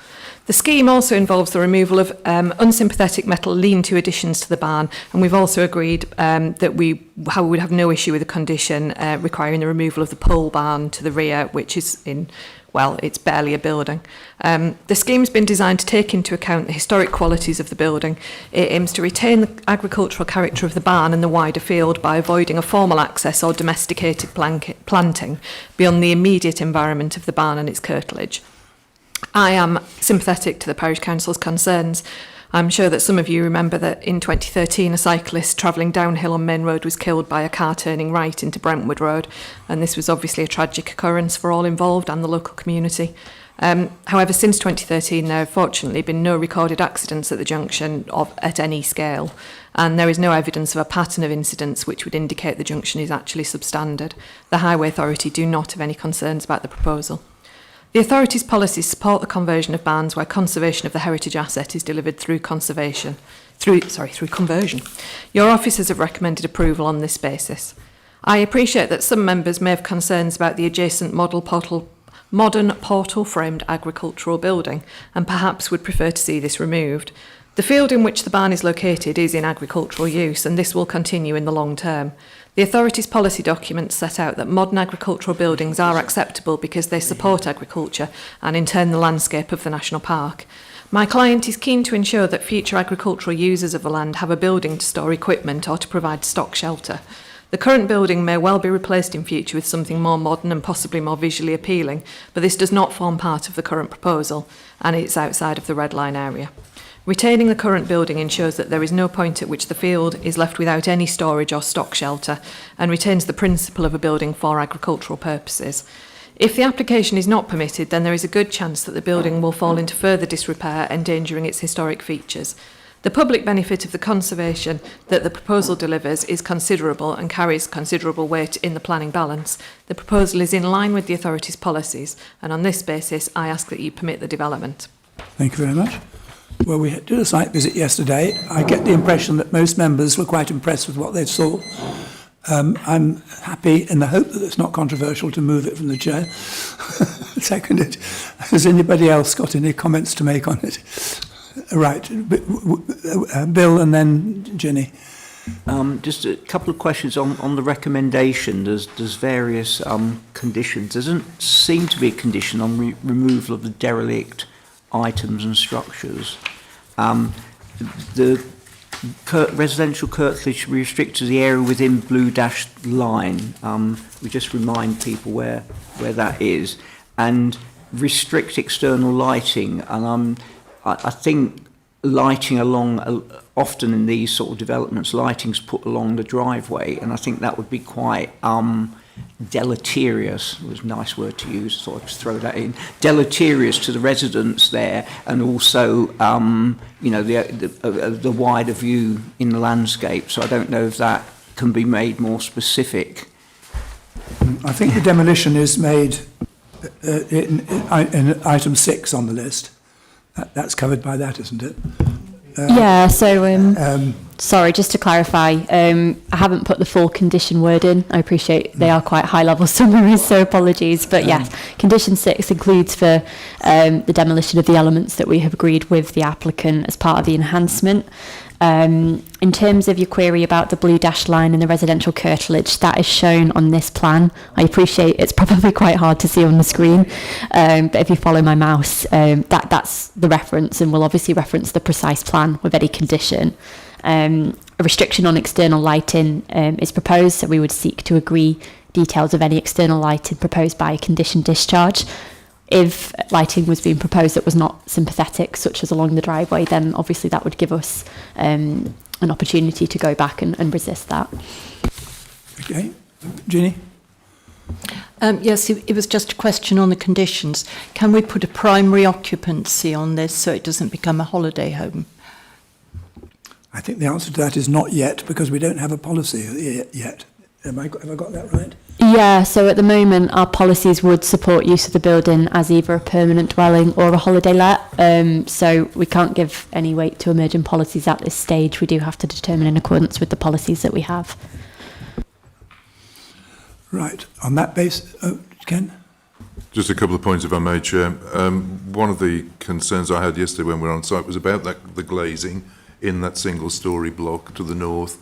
The scheme also involves the removal of unsympathetic metal lean-to additions to the barn, and we've also agreed that we would have no issue with the condition requiring the removal of the pole barn to the rear, which is it's barely a building. The scheme's been designed to take into account the historic qualities of the building. It aims to retain the agricultural character of the barn and the wider field by avoiding a formal access or domesticated planting beyond the immediate environment of the barn and its curtilage. I am sympathetic to the Parish Council's concerns. I'm sure that some of you remember that in 2013 a cyclist travelling downhill on Main Road was killed by a car turning right into Brentwood Road, and this was obviously a tragic occurrence for all involved and the local community. However, since 2013 there have fortunately been no recorded accidents at the junction at any scale, and there is no evidence of a pattern of incidents which would indicate the junction is actually substandard. The Highway Authority do not have any concerns about the proposal. The authority's policies support the conversion of barns where conservation of the heritage asset is delivered through conversion. Your officers have recommended approval on this basis. I appreciate that some members may have concerns about the adjacent modern portal-framed agricultural building and perhaps would prefer to see this removed. The field in which the barn is located is in agricultural use, and this will continue in the long term. The authority's policy documents set out that modern agricultural buildings are acceptable because they support agriculture and in turn the landscape of the national park. My client is keen to ensure that future agricultural users of the land have a building to store equipment or to provide stock shelter. The current building may well be replaced in future with something more modern and possibly more visually appealing, but this does not form part of the current proposal and it's outside of the red line area. Retaining the current building ensures that there is no point at which the field is left without any storage or stock shelter and retains the principle of a building for agricultural purposes. If the application is not permitted, then there is a good chance that the building will fall into further disrepair, endangering its historic features. The public benefit of the conservation that the proposal delivers is considerable and carries considerable weight in the planning balance. The proposal is in line with the authority's policies, and on this basis, I ask that you permit the development. Thank you very much. Well, we did a site visit yesterday. I get the impression that most members were quite impressed with what they saw. I'm happy in the hope that it's not controversial to move it from the chair. Seconded. Has anybody else got any comments to make on it? Right. Bill and then Jenny. Just a couple of questions on the recommendation. There's various conditions. There doesn't seem to be a condition on removal of the derelict items and structures. The residential curtilage should be restricted to the area within blue dashed line. We just remind people where that is, and restrict external lighting. And I think lighting along, often in these sort of developments, lighting's put along the driveway, and I think that would be quite deleterious, was a nice word to use, so I'll just throw that in, deleterious to the residents there, and also the wider view in the landscape. So I don't know if that can be made more specific. I think the demolition is made in item 6 on the list. That's covered by that, isn't it? Sorry, just to clarify, I haven't put the full condition word in. I appreciate they are quite high-level summaries, so apologies. But yes, condition 6 includes for the demolition of the elements that we have agreed with the applicant as part of the enhancement. In terms of your query about the blue dashed line and the residential curtilage, that is shown on this plan. I appreciate it's probably quite hard to see on the screen, but if you follow my mouse, that's the reference, and we'll obviously reference the precise plan with any condition. A restriction on external lighting is proposed, so we would seek to agree details of any external lighting proposed by a conditioned discharge. If lighting was being proposed that was not sympathetic, such as along the driveway, then obviously that would give us an opportunity to go back and resist that. Okay. Ginny? Yes, it was just a question on the conditions. Can we put a primary occupancy on this so it doesn't become a holiday home? I think the answer to that is not yet, because we don't have a policy yet. Have I got that right? Yeah, so at the moment our policies would support use of the building as either a permanent dwelling or a holiday let. So we can't give any weight to emerging policies at this stage. We do have to determine in accordance with the policies that we have. Right. On that basis, Ken? Just a couple of points, if I may, Chair. One of the concerns I had yesterday when we were on site was about the glazing in that single-storey block to the north.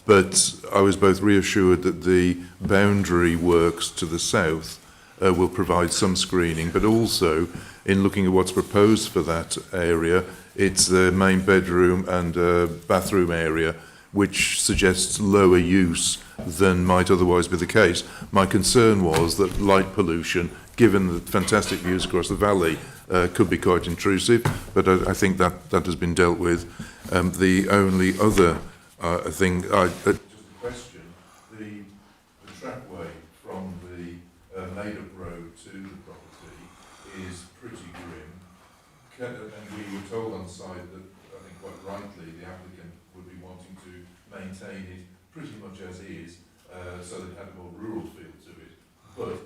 But I was both reassured that the boundary works to the south will provide some screening, but also in looking at what's proposed for that area, it's the main bedroom and bathroom area, which suggests lower use than might otherwise be the case. My concern was that light pollution, given the fantastic views across the valley, could be quite intrusive, but I think that has been dealt with. The only other thing, just a question, the trackway from the made-up road to the property is pretty grim, and we were told on site that, I think quite rightly, the applicant would be wanting to maintain it pretty much as is, so that it had a more rural feel to it. But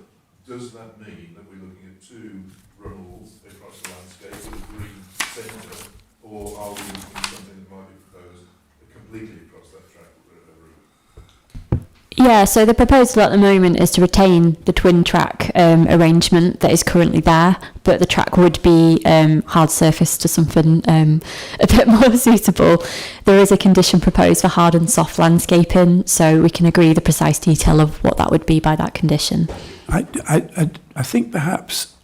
does that mean that we're looking at two runnels across the landscape with a green centre, or are we looking at something that might be proposed completely across that track route? Yeah, so the proposal at the moment is to retain the twin track arrangement that is currently there, but the track would be hard surfaced to something a bit more suitable. There is a condition proposed for hard and soft landscaping, so we can agree the precise detail of what that would be by that condition. I think perhaps,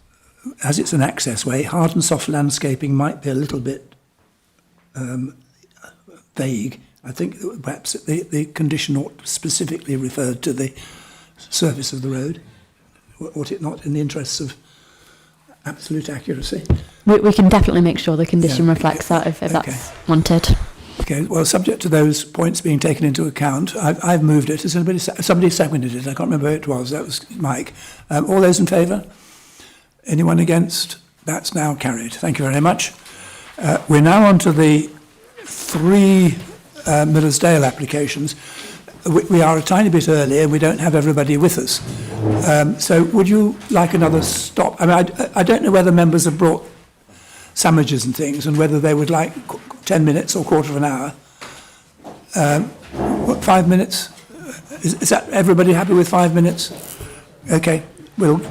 as it's an access way, hard and soft landscaping might be a little bit vague. I think perhaps the condition ought specifically referred to the surface of the road. Ought it not, in the interests of absolute accuracy? We can definitely make sure the condition reflects that if that's wanted. Okay, well, subject to those points being taken into account, I've moved it. Has somebody seconded it? I can't remember who it was. That was Mike. All those in favour? Anyone against? That's now carried. Thank you very much. We're now on to the three Millersdale applications. We are a tiny bit early and we don't have everybody with us. So would you like another stop? I mean, I don't know whether members have brought sandwiches and things and whether they would like 10 minutes or quarter of an hour. 5 minutes? Is that everybody happy with 5 minutes? Okay, we'll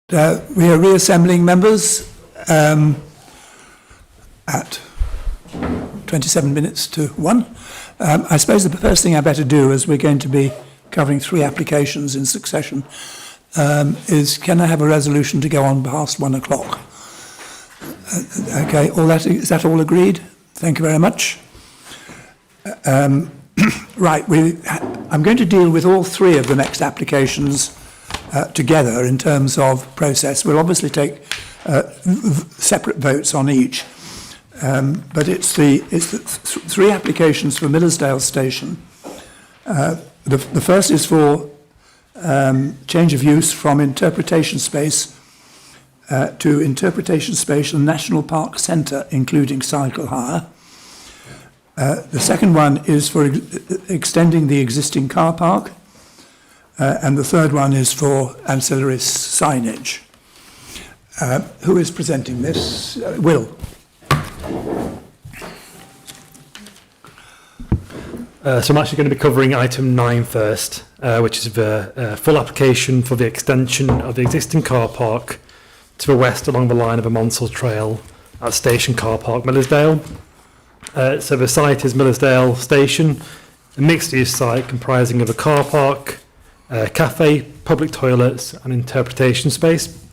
We are reassembling members at 27 minutes to 1. I suppose the first thing I better do, as we're going to be covering 3 applications in succession, is can I have a resolution to go on past 1 o'clock? Okay, is that all agreed? Thank you very much. Right, I'm going to deal with all 3 of the next applications together in terms of process. We'll obviously take separate votes on each, but it's the 3 applications for Millersdale Station. The first is for change of use from interpretation space to interpretation space and National Park Centre, including cycle hire. The second one is for extending the existing car park, and the third one is for ancillary signage. Who is presenting this? Will. So I'm actually going to be covering item 9 first, which is the full application for the extension of the existing car park to the west along the line of a Monsell Trail at Station Car Park, Millersdale. So the site is Millersdale Station, a mixed-use site comprising of a car park, cafe, public toilets and interpretation space.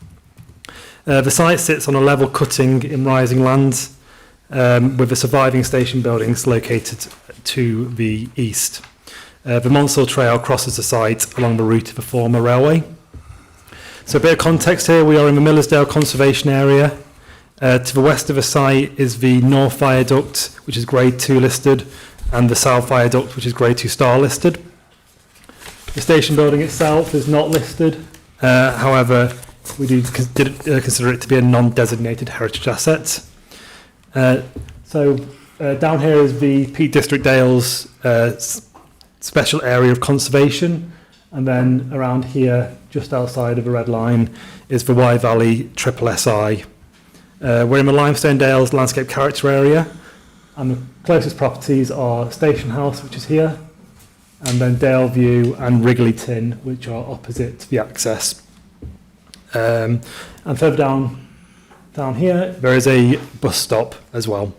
The site sits on a level cutting in rising land, with the surviving station buildings located to the east. The Monsell Trail crosses the site along the route of a former railway. So a bit of context here, we are in the Millersdale Conservation Area. To the west of the site is the North Viaduct, which is Grade 2 listed, and the South Viaduct, which is Grade 2 star listed. The station building itself is not listed, however, we do consider it to be a non-designated heritage asset. Down here is the Peak District Dales special area of conservation, and then around here, just outside of the red line, is the Wye Valley Triple SI. We're in the Limestone Dales landscape character area, and the closest properties are Station House, which is here, and then Dale View and Wrigleyton, which are opposite the access. And further down here, there is a bus stop as well.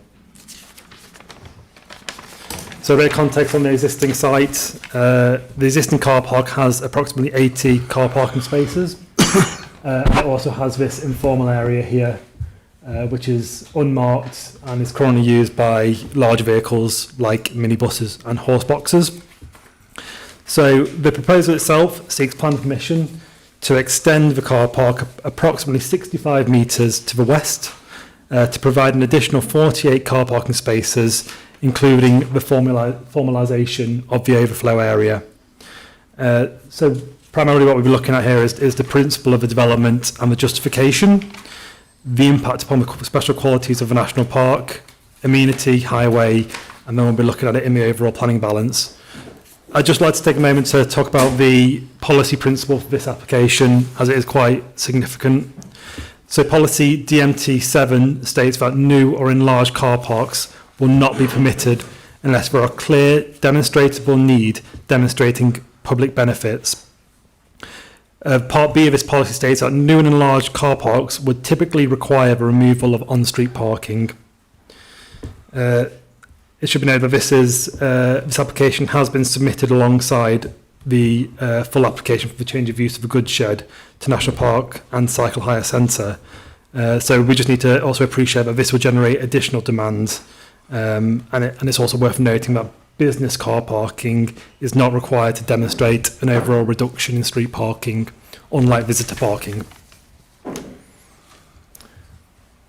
So a bit of context on the existing site. The existing car park has approximately 80 car parking spaces. And it also has this informal area here, which is unmarked and is currently used by large vehicles like minibuses and horse boxes. So the proposal itself seeks planning permission to extend the car park approximately 65 metres to the west to provide an additional 48 car parking spaces, including the formalisation of the overflow area. So primarily what we'll be looking at here is the principle of the development and the justification, the impact upon the special qualities of the national park, amenity, highway, and then we'll be looking at it in the overall planning balance. I'd just like to take a moment to talk about the policy principle for this application, as it is quite significant. So policy DMT7 states that new or enlarged car parks will not be permitted unless there are clear, demonstrable need demonstrating public benefits. Part B of this policy states that new and enlarged car parks would typically require the removal of on-street parking. It should be noted that this application has been submitted alongside the full application for the change of use of the goods shed to National Park and Cycle Hire Centre. So we just need to also appreciate that this will generate additional demand, and it's also worth noting that business car parking is not required to demonstrate an overall reduction in street parking, unlike visitor parking.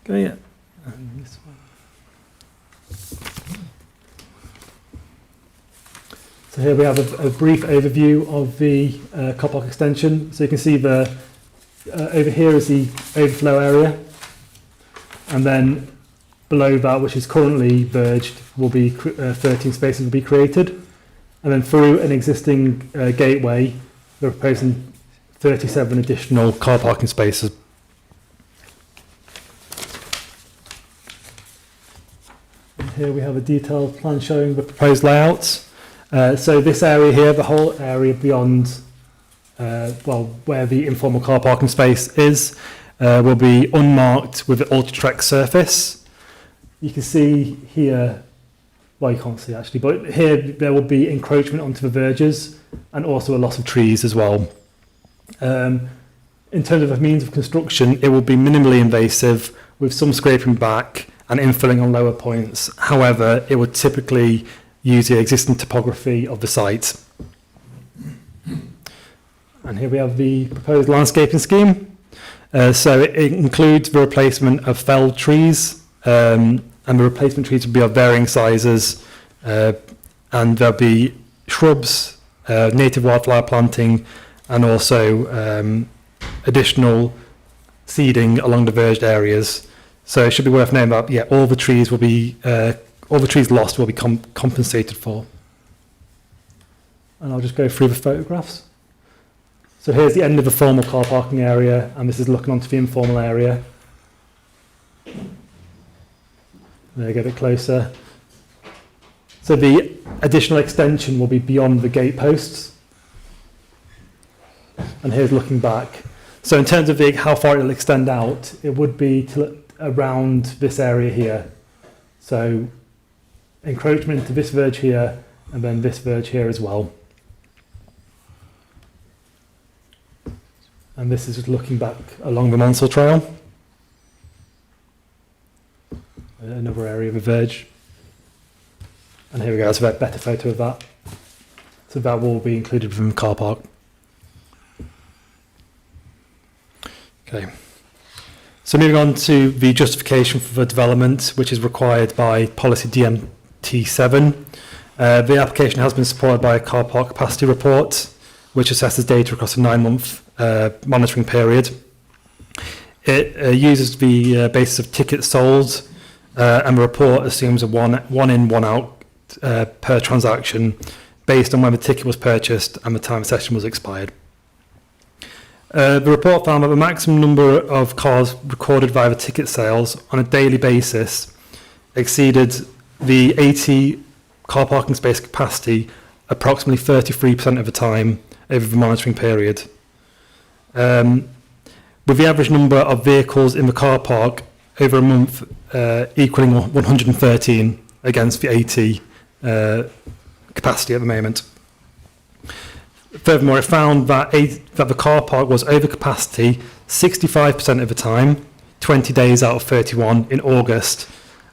Okay, yeah. And this one. So here we have a brief overview of the car park extension. So you can see the over here is the overflow area, and then below that, which is currently verged, will be 13 spaces will be created, and then through an existing gateway, we're proposing 37 additional car parking spaces. And here we have a detailed plan showing the proposed layouts. So this area here, the whole area beyond where the informal car parking space is, will be unmarked with the Ultratrex surface. You can see here, well, you can't see actually, but here there will be encroachment onto the verges and also a loss of trees as well. In terms of a means of construction, it will be minimally invasive with some scraping back and infilling on lower points. However, it would typically use the existing topography of the site. And here we have the proposed landscaping scheme. So it includes the replacement of felled trees, and the replacement trees will be of varying sizes, and there'll be shrubs, native wildflower planting, and also additional seeding along the verged areas. So it should be worth knowing that all the trees will be all the trees lost will be compensated for. And I'll just go through the photographs. So here's the end of the formal car parking area, and this is looking onto the informal area. There, get it closer. So the additional extension will be beyond the gate posts. And here's looking back. So in terms of how far it will extend out, it would be to around this area here. So encroachment into this verge here, and then this verge here as well. And this is just looking back along the Monsell Trail. Another area of the verge. And here we go, that's a better photo of that. So that will be included within the car park. Okay. So moving on to the justification for the development, which is required by policy DMT7. The application has been supported by a car park capacity report, which assesses data across a 9-month monitoring period. It uses the basis of tickets sold, and the report assumes a one in, one out per transaction based on when the ticket was purchased and the time the session was expired. The report found that the maximum number of cars recorded via the ticket sales on a daily basis exceeded the 80 car parking space capacity approximately 33% of the time over the monitoring period. With the average number of vehicles in the car park over a month equaling 113 against the 80 capacity at the moment. Furthermore, it found that the car park was over capacity 65% of the time, 20 days out of 31 in August,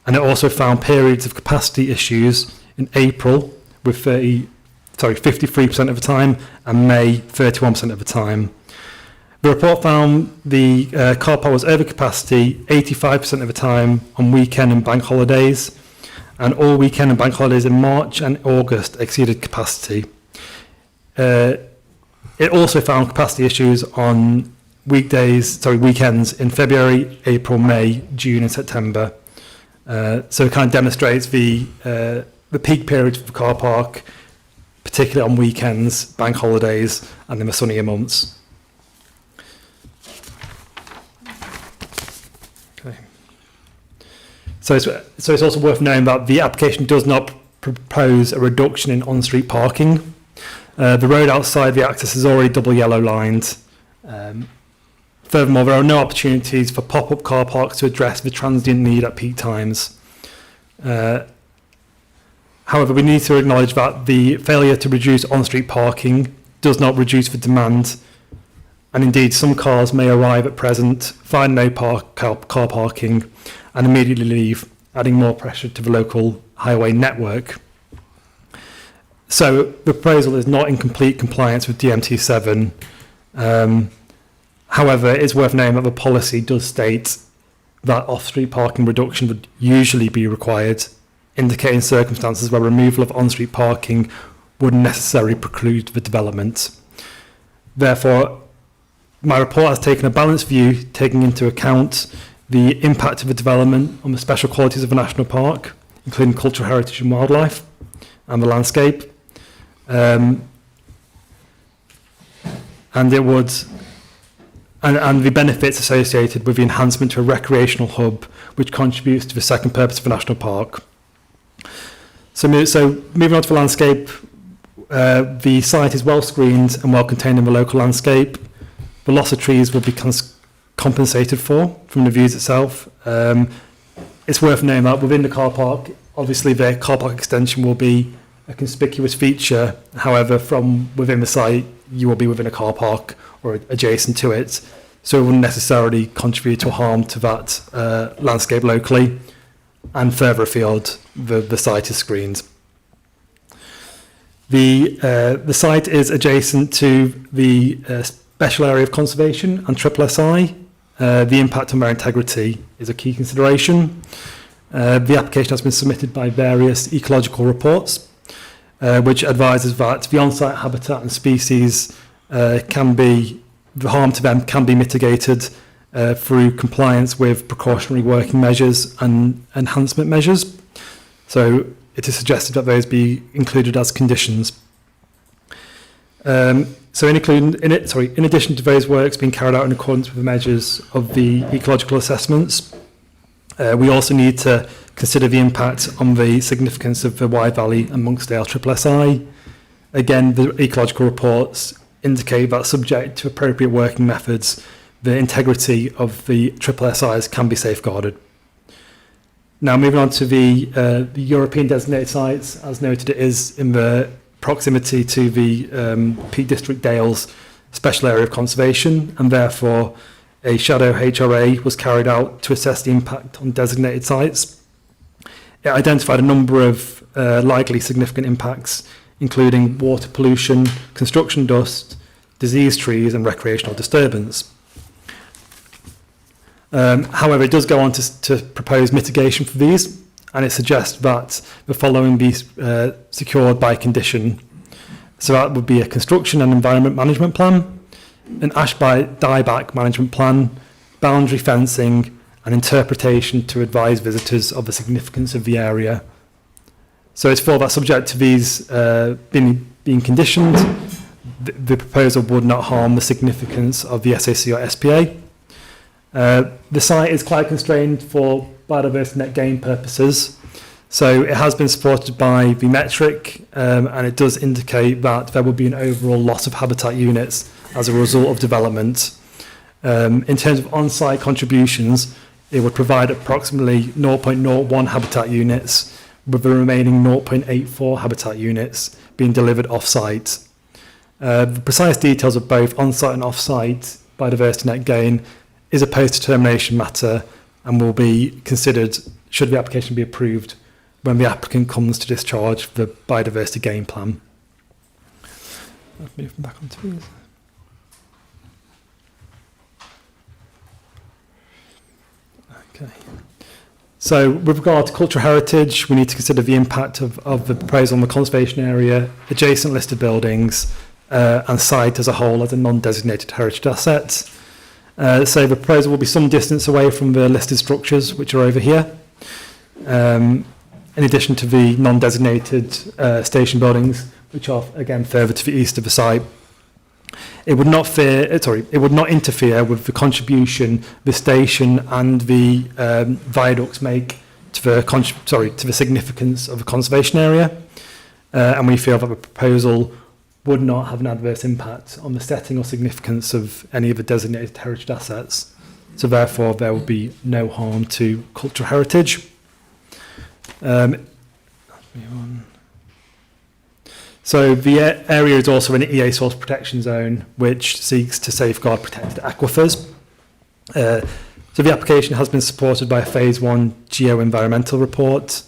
and it also found periods of capacity issues in April with 53% of the time, and May 31% of the time. The report found the car park was over capacity 85% of the time on weekend and bank holidays, and all weekend and bank holidays in March and August exceeded capacity. It also found capacity issues on weekends in February, April, May, June and September. So it kind of demonstrates the peak periods for the car park, particularly on weekends, bank holidays and in the sunnier months. Okay. So it's also worth knowing that the application does not propose a reduction in on-street parking. The road outside the access is already double yellow lined. Furthermore, there are no opportunities for pop-up car parks to address the transient need at peak times. However, we need to acknowledge that the failure to reduce on-street parking does not reduce the demand, and indeed some cars may arrive at present, find no car parking and immediately leave, adding more pressure to the local highway network. So the proposal is not in complete compliance with DMT7. However, it's worth knowing that the policy does state that off-street parking reduction would usually be required, indicating circumstances where removal of on-street parking would necessarily preclude the development. Therefore, my report has taken a balanced view, taking into account the impact of the development on the special qualities of a national park, including cultural heritage and wildlife, and the landscape. And the benefits associated with the enhancement to a recreational hub, which contributes to the second purpose of a national park. So moving on to the landscape, The site is well screened and well contained in the local landscape. The loss of trees will be compensated for from the views itself. It's worth noting that within the car park, obviously the car park extension will be a conspicuous feature. However, from within the site, you will be within a car park or adjacent to it. So it wouldn't necessarily contribute to harm to that landscape locally. And further afield, the site is screened. The site is adjacent to the Special Area of Conservation and SSI. The impact on their integrity is a key consideration. The application has been submitted by various ecological reports, which advises that the on-site habitat and species the harm to them can be mitigated through compliance with precautionary working measures and enhancement measures. So it is suggested that those be included as conditions. So in addition to those works being carried out in accordance with the measures of the ecological assessments, we also need to consider the impact on the significance of the Wye Valley and Monksdale SSI. Again, the ecological reports indicate that subject to appropriate working methods, the integrity of the SSIs can be safeguarded. Now, moving on to the European designated sites, as noted, it is in the proximity to the Peak District Dales Special Area of Conservation, and therefore a shadow HRA was carried out to assess the impact on designated sites. It identified a number of likely significant impacts, including water pollution, construction dust, diseased trees, and recreational disturbance. However, it does go on to propose mitigation for these, and it suggests that the following be secured by condition. So that would be a construction and environment management plan, an ash dieback management plan, boundary fencing, and interpretation to advise visitors of the significance of the area. So it's for that, subject to these being conditioned, the proposal would not harm the significance of the SAC or SPA. The site is quite constrained for biodiversity net gain purposes, so it has been supported by the metric, and it does indicate that there will be an overall loss of habitat units as a result of development. In terms of on-site contributions, it would provide approximately 0.01 habitat units, with the remaining 0.84 habitat units being delivered off-site. The precise details of both on-site and off-site biodiversity net gain is a post-determination matter and will be considered should the application be approved when the applicant comes to discharge the biodiversity gain plan. I'll move back on to these. Okay. So with regard to cultural heritage, we need to consider the impact of the proposal on the conservation area, adjacent listed buildings, and site as a whole as a non-designated heritage asset. So the proposal will be some distance away from the listed structures, which are over here, in addition to the non-designated station buildings, which are again further to the east of the site. It would not interfere with the contribution the station and the viaducts make to the significance of the conservation area, and we feel that the proposal would not have an adverse impact on the setting or significance of any of the designated heritage assets. So therefore, there will be no harm to cultural heritage. So the area is also an EA source protection zone, which seeks to safeguard protected aquifers. So the application has been supported by a Phase 1 geo-environmental report.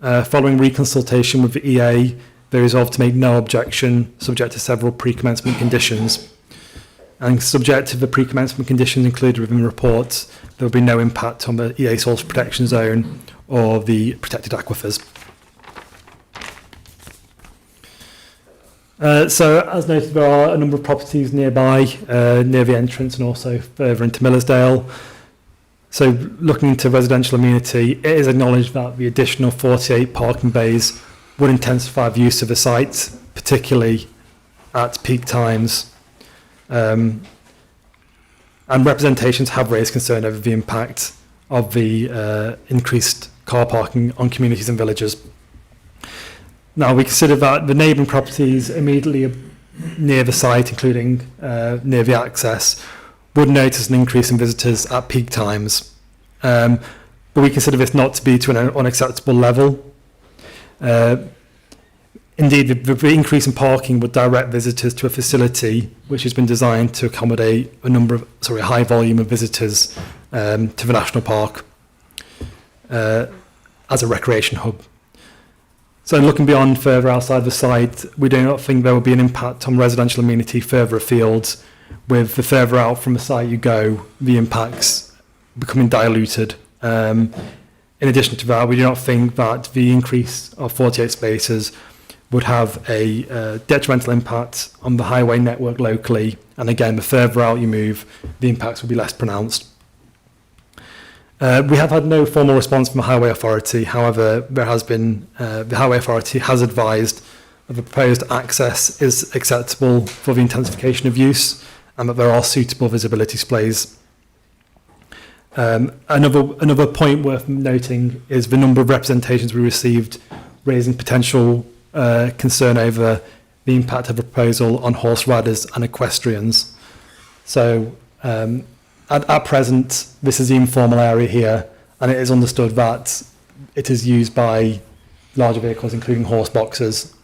Following reconsultation with the EA, they resolved to make no objection, subject to several pre-commencement conditions. And subject to the pre-commencement conditions included within the report, there will be no impact on the EA source protection zone or the protected aquifers. So, as noted, there are a number of properties nearby, near the entrance and also further into Millersdale. So, looking into residential amenity, it is acknowledged that the additional 48 parking bays would intensify the use of the site, particularly at peak times. And representations have raised concern over the impact of the increased car parking on communities and villages. Now, we consider that the neighbouring properties immediately near the site, including near the access, would notice an increase in visitors at peak times. But we consider this not to be to an unacceptable level. Indeed, the increase in parking would direct visitors to a facility which has been designed to accommodate a high volume of visitors to the national park as a recreation hub. So looking beyond further outside the site, we do not think there will be an impact on residential amenity further afield. With the further out from the site you go, the impacts becoming diluted. In addition to that, we do not think that the increase of 48 spaces would have a detrimental impact on the highway network locally. And again, the further out you move, the impacts will be less pronounced. We have had no formal response from the Highway Authority. However, there has been, the Highway Authority has advised that the proposed access is acceptable for the intensification of use and that there are suitable visibility displays. Another point worth noting is the number of representations we received raising potential concern over the impact of the proposal on horse riders and equestrians. So at present, this is the informal area here, and it is understood that it is used by larger vehicles, including horse boxes.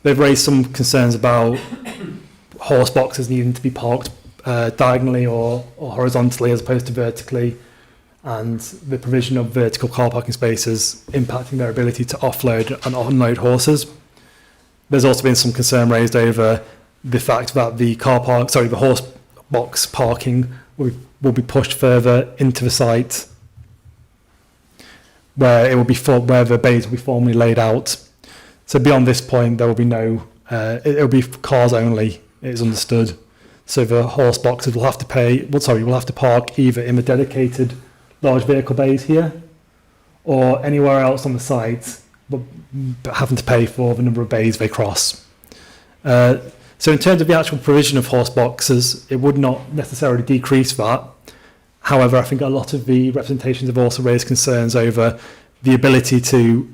They've raised some concerns about horse boxes needing to be parked diagonally or horizontally as opposed to vertically, and the provision of vertical car parking spaces impacting their ability to offload and unload horses. There's also been some concern raised over the fact that the horse box parking will be pushed further into the site, where where the bays will be formally laid out. So beyond this point, there will be it will be cars only. It is understood. So the horse boxes will have to park either in the dedicated large vehicle bays here, or anywhere else on the site, but having to pay for the number of bays they cross. So in terms of the actual provision of horse boxes, it would not necessarily decrease that. However, I think a lot of the representations have also raised concerns over the ability to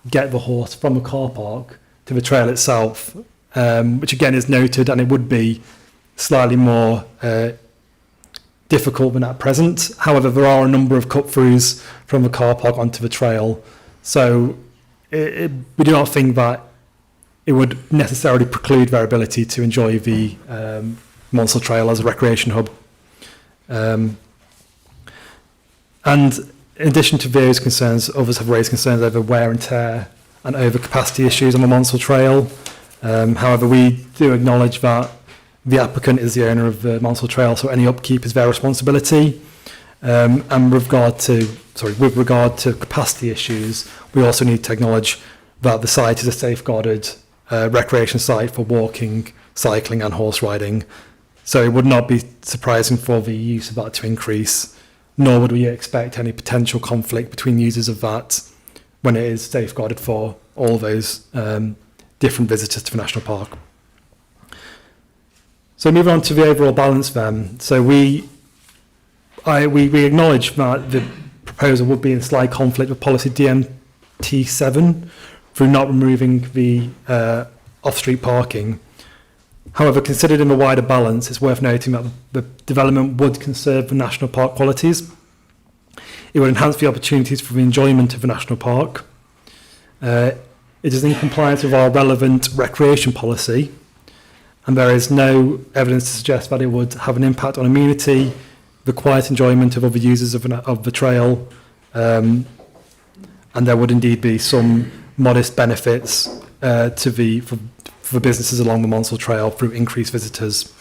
get the horse from the car park to the trail itself, which again is noted, and it would be slightly more difficult than at present. However, there are a number of cut-throughs from the car park onto the trail. So we do not think that it would necessarily preclude their ability to enjoy the Monsell Trail as a recreation hub. And in addition to various concerns, others have raised concerns over wear and tear and overcapacity issues on the Monsell Trail. However, we do acknowledge that the applicant is the owner of the Monsell Trail, so any upkeep is their responsibility. And with regard to capacity issues, we also need to acknowledge that the site is a safeguarded recreation site for walking, cycling and horse riding. So it would not be surprising for the use of that to increase, nor would we expect any potential conflict between users of that when it is safeguarded for all those different visitors to the national park. So moving on to the overall balance then. So we acknowledge that the proposal would be in slight conflict with policy DMT7 through not removing the off-street parking. However, considered in the wider balance, it's worth noting that the development would conserve the national park qualities. It would enhance the opportunities for the enjoyment of the national park. It is in compliance with our relevant recreation policy, and there is no evidence to suggest that it would have an impact on amenity, the quiet enjoyment of other users of the trail, and there would indeed be some modest benefits for businesses along the Monsell Trail through increased visitors.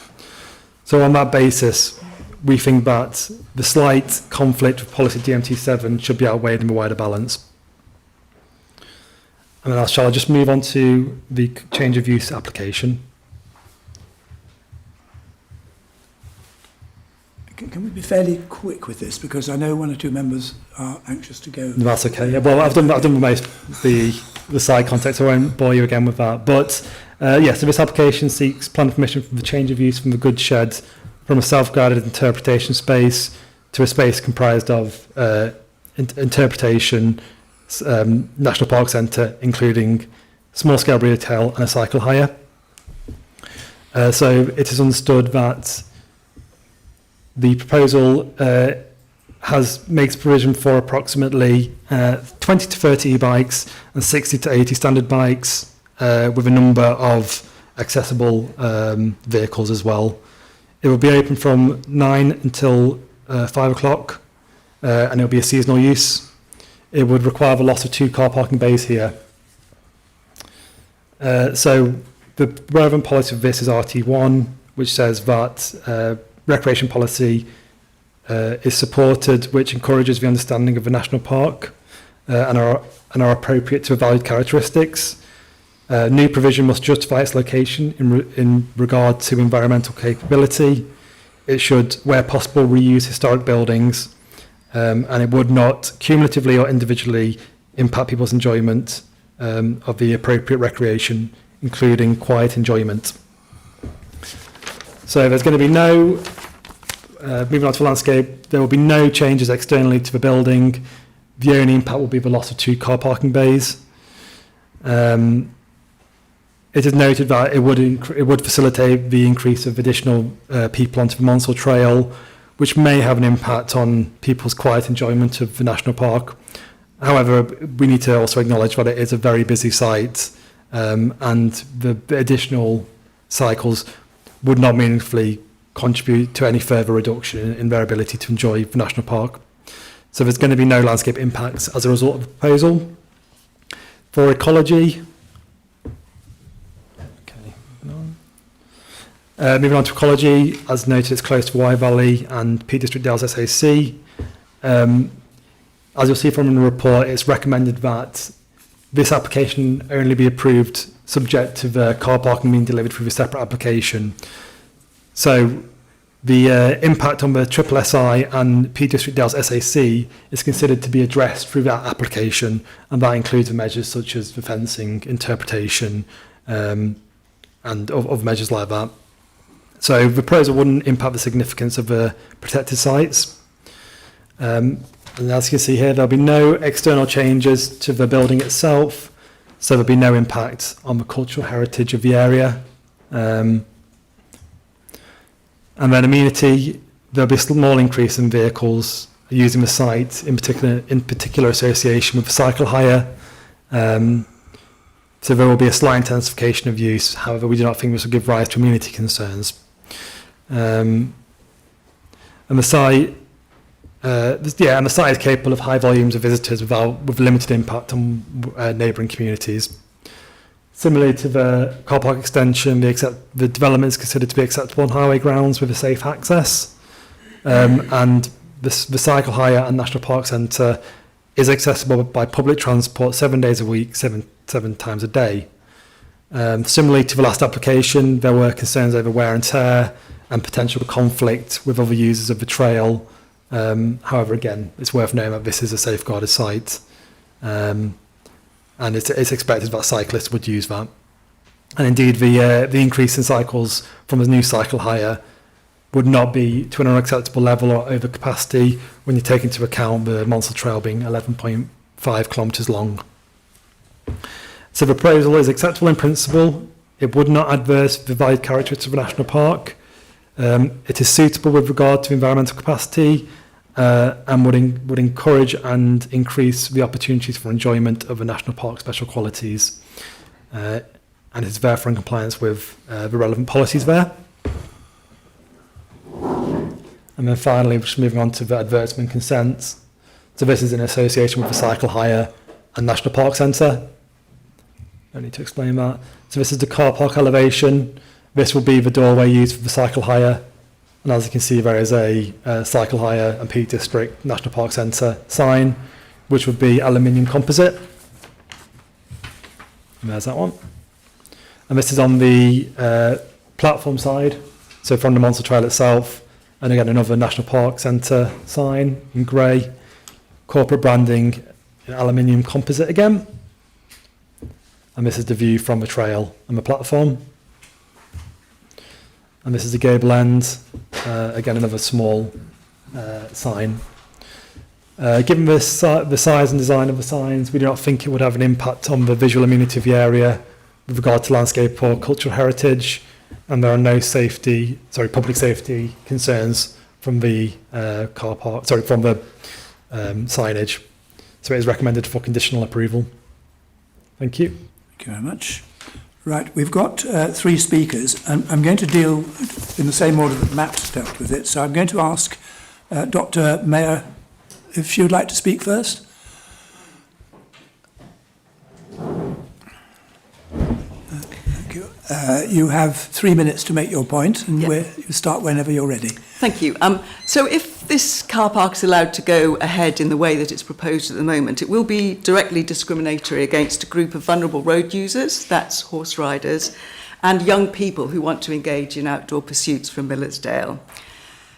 So on that basis, we think that the slight conflict with policy DMT7 should be outweighed in the wider balance. And then shall I just move on to the change of use application? Can we be fairly quick with this, because I know one or two members are anxious to go. That's okay. Yeah, well, I've done most the side context, so I won't bore you again with that. But so this application seeks planning permission for the change of use from the goods shed from a self-guided interpretation space to a space comprised of interpretation, National Park Centre, including small-scale retail and a cycle hire. So it is understood that the proposal makes provision for approximately 20 to 30 e-bikes and 60 to 80 standard bikes with a number of accessible vehicles as well. It will be open from 9 until 5 o'clock and it will be a seasonal use. It would require the loss of 2 car parking bays here. So the relevant policy of this is RT1, which says that recreation policy is supported, which encourages the understanding of the national park and are appropriate to the valued characteristics. New provision must justify its location in regard to environmental capability. It should, where possible, reuse historic buildings, and it would not cumulatively or individually impact people's enjoyment of the appropriate recreation, including quiet enjoyment. So there's going to be no, moving on to the landscape, there will be no changes externally to the building. The only impact will be the loss of 2 car parking bays. It is noted that it would facilitate the increase of additional people onto the Monsell Trail, which may have an impact on people's quiet enjoyment of the national park. However, we need to also acknowledge that it is a very busy site, and the additional cycles would not meaningfully contribute to any further reduction in their ability to enjoy the national park. So there's going to be no landscape impacts as a result of the proposal. For ecology, moving on to ecology, as noted, it's close to Wye Valley and Peak District Dales SAC. As you'll see from the report, it's recommended that this application only be approved subject to the car parking being delivered through a separate application. So the impact on the SSI and Peak District Dales SAC is considered to be addressed through that application, and that includes the measures such as the fencing, interpretation, and of measures like that. So the proposal wouldn't impact the significance of the protected sites. And as you can see here, there'll be no external changes to the building itself, so there'll be no impact on the cultural heritage of the area. And then amenity, there'll be a small increase in vehicles using the site, in particular association with the cycle hire. So there will be a slight intensification of use. However, we do not think this will give rise to amenity concerns. And the site, and the site is capable of high volumes of visitors with limited impact on neighbouring communities. Similarly to the car park extension, the development is considered to be acceptable on highway grounds with a safe access, and the cycle hire and National Park Centre is accessible by public transport 7 days a week, seven times a day. Similarly to the last application, there were concerns over wear and tear and potential conflict with other users of the trail. However, again, it's worth noting that this is a safeguarded site, and it's expected that cyclists would use that. And indeed, the increase in cycles from a new cycle hire would not be to an unacceptable level or over capacity when you take into account the Monsell Trail being 11.5 kilometres long. So the proposal is acceptable in principle. It would not adverse the valued characteristics of a national park. It is suitable with regard to environmental capacity and would encourage and increase the opportunities for enjoyment of a national park special qualities, and is therefore in compliance with the relevant policies there. And then finally, just moving on to the advertisement consents. So this is in association with the cycle hire and National Park Centre. Don't need to explain that. So this is the car park elevation. This will be the doorway used for the cycle hire. And as you can see, there is a cycle hire and Peak District National Park Centre sign, which would be aluminium composite. And there's that one. And this is on the platform side, so from the Monsell Trail itself. And again, another National Park Centre sign in grey. Corporate branding in aluminium composite again. And this is the view from the trail and the platform. And this is the gable end, again another small sign. Given the size and design of the signs, we do not think it would have an impact on the visual amenity of the area with regard to landscape or cultural heritage, and there are no public safety concerns from the signage. So it is recommended for conditional approval. Thank you. Thank you very much. Right, we've got 3 speakers, and I'm going to deal in the same order that Matt's dealt with it. So I'm going to ask Dr. Mayer if she would like to speak first. Thank you. You have 3 minutes to make your point, and you start whenever you're ready. Thank you. So if this car park is allowed to go ahead in the way that it's proposed at the moment, it will be directly discriminatory against a group of vulnerable road users, that's horse riders, and young people who want to engage in outdoor pursuits from Millersdale.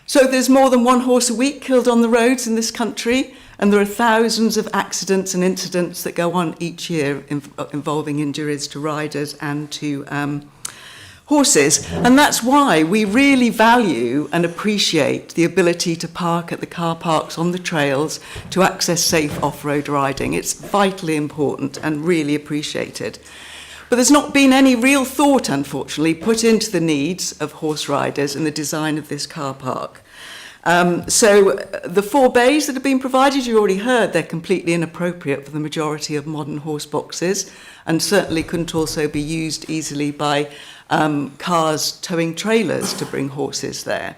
So there's more than 1 horse a week killed on the roads in this country, and there are thousands of accidents and incidents that go on each year involving injuries to riders and to horses. And that's why we really value and appreciate the ability to park at the car parks on the trails to access safe off-road riding. It's vitally important and really appreciated. But there's not been any real thought, unfortunately, put into the needs of horse riders in the design of this car park. So the 4 bays that have been provided, you already heard, they're completely inappropriate for the majority of modern horse boxes, and certainly couldn't also be used easily by cars towing trailers to bring horses there.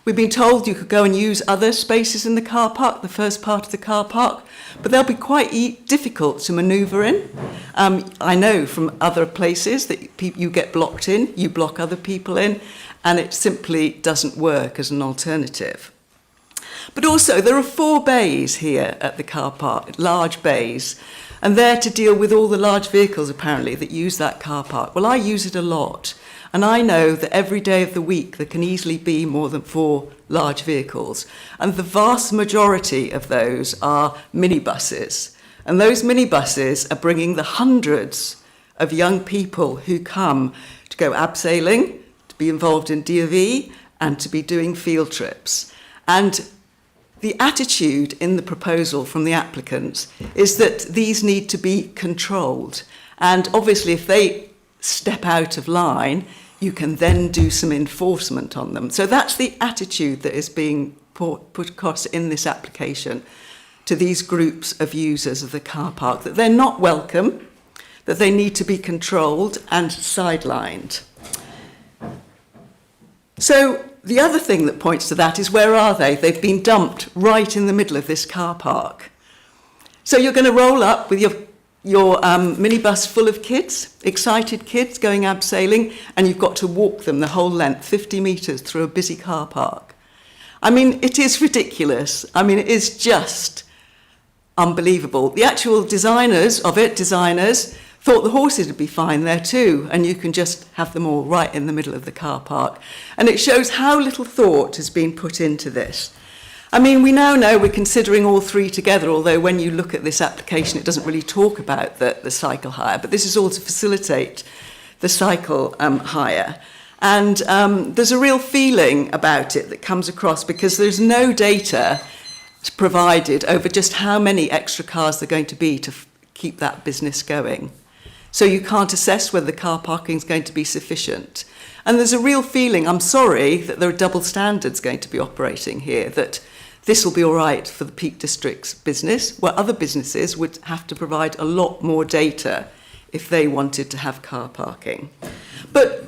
We've been told you could go and use other spaces in the car park, the first part of the car park, but they'll be quite difficult to manoeuvre in. I know from other places that you get blocked in, you block other people in, and it simply doesn't work as an alternative. But also, there are 4 bays here at the car park, large bays, and they're to deal with all the large vehicles, apparently, that use that car park. Well, I use it a lot, and I know that every day of the week there can easily be more than 4 large vehicles, and the vast majority of those are minibuses. And those minibuses are bringing the hundreds of young people who come to go abseiling, to be involved in DOV, and to be doing field trips. And the attitude in the proposal from the applicants is that these need to be controlled. And obviously, if they step out of line, you can then do some enforcement on them. So that's the attitude that is being put across in this application to these groups of users of the car park, that they're not welcome, that they need to be controlled and sidelined. So the other thing that points to that is, where are they? They've been dumped right in the middle of this car park. So you're going to roll up with your minibus full of kids, excited kids going abseiling, and you've got to walk them the whole length, 50 metres through a busy car park. I mean, it is ridiculous. I mean, it is just unbelievable. The actual designers, thought the horses would be fine there too, and you can just have them all right in the middle of the car park. And it shows how little thought has been put into this. I mean, we now know we're considering all 3 together, although when you look at this application, it doesn't really talk about the cycle hire, but this is all to facilitate the cycle hire. And there's a real feeling about it that comes across, because there's no data provided over just how many extra cars there are going to be to keep that business going. So you can't assess whether the car parking is going to be sufficient. And there's a real feeling, I'm sorry, that there are double standards going to be operating here, that this will be all right for the Peak District's business, where other businesses would have to provide a lot more data if they wanted to have car parking. But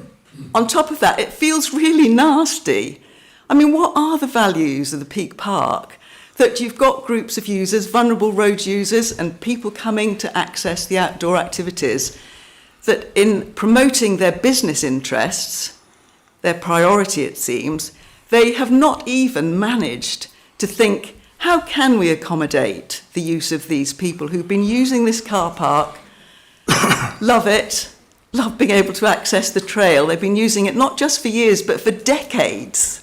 on top of that, it feels really nasty. I mean, what are the values of the Peak Park? That you've got groups of users, vulnerable road users, and people coming to access the outdoor activities, that in promoting their business interests, their priority it seems, they have not even managed to think, how can we accommodate the use of these people who've been using this car park, love it, love being able to access the trail. They've been using it not just for years, but for decades.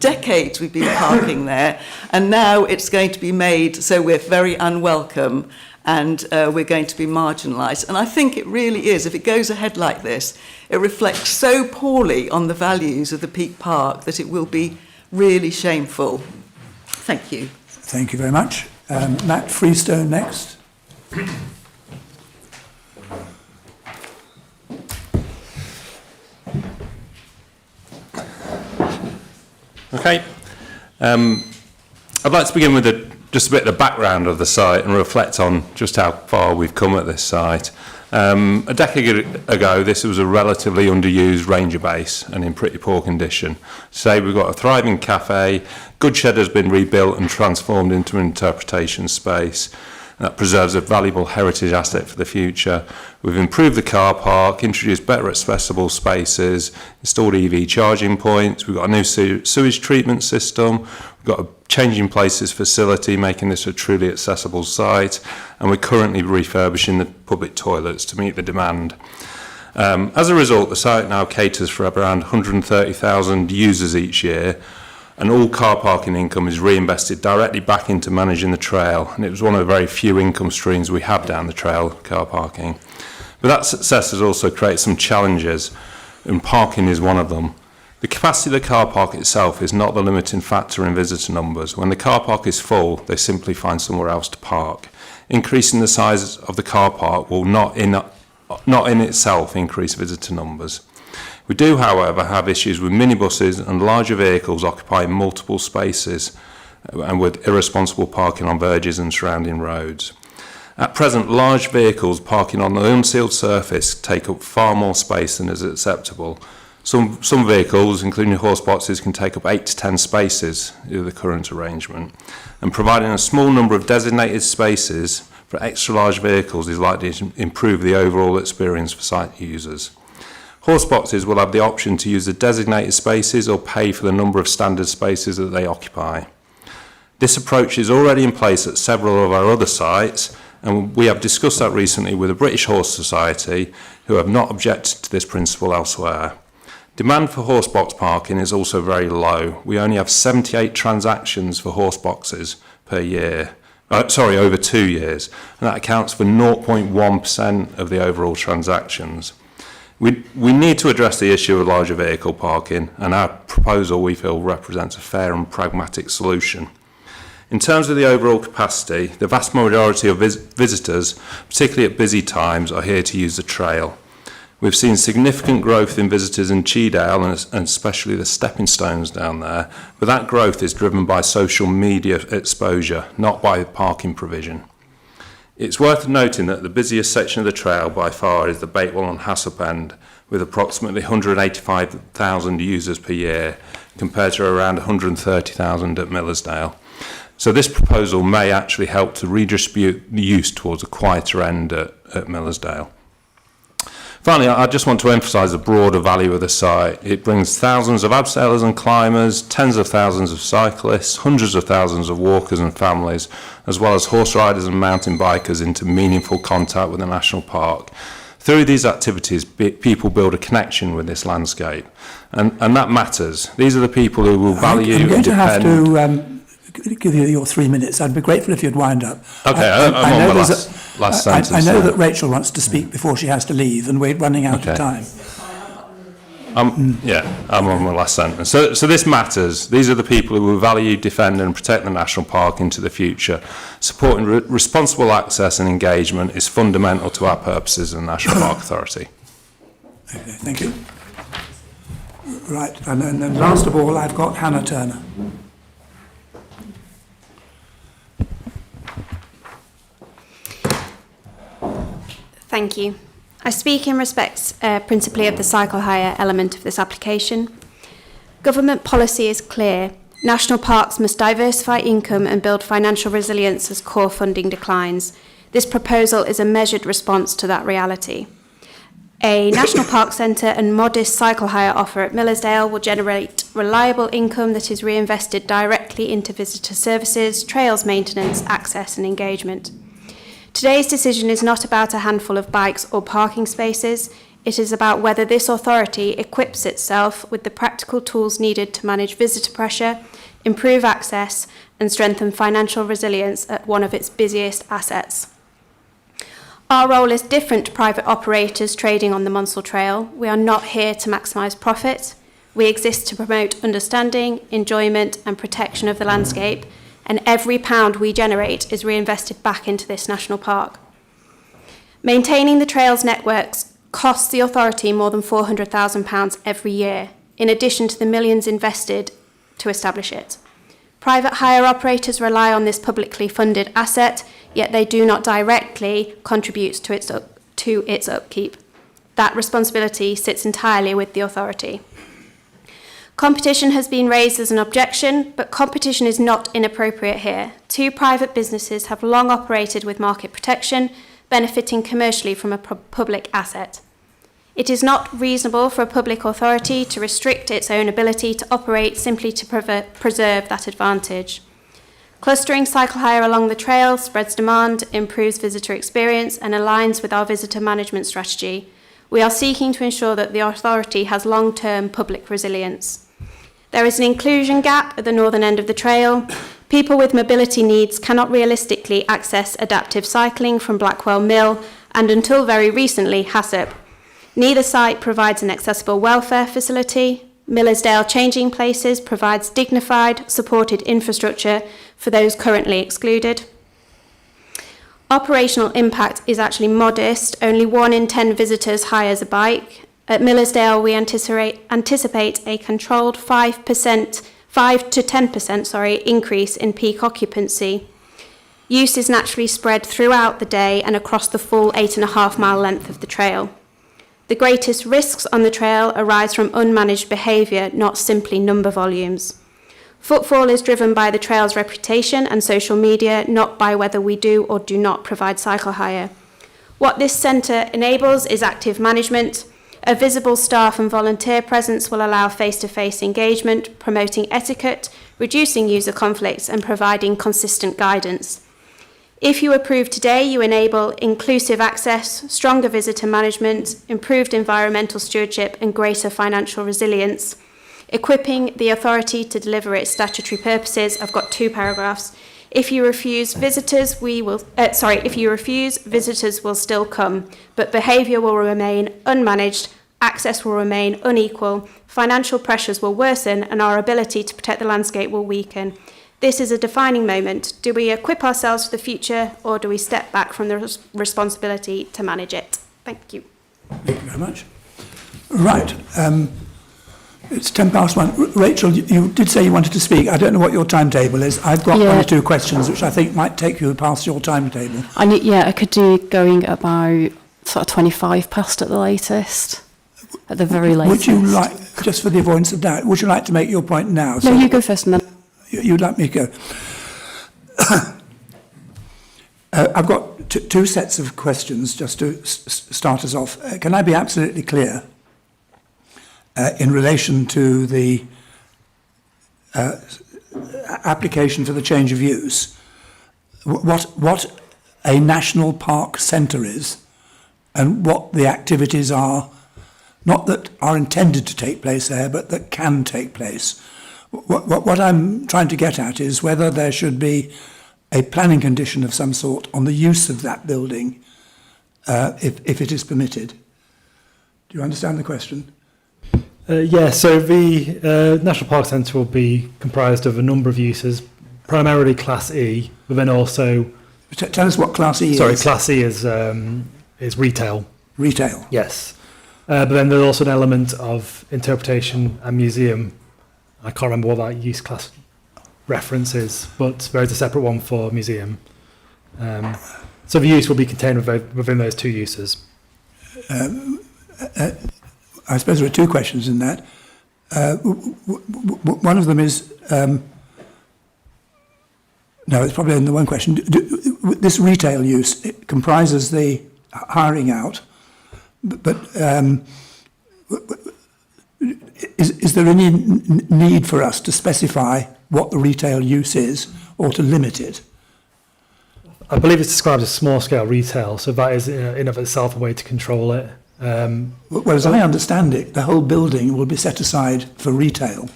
Decades we've been parking there, and now it's going to be made so we're very unwelcome, and we're going to be marginalised. And I think it really is, if it goes ahead like this, it reflects so poorly on the values of the Peak Park that it will be really shameful. Thank you. Thank you very much. Matt Freestone next. Okay. I'd like to begin with just a bit of the background of the site and reflect on just how far we've come at this site. A decade ago, this was a relatively underused ranger base and in pretty poor condition. Today, we've got a thriving cafe. Goodshed has been rebuilt and transformed into an interpretation space that preserves a valuable heritage asset for the future. We've improved the car park, introduced better accessible spaces, installed EV charging points. We've got a new sewage treatment system. We've got a changing places facility, making this a truly accessible site. And we're currently refurbishing the public toilets to meet the demand. As a result, the site now caters for around 130,000 users each year, and all car parking income is reinvested directly back into managing the trail, and it was one of the very few income streams we have down the trail, car parking. But that success has also created some challenges, and parking is one of them. The capacity of the car park itself is not the limiting factor in visitor numbers. When the car park is full, they simply find somewhere else to park. Increasing the size of the car park will not in itself increase visitor numbers. We do, however, have issues with minibuses and larger vehicles occupying multiple spaces and with irresponsible parking on verges and surrounding roads. At present, large vehicles parking on the unsealed surface take up far more space than is acceptable. Some vehicles, including horse boxes, can take up 8 to 10 spaces in the current arrangement. And providing a small number of designated spaces for extra large vehicles is likely to improve the overall experience for site users. Horse boxes will have the option to use the designated spaces or pay for the number of standard spaces that they occupy. This approach is already in place at several of our other sites, and we have discussed that recently with the British Horse Society, who have not objected to this principle elsewhere. Demand for horse box parking is also very low. We only have 78 transactions for horse boxes per year. Over 2 years, and that accounts for 0.1% of the overall transactions. We need to address the issue of larger vehicle parking, and our proposal, we feel, represents a fair and pragmatic solution. In terms of the overall capacity, the vast majority of visitors, particularly at busy times, are here to use the trail. We've seen significant growth in visitors in Cheadale and especially the stepping stones down there, but that growth is driven by social media exposure, not by parking provision. It's worth noting that the busiest section of the trail by far is the Bakewell and Hassop end, with approximately 185,000 users per year, compared to around 130,000 at Millersdale. So this proposal may actually help to redistribute the use towards a quieter end at Millersdale. Finally, I just want to emphasise the broader value of the site. It brings thousands of abseilers and climbers, tens of thousands of cyclists, hundreds of thousands of walkers and families, as well as horse riders and mountain bikers into meaningful contact with the national park. Through these activities, people build a connection with this landscape, and that matters. These are the people who will value I'm going and to have depend. to give you your 3 minutes. I'd be grateful if you'd wind up. Okay, I'm on my last sentence. I know that Rachel wants to speak before she has to leave, and we're running out of time. I'm on my last sentence. So this matters. These are the people who will value, defend and protect the national park into the future. Supporting responsible access and engagement is fundamental to our purposes as the National Park Authority. Okay, thank you. Right, and then last of all, I've got Hannah Turner. Thank you. I speak in respect principally of the cycle hire element of this application. Government policy is clear. National parks must diversify income and build financial resilience as core funding declines. This proposal is a measured response to that reality. A national park centre and modest cycle hire offer at Millersdale will generate reliable income that is reinvested directly into visitor services, trails maintenance, access and engagement. Today's decision is not about a handful of bikes or parking spaces. It is about whether this authority equips itself with the practical tools needed to manage visitor pressure, improve access, and strengthen financial resilience at one of its busiest assets. Our role is different to private operators trading on the Munsell Trail. We are not here to maximise profit. We exist to promote understanding, enjoyment, and protection of the landscape, and every pound we generate is reinvested back into this national park. Maintaining the trails networks costs the authority more than £400,000 every year, in addition to the millions invested to establish it. Private hire operators rely on this publicly funded asset, yet they do not directly contribute to its upkeep. That responsibility sits entirely with the authority. Competition has been raised as an objection, but competition is not inappropriate here. Two private businesses have long operated with market protection, benefiting commercially from a public asset. It is not reasonable for a public authority to restrict its own ability to operate simply to preserve that advantage. Clustering cycle hire along the trail spreads demand, improves visitor experience, and aligns with our visitor management strategy. We are seeking to ensure that the authority has long-term public resilience. There is an inclusion gap at the northern end of the trail. People with mobility needs cannot realistically access adaptive cycling from Blackwell Mill and, until very recently, Hassop. Neither site provides an accessible welfare facility. Millersdale Changing Places provides dignified, supported infrastructure for those currently excluded. Operational impact is actually modest. Only 1 in 10 visitors hires a bike. At Millersdale, we anticipate a controlled 5 to 10% increase in peak occupancy. Use is naturally spread throughout the day and across the full 8.5 mile length of the trail. The greatest risks on the trail arise from unmanaged behaviour, not simply number volumes. Footfall is driven by the trail's reputation and social media, not by whether we do or do not provide cycle hire. What this centre enables is active management. A visible staff and volunteer presence will allow face-to-face engagement, promoting etiquette, reducing user conflicts, and providing consistent guidance. If you approve today, you enable inclusive access, stronger visitor management, improved environmental stewardship, and greater financial resilience. Equipping the authority to deliver its statutory purposes. I've got 2 paragraphs. If you refuse, visitors will still come, but behaviour will remain unmanaged, access will remain unequal, financial pressures will worsen, and our ability to protect the landscape will weaken. This is a defining moment. Do we equip ourselves for the future, or do we step back from the responsibility to manage it? Thank you. Thank you very much. Right. It's 1:10. Rachel, you did say you wanted to speak. I don't know what your timetable is. I've got 1 or 2 questions which I think might take you past your timetable. I could do going about sort of 25 past at the latest, at the very latest. Would you like, just for the avoidance of doubt, would you like to make your point now? No, you go first and then... You'd like me to go? I've got 2 sets of questions just to start us off. Can I be absolutely clear in relation to the application for the change of use, what a national park centre is and what the activities are, not that are intended to take place there, but that can take place? What I'm trying to get at is whether there should be a planning condition of some sort on the use of that building if it is permitted. Do you understand the question? So the National Park Centre will be comprised of a number of uses, primarily Class E, but then also... Tell us what Class E is. Sorry, Class E is retail. Retail? Yes. But then there's also an element of interpretation and museum. I can't remember what that use class reference is, but there is a separate one for museum. So the use will be contained within those 2 uses. I suppose there are 2 questions in that. One of them is, no, it's probably in the one question. This retail use, it comprises the hiring out, but is there any need for us to specify what the retail use is or to limit it? I believe it's described as small-scale retail, so that is in of itself a way to control it. Well, as I understand it, the whole building will be set aside for retail,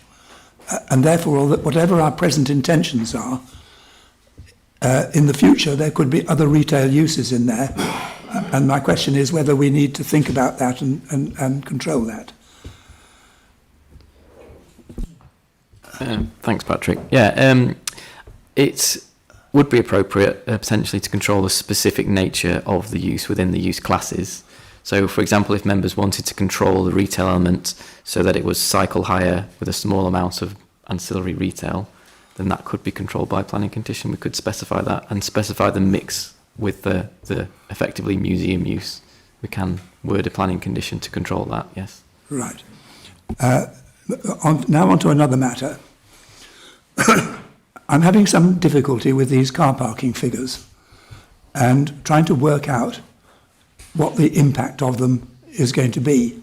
and therefore, whatever our present intentions are, in the future there could be other retail uses in there, and my question is whether we need to think about that and control that. Thanks, Patrick. it would be appropriate potentially to control the specific nature of the use within the use classes. So, for example, if members wanted to control the retail element so that it was cycle hire with a small amount of ancillary retail, then that could be controlled by planning condition. We could specify that and specify the mix with the effectively museum use. We can word a planning condition to control that, yes. Right. Now on to another matter. I'm having some difficulty with these car parking figures and trying to work out what the impact of them is going to be.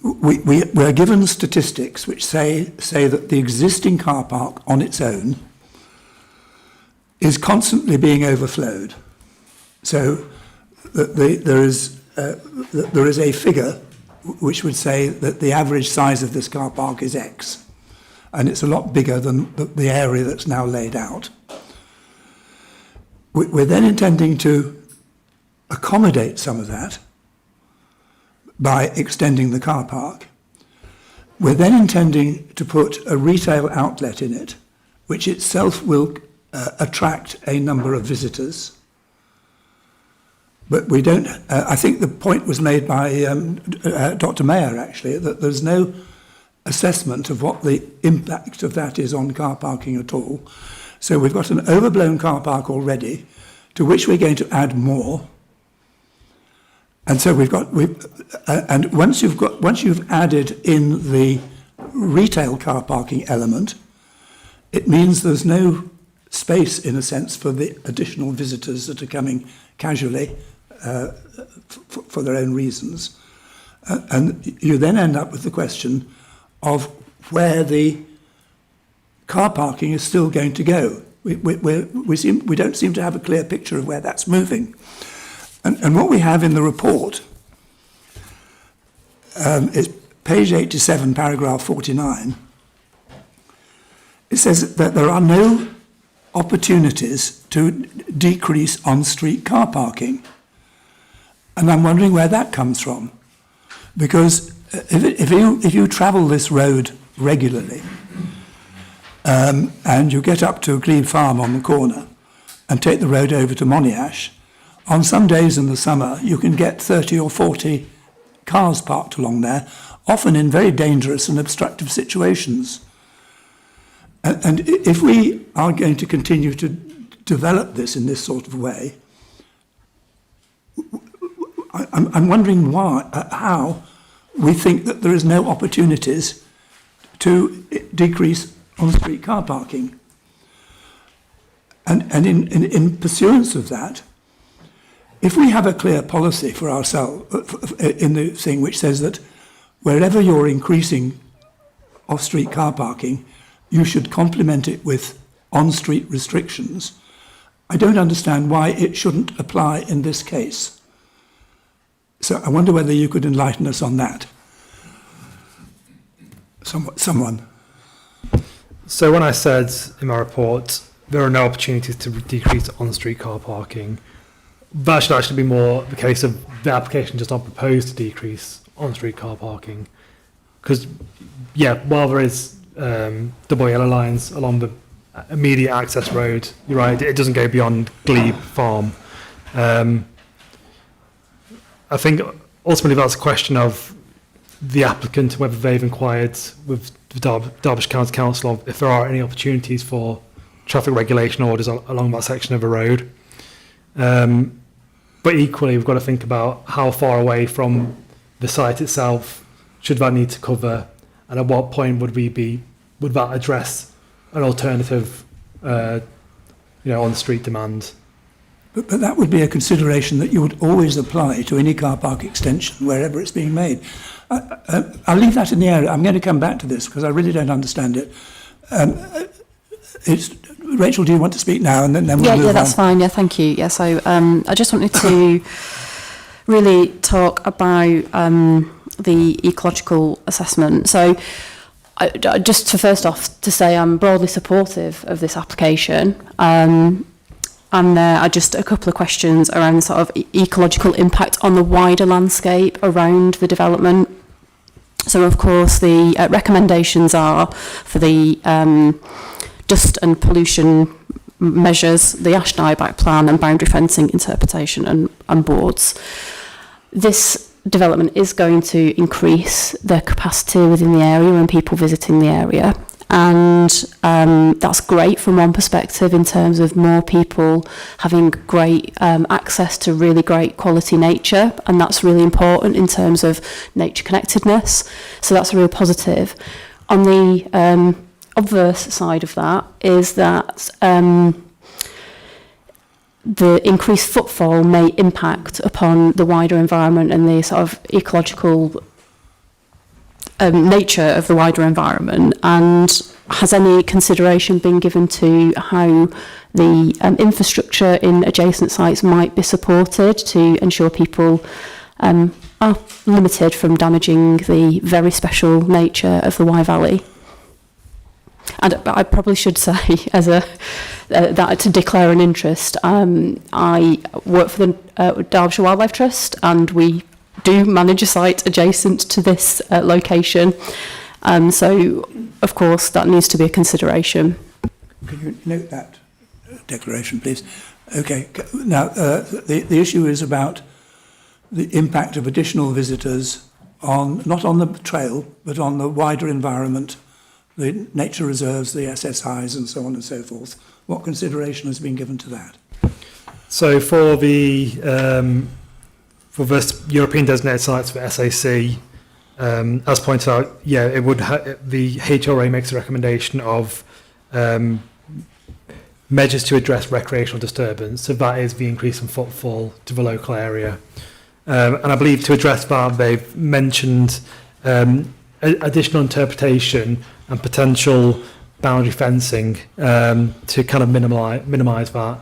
We're given statistics which say that the existing car park on its own is constantly being overflowed. So there is a figure which would say that the average size of this car park is X, and it's a lot bigger than the area that's now laid out. We're then intending to accommodate some of that by extending the car park. We're then intending to put a retail outlet in it, which itself will attract a number of visitors. But we don't, I think the point was made by Dr. Mayer, actually, that there's no assessment of what the impact of that is on car parking at all. So we've got an overblown car park already, to which we're going to add more. And so and once you've added in the retail car parking element, it means there's no space, in a sense, for the additional visitors that are coming casually for their own reasons. And you then end up with the question of where the car parking is still going to go. We don't seem to have a clear picture of where that's moving. And what we have in the report is page 87, paragraph 49. It says that there are no opportunities to decrease on-street car parking. And I'm wondering where that comes from. Because if you travel this road regularly, and you get up to Glebe Farm on the corner and take the road over to Moniash, on some days in the summer you can get 30 or 40 cars parked along there, often in very dangerous and obstructive situations. And if we are going to continue to develop this in this sort of way, I'm wondering how we think that there is no opportunities to decrease on-street car parking. And in pursuance of that, if we have a clear policy for ourselves in the thing which says that wherever you're increasing off-street car parking, you should complement it with on-street restrictions, I don't understand why it shouldn't apply in this case. So I wonder whether you could enlighten us on that. Someone. So when I said in my report, there are no opportunities to decrease on-street car parking, that should actually be more the case of the application does not propose to decrease on-street car parking. Because, yeah, while there is double yellow lines along the immediate access road, you're right, it doesn't go beyond Glebe Farm. I think ultimately that's a question of the applicant, whether they've inquired with the Derbyshire County Council of if there are any opportunities for traffic regulation orders along that section of the road. But equally, we've got to think about how far away from the site itself should that need to cover, and at what point would that address an alternative, on-street demand. But that would be a consideration that you would always apply to any car park extension wherever it's being made. I'll leave that in the air. I'm going to come back to this because I really don't understand it. Rachel, do you want to speak now, and then we'll move on? Yeah, that's fine. Yeah, thank you. Yeah, so I just wanted to really talk about the ecological assessment. So just to first off to say I'm broadly supportive of this application. And there are just a couple of questions around the sort of ecological impact on the wider landscape around the development. So, of course, the recommendations are for the dust and pollution measures, the Ash Dieback plan and boundary fencing interpretation and boards. This development is going to increase the capacity within the area and people visiting the area. And that's great from one perspective in terms of more people having great access to really great quality nature, and that's really important in terms of nature connectedness, so that's a real positive. On the obverse side of that is that the increased footfall may impact upon the wider environment and the sort of ecological nature of the wider environment. And has any consideration been given to how the infrastructure in adjacent sites might be supported to ensure people are limited from damaging the very special nature of the Wye Valley? And I probably should say, as that to declare an interest, I work for the Derbyshire Wildlife Trust, and we do manage a site adjacent to this location. So, of course, that needs to be a consideration. Can you note that declaration, please? Okay. Now, the issue is about the impact of additional visitors on, not on the trail, but on the wider environment, the nature reserves, the SSIs, and so on and so forth. What consideration has been given to that? So for the European designated sites for SAC, as pointed out, yeah, it would the HRA makes a recommendation of measures to address recreational disturbance. So that is the increase in footfall to the local area. And I believe to address that, they've mentioned additional interpretation and potential boundary fencing to kind of minimise that.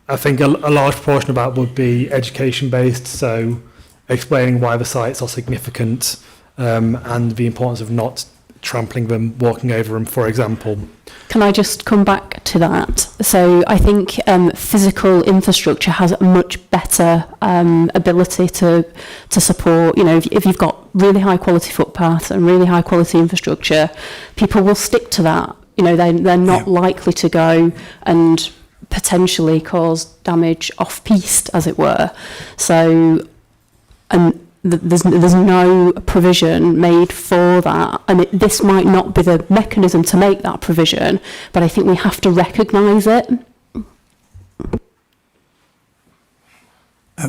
I think a large portion of that would be education based, so explaining why the sites are significant and the importance of not trampling them, walking over them, for example. Can I just come back to that? So I think physical infrastructure has a much better ability to support, you know, if you've got really high quality footpaths and really high quality infrastructure, people will stick to that. You know, they're not likely to go and potentially cause damage off-piste, as it were. So, and there's no provision made for that, and this might not be the mechanism to make that provision, but I think we have to recognise it.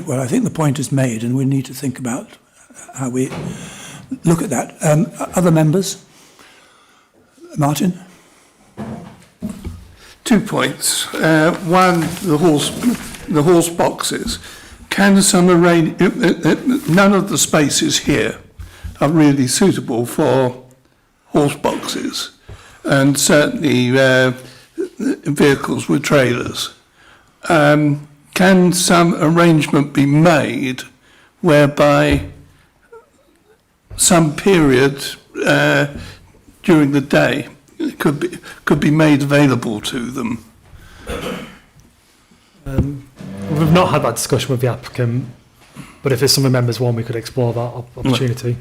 Well, I think the point is made, and we need to think about how we look at that. Other members? Martin? 2 points. One, the horse boxes. Can some arrange? None of the spaces here are really suitable for horse boxes, and certainly vehicles with trailers. Can some arrangement be made whereby some period during the day could be made available to them? We've not had that discussion with the applicant, but if it's some of the members want, we could explore that opportunity.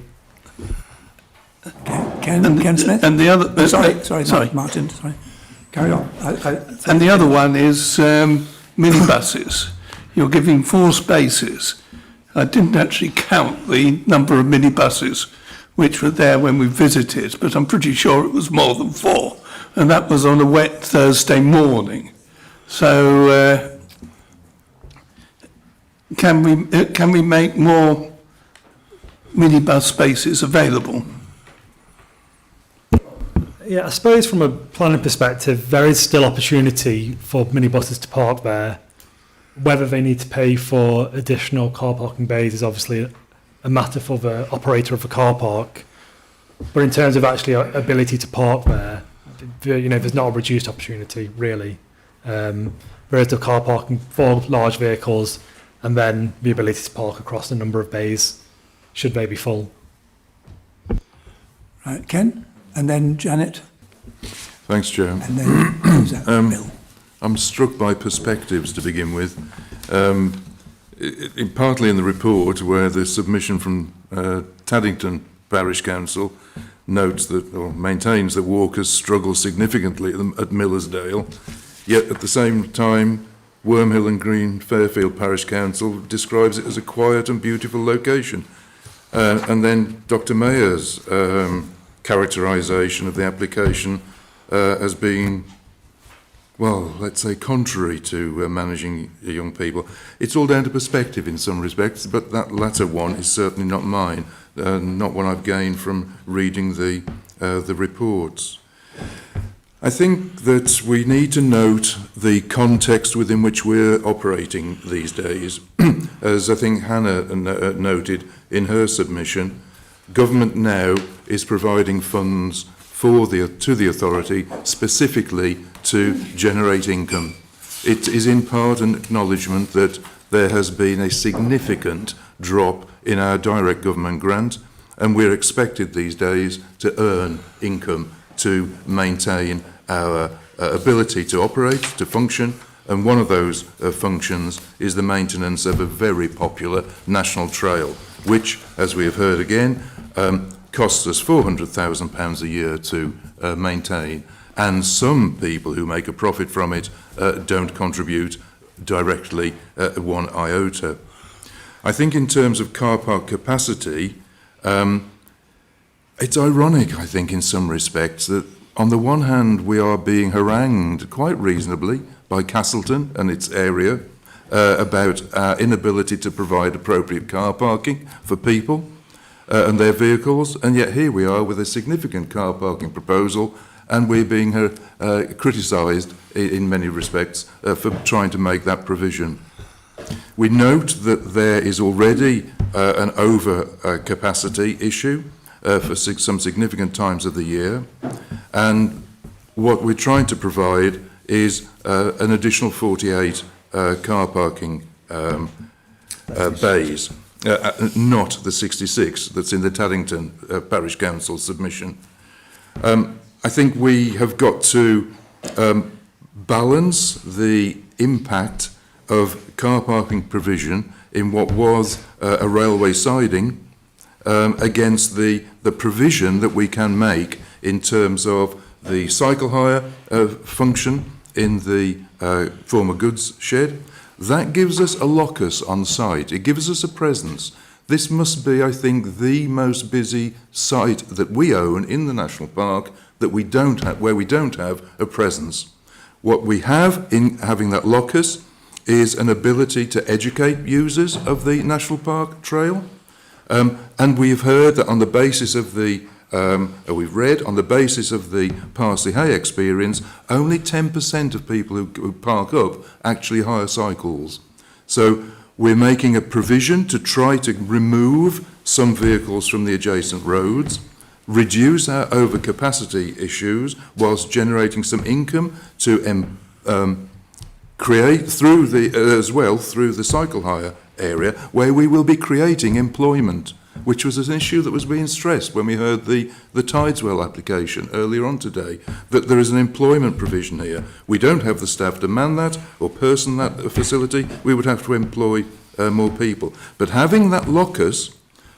Ken Smith? And the other... sorry, Martin, sorry. Carry on. And the other one is minibuses. You're giving 4 spaces. I didn't actually count the number of minibuses which were there when we visited, but I'm pretty sure it was more than 4, and that was on a wet Thursday morning. So can we make more minibus spaces available? Yeah, I suppose from a planning perspective, there is still opportunity for minibuses to park there. Whether they need to pay for additional car parking bays is obviously a matter for the operator of the car park. But in terms of actually ability to park there, you know, there's not a reduced opportunity really. There is the car parking for large vehicles, and then the ability to park across a number of bays should they be full. Right, Ken, and then Janet. Thanks, Chair. And then Bill. I'm struck by perspectives to begin with. Partly in the report, where the submission from Taddington Parish Council notes that, or maintains that walkers struggle significantly at Millersdale, yet at the same time, Wormhill and Green Fairfield Parish Council describes it as a quiet and beautiful location. And then Dr. Mayer's characterisation of the application as being, well, let's say contrary to managing young people. It's all down to perspective in some respects, but that latter one is certainly not mine, not one I've gained from reading the reports. I think that we need to note the context within which we're operating these days. As I think Hannah noted in her submission, government now is providing funds to the authority specifically to generate income. It is in part an acknowledgement that there has been a significant drop in our direct government grant, and we're expected these days to earn income to maintain our ability to operate, to function, and one of those functions is the maintenance of a very popular national trail, which, as we have heard again, costs us £400,000 a year to maintain, and some people who make a profit from it don't contribute directly one iota. I think in terms of car park capacity, it's ironic, I think, in some respects, that on the one hand we are being harangued quite reasonably by Castleton and its area about our inability to provide appropriate car parking for people and their vehicles, and yet here we are with a significant car parking proposal, and we're being criticised in many respects for trying to make that provision. We note that there is already an over-capacity issue for some significant times of the year, and what we're trying to provide is an additional 48 car parking bays, not the 66 that's in the Taddington Parish Council submission. I think we have got to balance the impact of car parking provision in what was a railway siding against the provision that we can make in terms of the cycle hire function in the former goods shed. That gives us a locus on site. It gives us a presence. This must be, I think, the most busy site that we own in the national park that we don't have, where we don't have a presence. What we have in having that locus is an ability to educate users of the national park trail. And we've heard that on the basis of we've read on the basis of the Parsley Hay experience, only 10% of people who park up actually hire cycles. So we're making a provision to try to remove some vehicles from the adjacent roads, reduce our overcapacity issues whilst generating some income to create through the cycle hire area, where we will be creating employment, which was an issue that was being stressed when we heard the Tideswell application earlier on today, that there is an employment provision here. We don't have the staff to man that or person that facility. We would have to employ more people. But having that locus,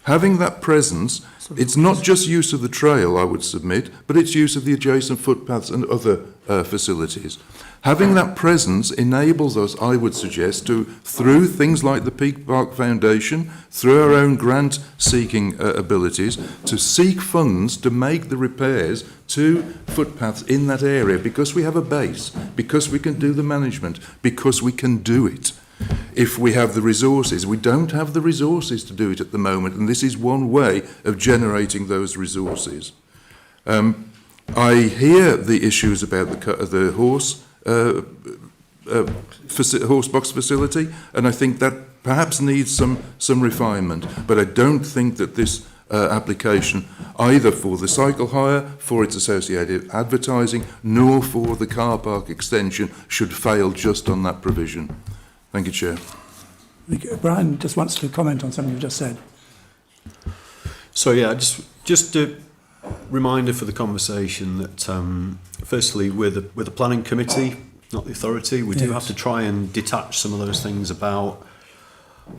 having that presence, it's not just use of the trail, I would submit, but it's use of the adjacent footpaths and other facilities. Having that presence enables us, I would suggest, to, through things like the Peak Park Foundation, through our own grant-seeking abilities, to seek funds to make the repairs to footpaths in that area, because we have a base, because we can do the management, because we can do it. If we have the resources, we don't have the resources to do it at the moment, and this is one way of generating those resources. I hear the issues about the horse box facility, and I think that perhaps needs some refinement, but I don't think that this application, either for the cycle hire, for its associated advertising, nor for the car park extension, should fail just on that provision. Thank you, Chair. Brian just wants to comment on something you've just said. So yeah, just a reminder for the conversation that firstly, we're the planning committee, not the authority. We do have to try and detach some of those things about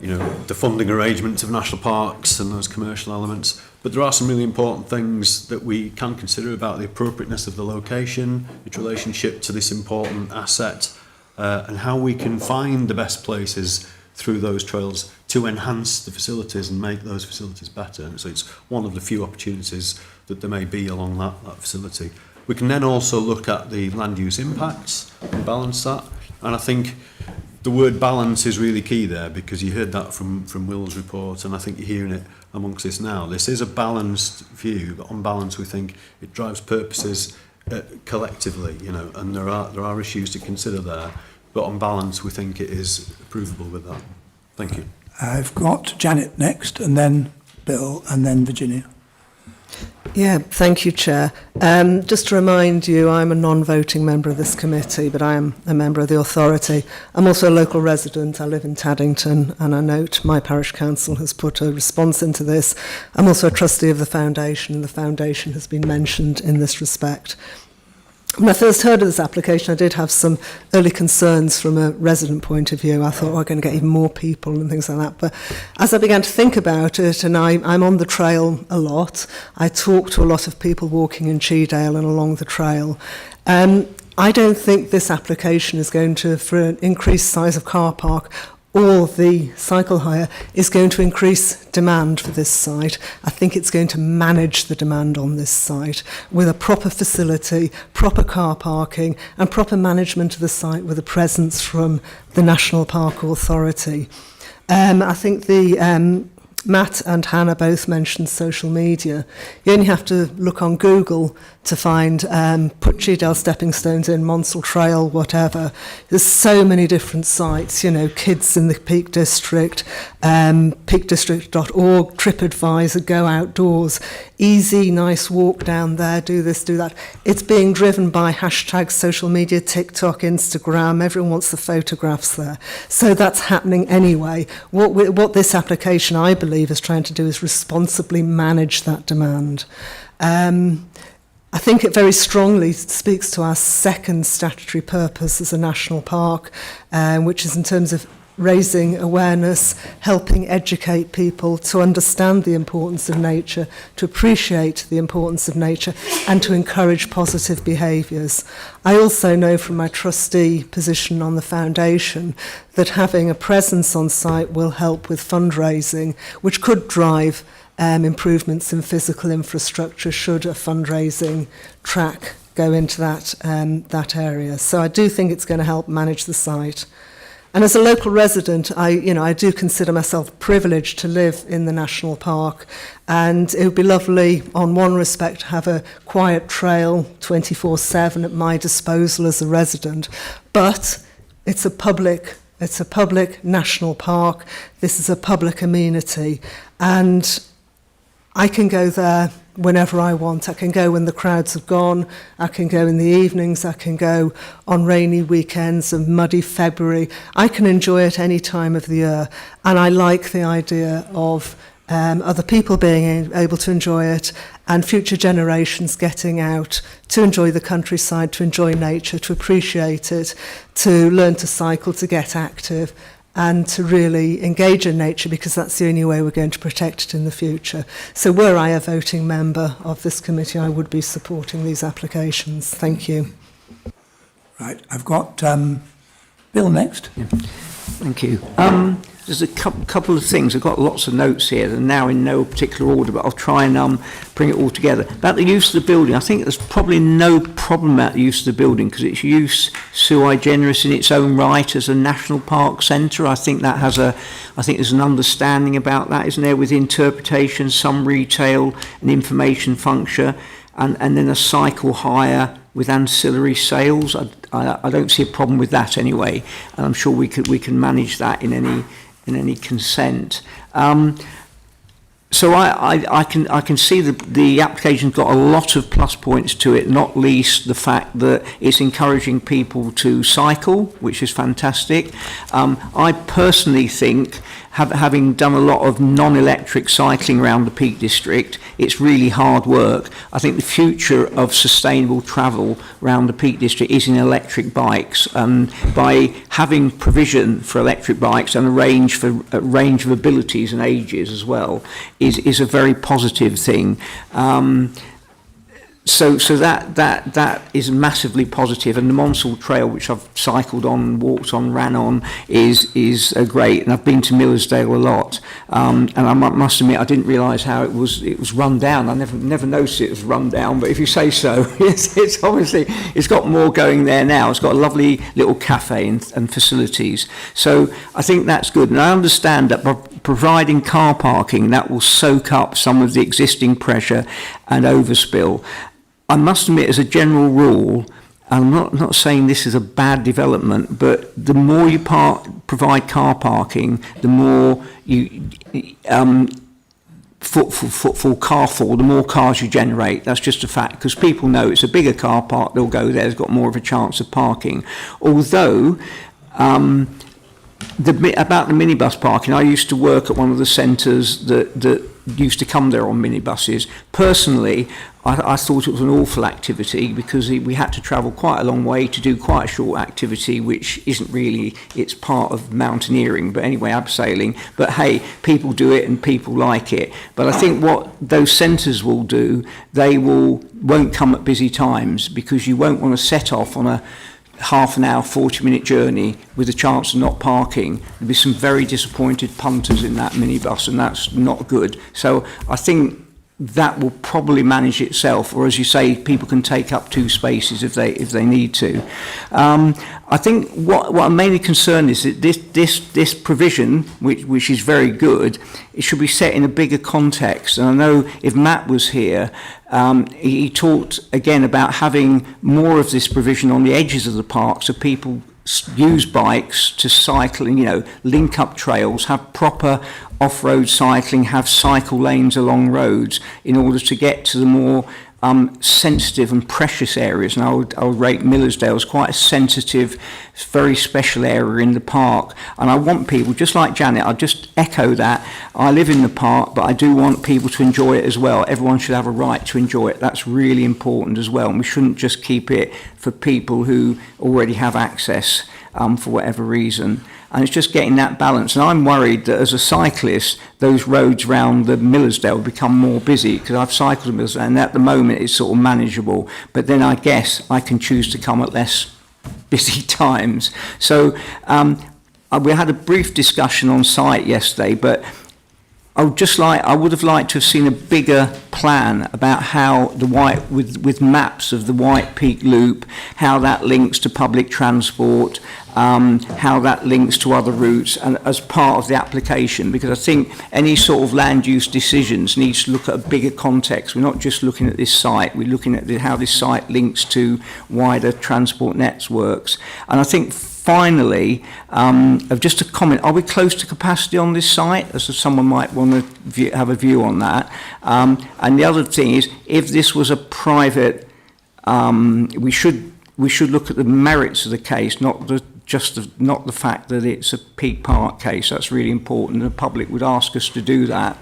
the funding arrangements of national parks and those commercial elements. But there are some really important things that we can consider about the appropriateness of the location, its relationship to this important asset, and how we can find the best places through those trails to enhance the facilities and make those facilities better. And so it's one of the few opportunities that there may be along that facility. We can then also look at the land use impacts and balance that. And I think the word balance is really key there, because you heard that from Will's report, and I think you're hearing it amongst this now. This is a balanced view, but on balance we think it drives purposes collectively, and there are issues to consider there, but on balance we think it is approvable with that. Thank you. I've got Janet next, and then Bill, and then Virginia. Yeah, thank you, Chair. Just to remind you, I'm a non-voting member of this committee, but I am a member of the authority. I'm also a local resident. I live in Taddington, and I note my parish council has put a response into this. I'm also a trustee of the foundation, and the foundation has been mentioned in this respect. When I first heard of this application, I did have some early concerns from a resident point of view. I thought, we're going to get even more people and things like that. But as I began to think about it, and I'm on the trail a lot, I talk to a lot of people walking in Cheadale and along the trail. I don't think this application is going to, for an increased size of car park, or the cycle hire is going to increase demand for this site. I think it's going to manage the demand on this site with a proper facility, proper car parking, and proper management of the site with a presence from the National Park Authority. I think Matt and Hannah both mentioned social media. You only have to look on Google to find, put Cheadale Stepping Stones in, Monsell Trail, whatever. There's so many different sites, kids in the Peak District, peakdistrict.org, TripAdvisor, Go Outdoors. Easy, nice walk down there, do this, do that. It's being driven by hashtags, social media, TikTok, Instagram. Everyone wants the photographs there. So that's happening anyway. What this application, I believe, is trying to do is responsibly manage that demand. I think it very strongly speaks to our second statutory purpose as a national park, which is in terms of raising awareness, helping educate people to understand the importance of nature, to appreciate the importance of nature, and to encourage positive behaviours. I also know from my trustee position on the foundation that having a presence on site will help with fundraising, which could drive improvements in physical infrastructure should a fundraising track go into that area. So I do think it's going to help manage the site. And as a local resident, I do consider myself privileged to live in the national park, and it would be lovely, on one respect, to have a quiet trail 24/7 at my disposal as a resident. But it's a public national park. This is a public amenity, and I can go there whenever I want. I can go when the crowds have gone. I can go in the evenings. I can go on rainy weekends and muddy February. I can enjoy it any time of the year. And I like the idea of other people being able to enjoy it and future generations getting out to enjoy the countryside, to enjoy nature, to appreciate it, to learn to cycle, to get active, and to really engage in nature, because that's the only way we're going to protect it in the future. So were I a voting member of this committee, I would be supporting these applications. Thank you. Right, I've got Bill next. Yeah. Thank you. There's a couple of things. I've got lots of notes here, and now in no particular order, but I'll try and bring it all together. About the use of the building, I think there's probably no problem about the use of the building, because its use sui generis in its own right as a national park centre. I think there's an understanding about that, isn't there, with interpretation, some retail and information function, and then a cycle hire with ancillary sales. I don't see a problem with that anyway, and I'm sure we can manage that in any consent. So I can see the application's got a lot of plus points to it, not least the fact that it's encouraging people to cycle, which is fantastic. I personally think having done a lot of non-electric cycling around the Peak District, it's really hard work. I think the future of sustainable travel around the Peak District is in electric bikes. By having provision for electric bikes and a range of abilities and ages as well is a very positive thing. So that is massively positive, and the Monsall Trail, which I've cycled on, walked on, ran on, is great. And I've been to Millersdale a lot, and I must admit I didn't realise how it was run down. I never noticed it was run down, but if you say so, it's obviously it's got more going there now. It's got a lovely little cafe and facilities. So I think that's good, and I understand that by providing car parking, that will soak up some of the existing pressure and overspill. I must admit, as a general rule, I'm not saying this is a bad development, but the more you provide car parking, the more you footfall, the more cars you generate. That's just a fact, because people know it's a bigger car park, they'll go there, it's got more of a chance of parking. Although, about the minibus parking, I used to work at one of the centres that used to come there on minibuses. Personally, I thought it was an awful activity because we had to travel quite a long way to do quite a short activity, which isn't really, it's part of mountaineering, but anyway, abseiling. But hey, people do it and people like it. But I think what those centres will do, they won't come at busy times, because you won't want to set off on a half an hour, 40-minute journey with a chance of not parking. There'll be some very disappointed punters in that minibus, and that's not good. So I think that will probably manage itself, or as you say, people can take up 2 spaces if they need to. I think what I'm mainly concerned is that this provision, which is very good, it should be set in a bigger context. And I know if Matt was here, he talked again about having more of this provision on the edges of the park, so people use bikes to cycle and, link up trails, have proper off-road cycling, have cycle lanes along roads in order to get to the more sensitive and precious areas. And I would rate Millersdale as quite a sensitive, very special area in the park. And I want people, just like Janet, I'll just echo that. I live in the park, but I do want people to enjoy it as well. Everyone should have a right to enjoy it. That's really important as well. And we shouldn't just keep it for people who already have access for whatever reason. And it's just getting that balance. And I'm worried that as a cyclist, those roads round the Millersdale become more busy, because I've cycled in Millersdale, and at the moment it's sort of manageable. But then I guess I can choose to come at less busy times. So we had a brief discussion on site yesterday, but I would have liked to have seen a bigger plan about how with maps of the White Peak Loop, how that links to public transport, how that links to other routes, and as part of the application, because I think any sort of land use decisions needs to look at a bigger context. We're not just looking at this site, we're looking at how this site links to wider transport networks. And I think finally, just a comment, are we close to capacity on this site? As someone might want to have a view on that. And the other thing is, if this was a private, we should look at the merits of the case, not the fact that it's a Peak Park case. That's really important. The public would ask us to do that.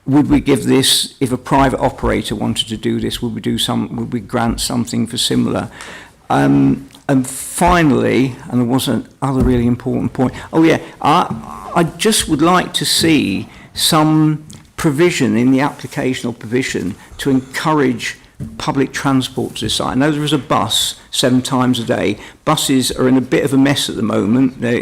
Would we give this, if a private operator wanted to do this, would we grant something for similar? And finally, and there was another really important point. Oh yeah, I just would like to see some provision in the application or provision to encourage public transport to this site. I know there is a bus 7 times a day. Buses are in a bit of a mess at the moment. The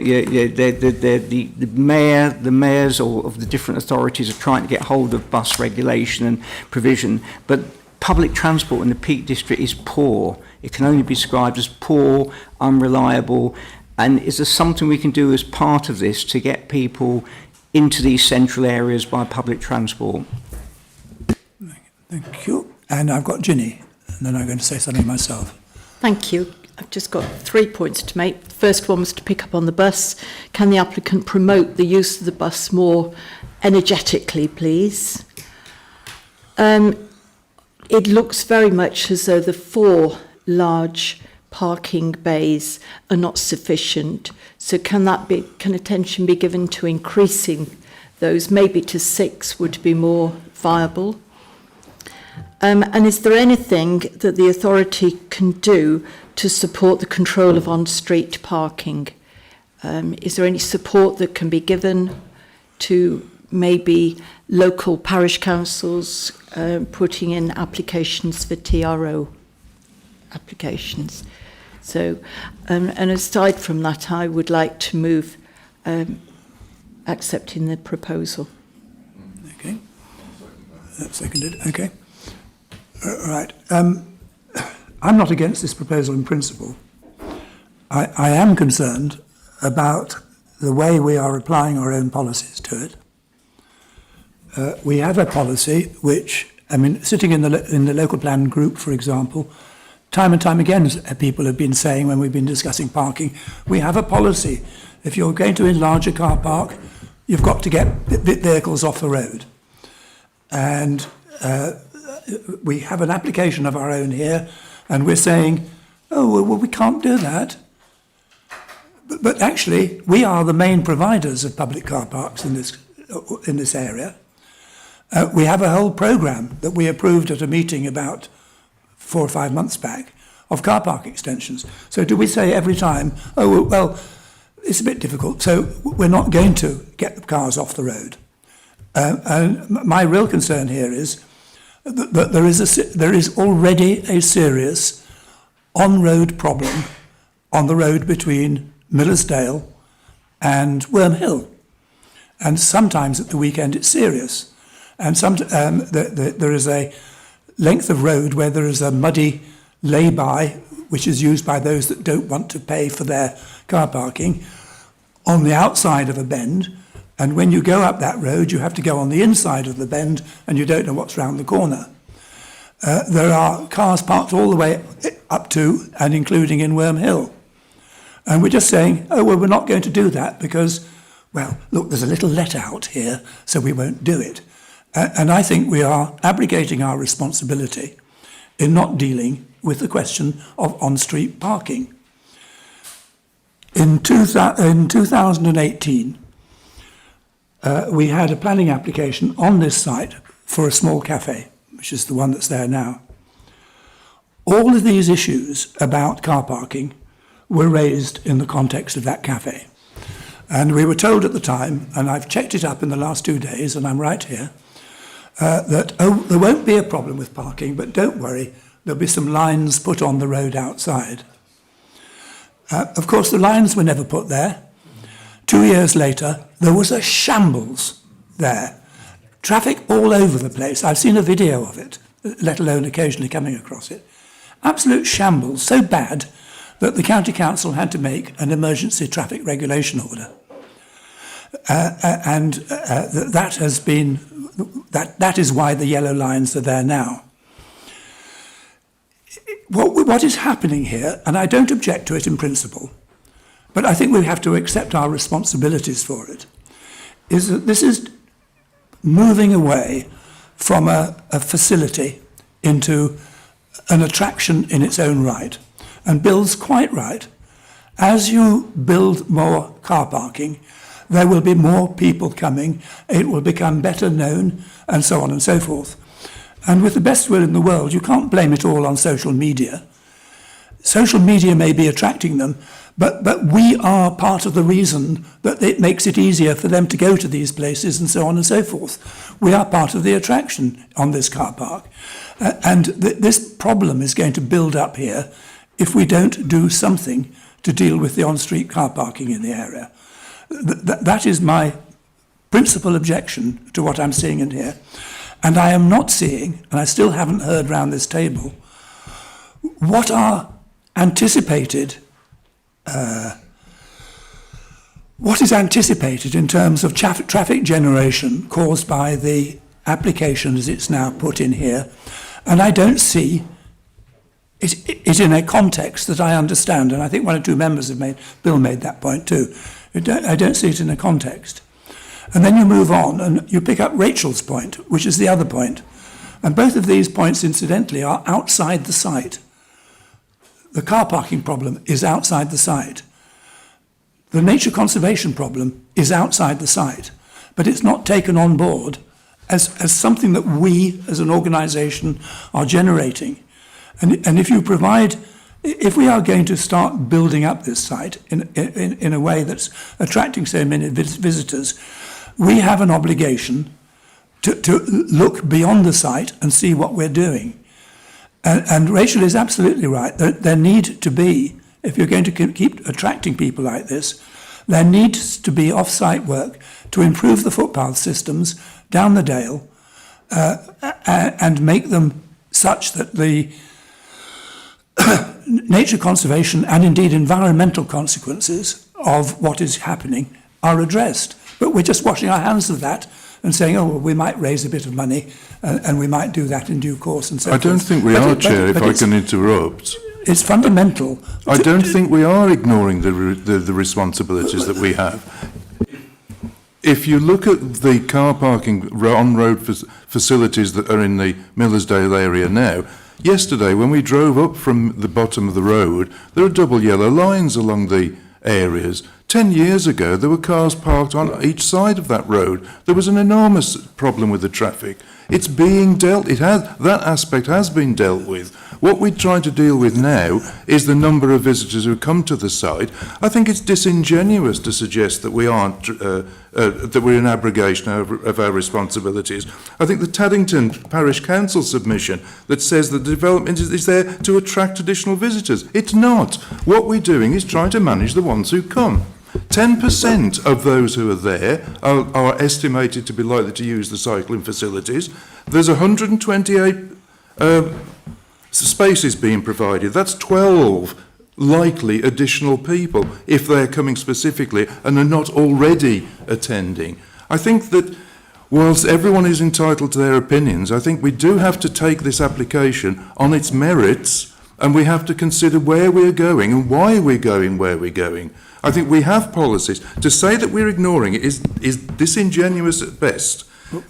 mayors of the different authorities are trying to get hold of bus regulation and provision, but public transport in the Peak District is poor. It can only be described as poor, unreliable. And is there something we can do as part of this to get people into these central areas by public transport? Thank you. And I've got Ginny, and then I'm going to say something myself. Thank you. I've just got 3 points to make. The first one was to pick up on the bus. Can the applicant promote the use of the bus more energetically, please? It looks very much as though the 4 large parking bays are not sufficient. So can attention be given to increasing those? Maybe to 6 would be more viable. And is there anything that the authority can do to support the control of on-street parking? Is there any support that can be given to maybe local parish councils putting in applications for TRO applications? So, and aside from that, I would like to move accepting the proposal. Okay. That's seconded. Okay. Right. I'm not against this proposal in principle. I am concerned about the way we are applying our own policies to it. We have a policy which, I mean, sitting in the local plan group, for example, time and time again, people have been saying when we've been discussing parking, we have a policy. If you're going to enlarge a car park, you've got to get vehicles off the road. And we have an application of our own here, and we're saying, oh, well, we can't do that. But actually, we are the main providers of public car parks in this area. We have a whole programme that we approved at a meeting about 4 or 5 months back of car park extensions. So do we say every time, oh, well, it's a bit difficult, so we're not going to get the cars off the road? And my real concern here is that there is already a serious on-road problem on the road between Millersdale and Wormhill. And sometimes at the weekend it's serious. And there is a length of road where there is a muddy lay-by, which is used by those that don't want to pay for their car parking, on the outside of a bend. And when you go up that road, you have to go on the inside of the bend, and you don't know what's round the corner. There are cars parked all the way up to and including in Wormhill. And we're just saying, oh, well, we're not going to do that because, well, look, there's a little let out here, so we won't do it. And I think we are abrogating our responsibility in not dealing with the question of on-street parking. In 2018, we had a planning application on this site for a small cafe, which is the one that's there now. All of these issues about car parking were raised in the context of that cafe. And we were told at the time, and I've checked it up in the last 2 days, and I'm right here, that, oh, there won't be a problem with parking, but don't worry, there'll be some lines put on the road outside. Of course, the lines were never put there. 2 years later, there was a shambles there. Traffic all over the place. I've seen a video of it, let alone occasionally coming across it. Absolute shambles, so bad that the county council had to make an emergency traffic regulation order. That has been, that is why the yellow lines are there now. What is happening here, and I don't object to it in principle, but I think we have to accept our responsibilities for it, is that this is moving away from a facility into an attraction in its own right. And Bill's quite right. As you build more car parking, there will be more people coming, it will become better known, and so on and so forth. And with the best will in the world, you can't blame it all on social media. Social media may be attracting them, but we are part of the reason that it makes it easier for them to go to these places and so on and so forth. We are part of the attraction on this car park. This problem is going to build up here if we don't do something to deal with the on-street car parking in the area. That is my principal objection to what I'm seeing in here. And I am not seeing, and I still haven't heard round this table, what are anticipated, what is anticipated in terms of traffic generation caused by the application as it's now put in here. And I don't see it in a context that I understand, and I think 1 or 2 members have made, Bill made that point too. I don't see it in a context. And then you move on and you pick up Rachel's point, which is the other point. And both of these points, incidentally, are outside the site. The car parking problem is outside the site. The nature conservation problem is outside the site, but it's not taken on board as something that we as an organisation are generating. And if you provide, if we are going to start building up this site in a way that's attracting so many visitors, we have an obligation to look beyond the site and see what we're doing. And Rachel is absolutely right. There need to be, if you're going to keep attracting people like this, there needs to be off-site work to improve the footpath systems down the Dale and make them such that the nature conservation and indeed environmental consequences of what is happening are addressed. But we're just washing our hands of that and saying, oh, well, we might raise a bit of money and we might do that in due course and so forth. I don't think we are, Chair, if I can interrupt. It's fundamental. I don't think we are ignoring the responsibilities that we have. If you look at the car parking on-road facilities that are in the Millersdale area now, yesterday when we drove up from the bottom of the road, there are double yellow lines along the areas. 10 years ago, there were cars parked on each side of that road. There was an enormous problem with the traffic. It's being dealt, that aspect has been dealt with. What we're trying to deal with now is the number of visitors who come to the site. I think it's disingenuous to suggest that we aren't, that we're in abrogation of our responsibilities. I think the Taddington Parish Council submission that says the development is there to attract additional visitors. It's not. What we're doing is trying to manage the ones who come. 10% of those who are there are estimated to be likely to use the cycling facilities. There's 128 spaces being provided. That's 12 likely additional people if they're coming specifically and are not already attending. I think that whilst everyone is entitled to their opinions, I think we do have to take this application on its merits and we have to consider where we're going and why we're going where we're going. I think we have policies. To say that we're ignoring it is disingenuous at best.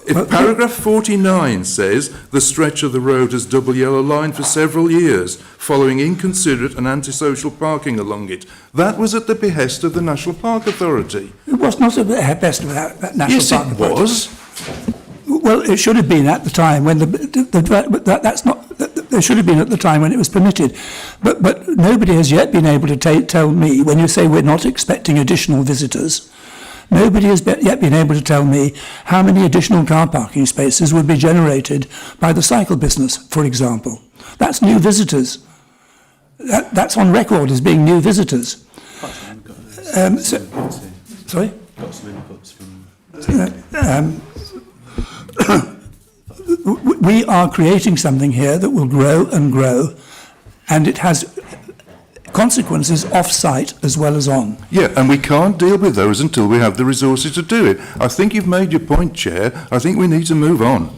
If paragraph 49 says the stretch of the road has double yellow line for several years, following inconsiderate and antisocial parking along it, that was at the behest of the National Park Authority. It was not at the behest of that National Yes, Park it Authority. was. Well, it should have been at the time when that's not. There should have been at the time when it was permitted, but nobody has yet been able to tell me when you say we're not expecting additional visitors. Nobody has yet been able to tell me how many additional car parking spaces would be generated by the cycle business, for example. That's new visitors. That's on record as being new visitors. Sorry? Got some inputs from... We are creating something here that will grow and grow, and it has consequences off-site as well as on. Yeah, and we can't deal with those until we have the resources to do it. I think you've made your point, Chair. I think we need to move on.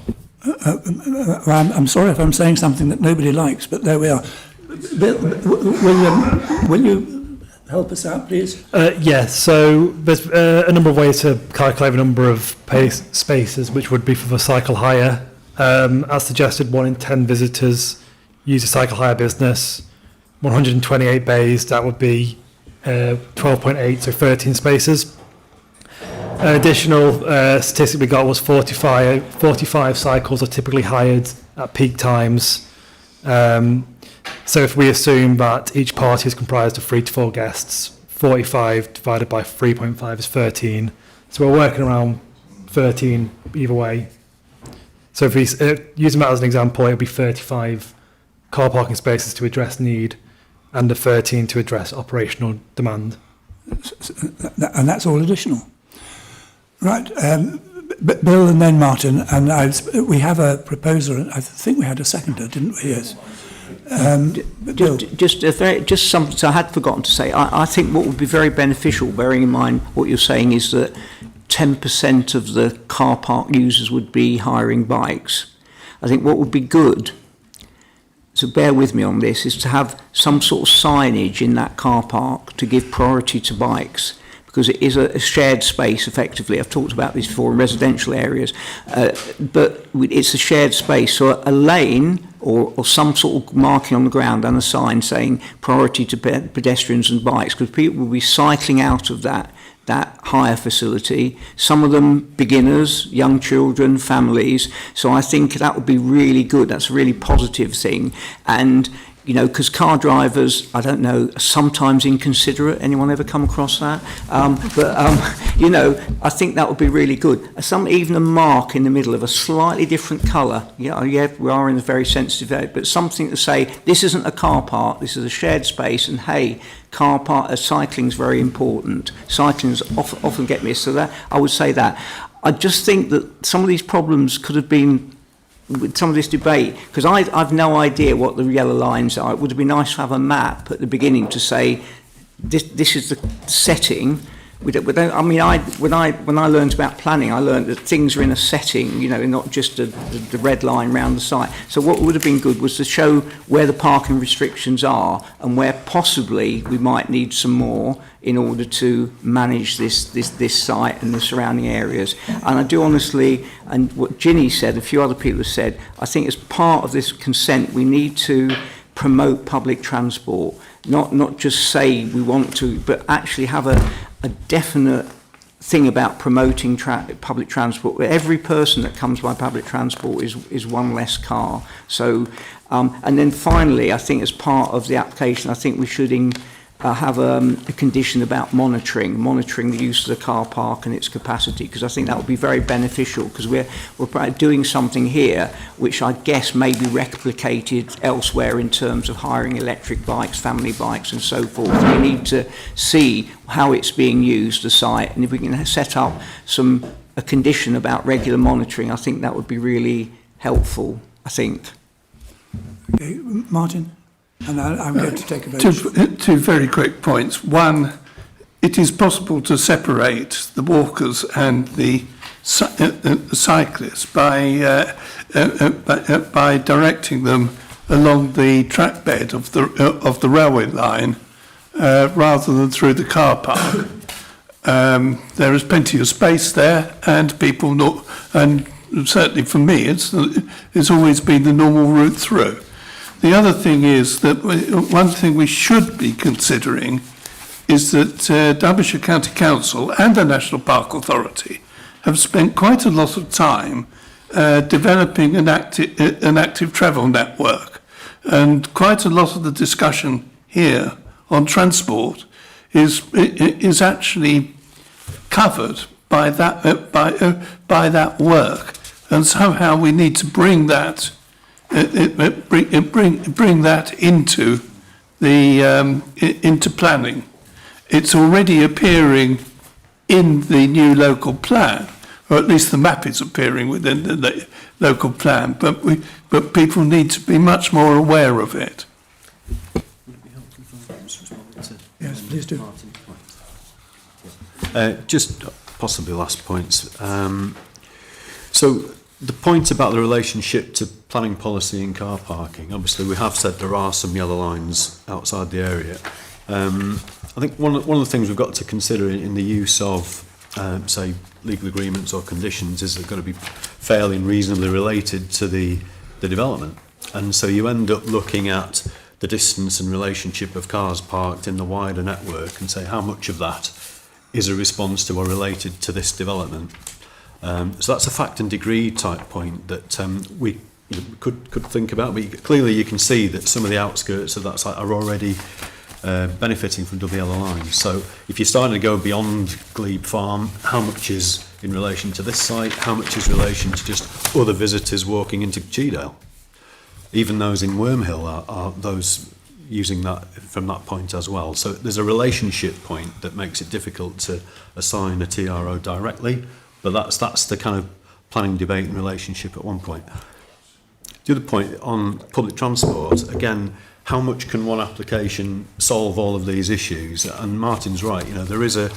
I'm sorry if I'm saying something that nobody likes, but there we are. Bill, will you help us out, please? Yes, so there's a number of ways to calculate the number of spaces, which would be for the cycle hire. As suggested, 1 in 10 visitors use a cycle hire business. 128 bays, that would be 12.8, so 13 spaces. An additional statistic we got was 45 cycles are typically hired at peak times. So if we assume that each party is comprised of 3 to 4 guests, 45 divided by 3.5 is 13. So we're working around 13 either way. So if we using that as an example, it would be 35 car parking spaces to address need and the 13 to address operational demand. And that's all additional. Right. Bill and then Martin, and we have a proposer. I think we had a seconder, didn't we? Yes. Just something I had forgotten to say. I think what would be very beneficial, bearing in mind what you're saying, is that 10% of the car park users would be hiring bikes. I think what would be good, so bear with me on this, is to have some sort of signage in that car park to give priority to bikes. because it is a shared space effectively. I've talked about this before in residential areas, but it's a shared space. So a lane or some sort of marking on the ground and a sign saying priority to pedestrians and bikes, because people will be cycling out of that hire facility, some of them beginners, young children, families. So I think that would be really good. That's a really positive thing. And you know, because car drivers, I don't know, are sometimes inconsiderate. Anyone ever come across that? You know, I think that would be really good. Even a mark in the middle of a slightly different colour. Yeah, we are in a very sensitive area, but something to say, this isn't a car park, this is a shared space, and hey, cycling's very important. Cycling's often get missed, so that I would say that. I just think that some of these problems could have been with some of this debate, because I've no idea what the yellow lines are. It would have been nice to have a map at the beginning to say this is the setting. We don't, I mean, when I learned about planning, I learned that things are in a setting, you know, not just the red line round the site. So what would have been good was to show where the parking restrictions are and where possibly we might need some more in order to manage this site and the surrounding areas. And I do honestly, and what Ginny said, a few other people have said, I think as part of this consent, we need to promote public transport, not just say we want to, but actually have a definite thing about promoting public transport. Every person that comes by public transport is one less car. So, and then finally, I think as part of the application, I think we should have a condition about monitoring the use of the car park and its capacity, because I think that would be very beneficial, because we're doing something here which I guess may be replicated elsewhere in terms of hiring electric bikes, family bikes and so forth. We need to see how it's being used, the site, and if we can set up a condition about regular monitoring, I think that would be really helpful, I think. Okay, Martin? And I'm going to take a vote. Two very quick points. One, it is possible to separate the walkers and the cyclists by directing them along the track bed of the railway line rather than through the car park. There is plenty of space there, and people know, and certainly for me, it's always been the normal route through. The other thing is that one thing we should be considering is that Derbyshire County Council and the National Park Authority have spent quite a lot of time developing an active travel network, and quite a lot of the discussion here on transport is actually covered by that work, and somehow we need to bring that. Bring that into into planning. It's already appearing in the new local plan, or at least the map is appearing within the local plan. But people need to be much more aware of it. Yes, please do. Just possibly last points. So the point about the relationship to planning policy and car parking, obviously we have said there are some yellow lines outside the area. I think one of the things we've got to consider in the use of, say, legal agreements or conditions is they've got to be fairly and reasonably related to the development. And so you end up looking at the distance and relationship of cars parked in the wider network and say how much of that is a response to or related to this development. So that's a fact and degree type point that we could think about, but clearly you can see that some of the outskirts of that site are already benefiting from double yellow lines. So if you're starting to go beyond Glebe Farm, how much is in relation to this site, how much is in relation to just other visitors walking into Cheadale? Even those in Wormhill are those using that from that point as well. So there's a relationship point that makes it difficult to assign a TRO directly, but that's the kind of planning debate and relationship at one point. The other point on public transport, again, how much can one application solve all of these issues? And Martin's right, you know, there is an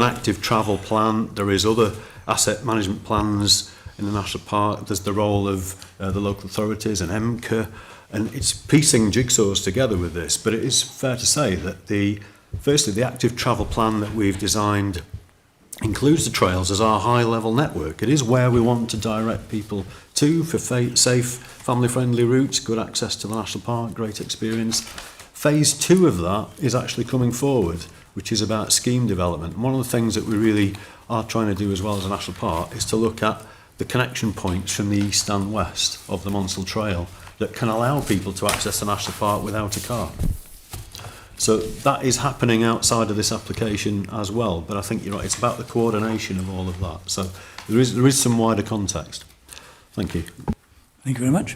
active travel plan, there is other asset management plans in the national park, there's the role of the local authorities and MCA, and it's piecing jigsaws together with this, but it is fair to say that the Firstly, the active travel plan that we've designed includes the trails as our high-level network. It is where we want to direct people to for safe, family-friendly routes, good access to the national park, great experience. Phase 2 of that is actually coming forward, which is about scheme development. And one of the things that we really are trying to do as well as a national park is to look at the connection points from the east and west of the Monsell Trail that can allow people to access the national park without a car. So that is happening outside of this application as well, but I think you're right, it's about the coordination of all of that. So there is some wider context. Thank you. Thank you very much.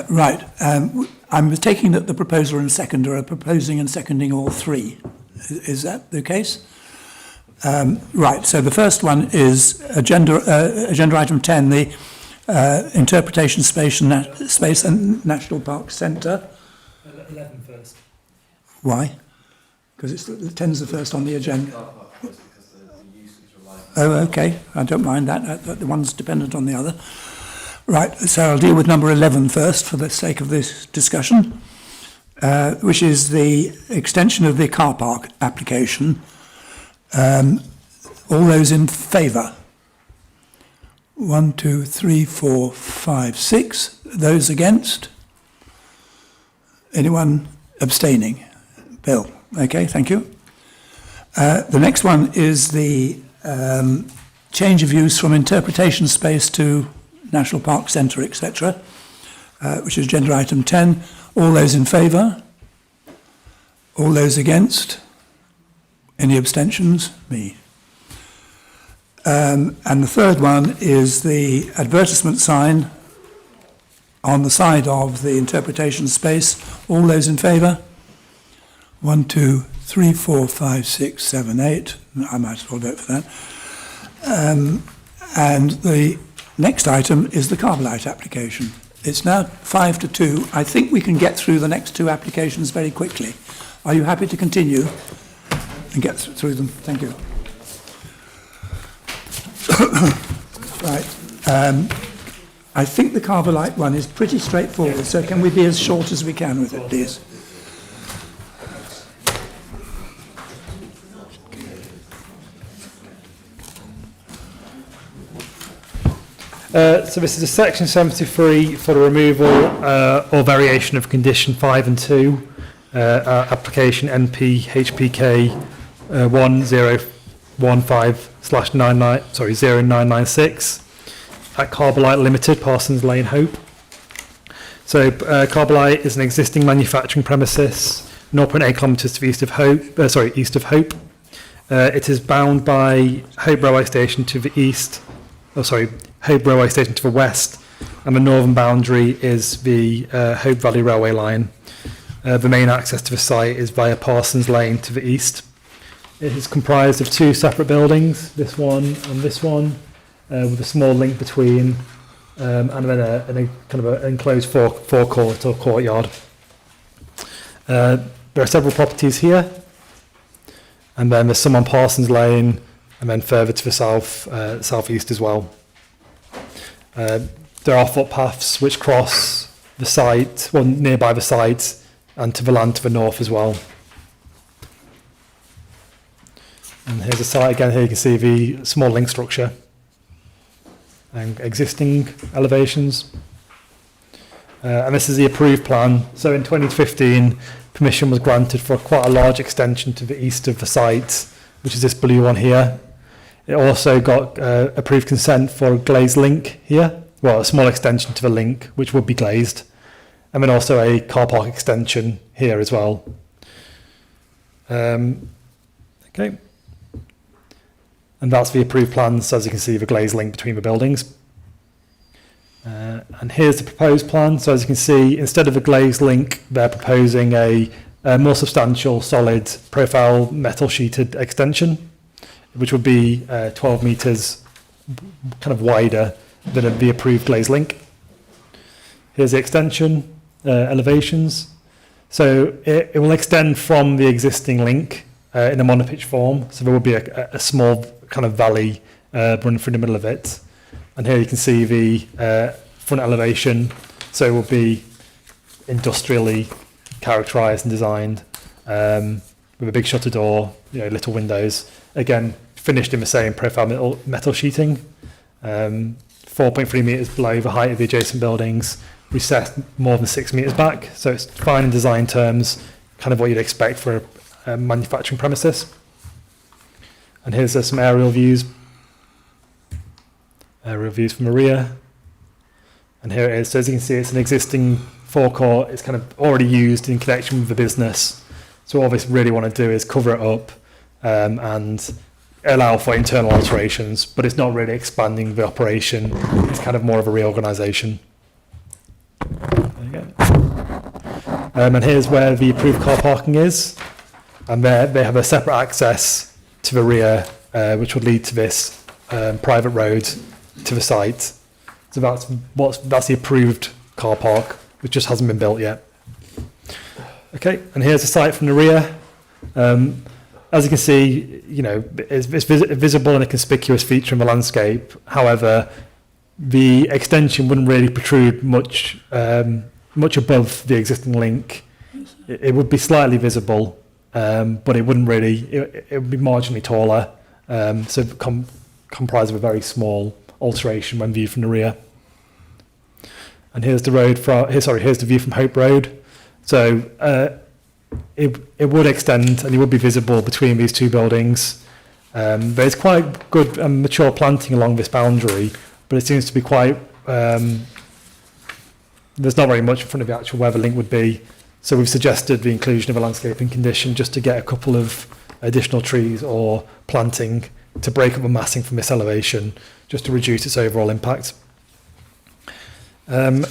Right, I'm taking that the proposer and seconder are proposing and seconding all three. Is that the case? Right, so the first one is agenda item 10, the interpretation space and National Park Centre. 11 first. Why? Because it's the 10's the first on the agenda. Oh, okay. I don't mind that. The one's dependent on the other. Right, so I'll deal with number 11 first for the sake of this discussion, which is the extension of the car park application. All those in favour? 1, 2, 3, 4, 5, 6. Those against? Anyone abstaining? Bill. Okay, thank you. The next one is the change of use from interpretation space to National Park Centre, etc., which is agenda item 10. All those in favour? All those against? Any abstentions? Me. And the third one is the advertisement sign on the side of the interpretation space. All those in favour? 1, 2, 3, 4, 5, 6, 7, 8. I might as well vote for that. And the next item is the Carbolite application. It's now 5 to 2. I think we can get through the next two applications very quickly. Are you happy to continue and get through them? Thank you. Right. I think the Carbolite one is pretty straightforward, so can we be as short as we can with it, please? So this is a section 73 for the removal or variation of condition 5 and 2, application NP HPK 1015/0996 at Carbolite Limited, Parsons Lane, Hope. So Carbolite is an existing manufacturing premises, 0.8 kilometres to the east of Hope. East of Hope. It is bound by Hope Railway Station to the east. Hope Railway Station to the west, and the northern boundary is the Hope Valley Railway line. The main access to the site is via Parsons Lane to the east. It is comprised of two separate buildings, this one and this one, with a small link between, and then a kind of an enclosed forecourt or courtyard. There are several properties here, and then there's some on Parsons Lane, and then further to the southeast as well. There are footpaths which cross the site, well, nearby the site, and to the land to the north as well. And here's the site again. Here you can see the small link structure and existing elevations. And this is the approved plan. So in 2015, permission was granted for quite a large extension to the east of the site, which is this blue one here. It also got approved consent for a glazed link here, well, a small extension to the link, which would be glazed, and then also a car park extension here as well. Okay. And that's the approved plans, so as you can see, the glazed link between the buildings. And here's the proposed plan. So as you can see, instead of a glazed link, they're proposing a more substantial, solid profile metal sheeted extension, which would be 12 metres kind of wider than the approved glazed link. Here's the extension, elevations. So it will extend from the existing link in a monopitch form. So there will be a small kind of valley running through the middle of it. And here you can see the front elevation. So it will be industrially characterised and designed. with a big shutter door, little windows. Again, finished in the same profile metal sheeting. 4.3 metres below the height of the adjacent buildings, recessed more than 6 metres back. So it's fine in design terms, kind of what you'd expect for a manufacturing premises. And here's some aerial views. Aerial views from Maria. And here it is. So as you can see, it's an existing forecourt. It's kind of already used in connection with the business. So all this really want to do is cover it up and allow for internal alterations, but it's not really expanding the operation. It's kind of more of a reorganisation. There you go. And here's where the approved car parking is. And there they have a separate access to the rear, which would lead to this private road to the site. So that's the approved car park, which just hasn't been built yet. Okay, and here's the site from the rear. As you can see, it's visible and a conspicuous feature in the landscape. However, the extension wouldn't really protrude much above the existing link. It would be slightly visible, but it wouldn't really. It would be marginally taller. So comprise of a very small alteration when viewed from the rear. And here's the road here's the view from Hope Road. So it would extend and it would be visible between these two buildings. There's quite good and mature planting along this boundary, but it seems to be quite. There's not very much in front of the actual where the link would be. So we've suggested the inclusion of a landscaping condition just to get a couple of additional trees or planting to break up the massing from this elevation, just to reduce its overall impact. And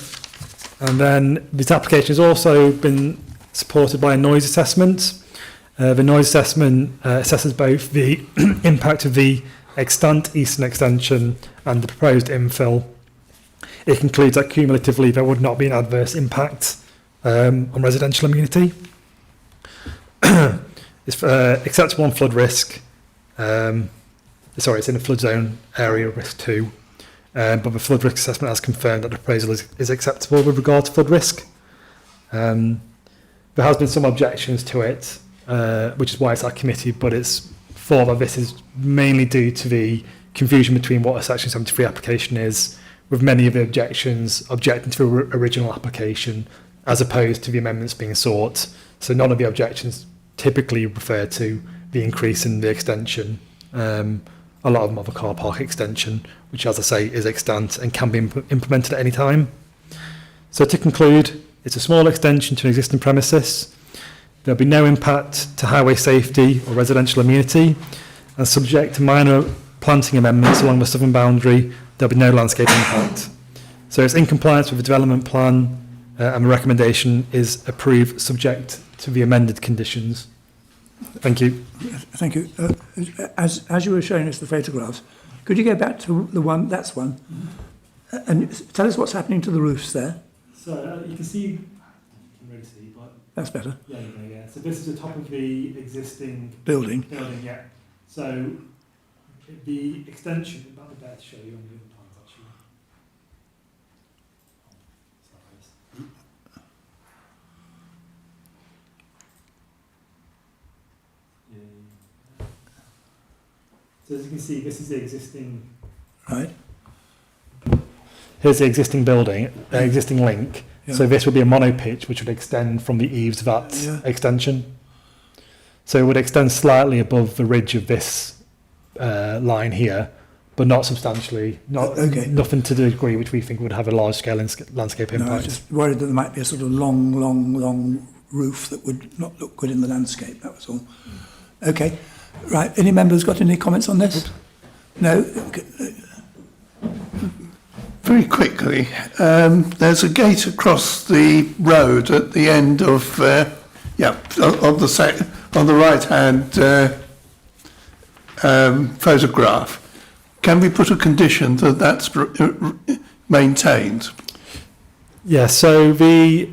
then this application has also been supported by a noise assessment. The noise assessment assesses both the impact of the extant eastern extension and the proposed infill. It concludes that cumulatively there would not be an adverse impact on residential amenity. It's acceptable on flood risk. It's in a flood zone area, risk 2. But the flood risk assessment has confirmed that the proposal is acceptable with regard to flood risk. There has been some objections to it, which is why it's at committee, but it's thought that this is mainly due to the confusion between what a Section 73 application is, with many of the objections objecting to the original application as opposed to the amendments being sought. So none of the objections typically refer to the increase in the extension. A lot of them have a car park extension, which, as I say, is extant and can be implemented at any time. So to conclude, it's a small extension to an existing premises. There'll be no impact to highway safety or residential amenity, and subject to minor planting amendments along the southern boundary, there'll be no landscape impact. So it's in compliance with the development plan, and the recommendation is approved subject to the amended conditions. Thank you. Thank you. As you were showing us the photographs, could you go back to the one, that's one, and tell us what's happening to the roofs there? So you can see, you can really see, but that's better. Yeah. So this is the top of the existing building. Yeah. So the extension, that would be better to show you on the other plans actually. So as you can see, this is the existing. Right. Here's the existing building, existing link. Yeah. So this would be a monopitch, which would extend from the eaves of that extension. So it would extend slightly above the ridge of this line here, but not substantially. Nothing to the degree which we think would have a large-scale landscape impact. No, I was just worried that there might be a sort of long roof that would not look good in the landscape, that was all. Okay. Right, any members got any comments on this? No? Okay. Very quickly, there's a gate across the road at the end of, on the right-hand photograph. Can we put a condition that that's maintained? Yeah, so the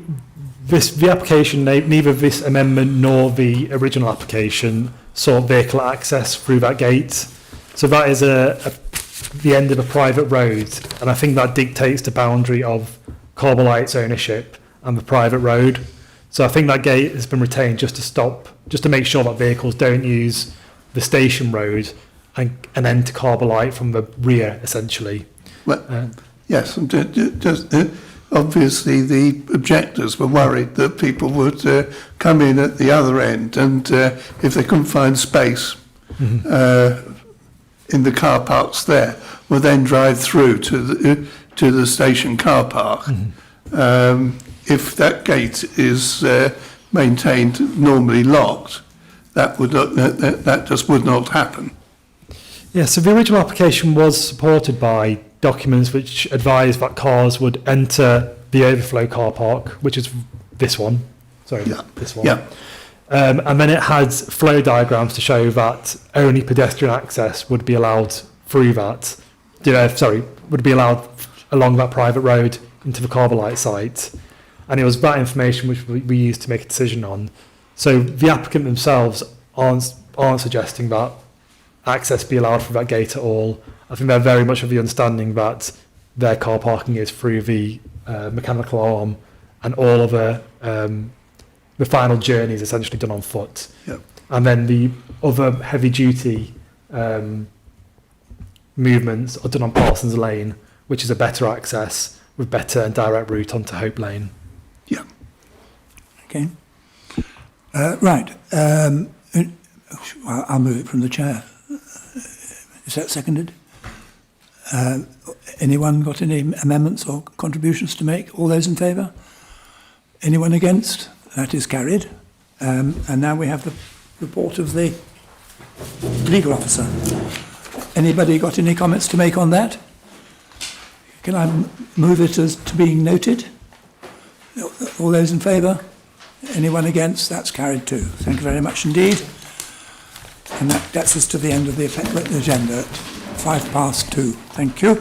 application, neither this amendment nor the original application sought vehicle access through that gate. So that is the end of a private road, and I think that dictates the boundary of Carbolite's ownership and the private road. So I think that gate has been retained just to make sure that vehicles don't use the station road and enter Carbolite from the rear, essentially. Well, yes, and obviously the objectors were worried that people would come in at the other end, and if they couldn't find space in the car parks there, will then drive through to the station car park. If that gate is maintained normally locked, that would not, that just would not happen. Yeah, so the original application was supported by documents which advised that cars would enter the overflow car park, which is this one. Sorry, this one. Yeah. And then it had flow diagrams to show that only pedestrian access would be allowed through that. Would be allowed along that private road into the Carbolite site. And it was that information which we used to make a decision on. So the applicant themselves aren't suggesting that access be allowed through that gate at all. I think they're very much of the understanding that their car parking is through the mechanical arm, and all of the final journey is essentially done on foot. Yep. And then the other heavy duty movements are done on Parsons Lane, which is a better access with better and direct route onto Hope Lane. Yeah. Okay. Right. I'll move it from the chair. Is that seconded? Anyone got any amendments or contributions to make? All those in favour? Anyone against? That is carried. And now we have the report of the legal officer. Anybody got any comments to make on that? Can I move it as to being noted? All those in favour? Anyone against? That's carried too. Thank you very much indeed. And that gets us to the end of the agenda at 2:05. Thank you.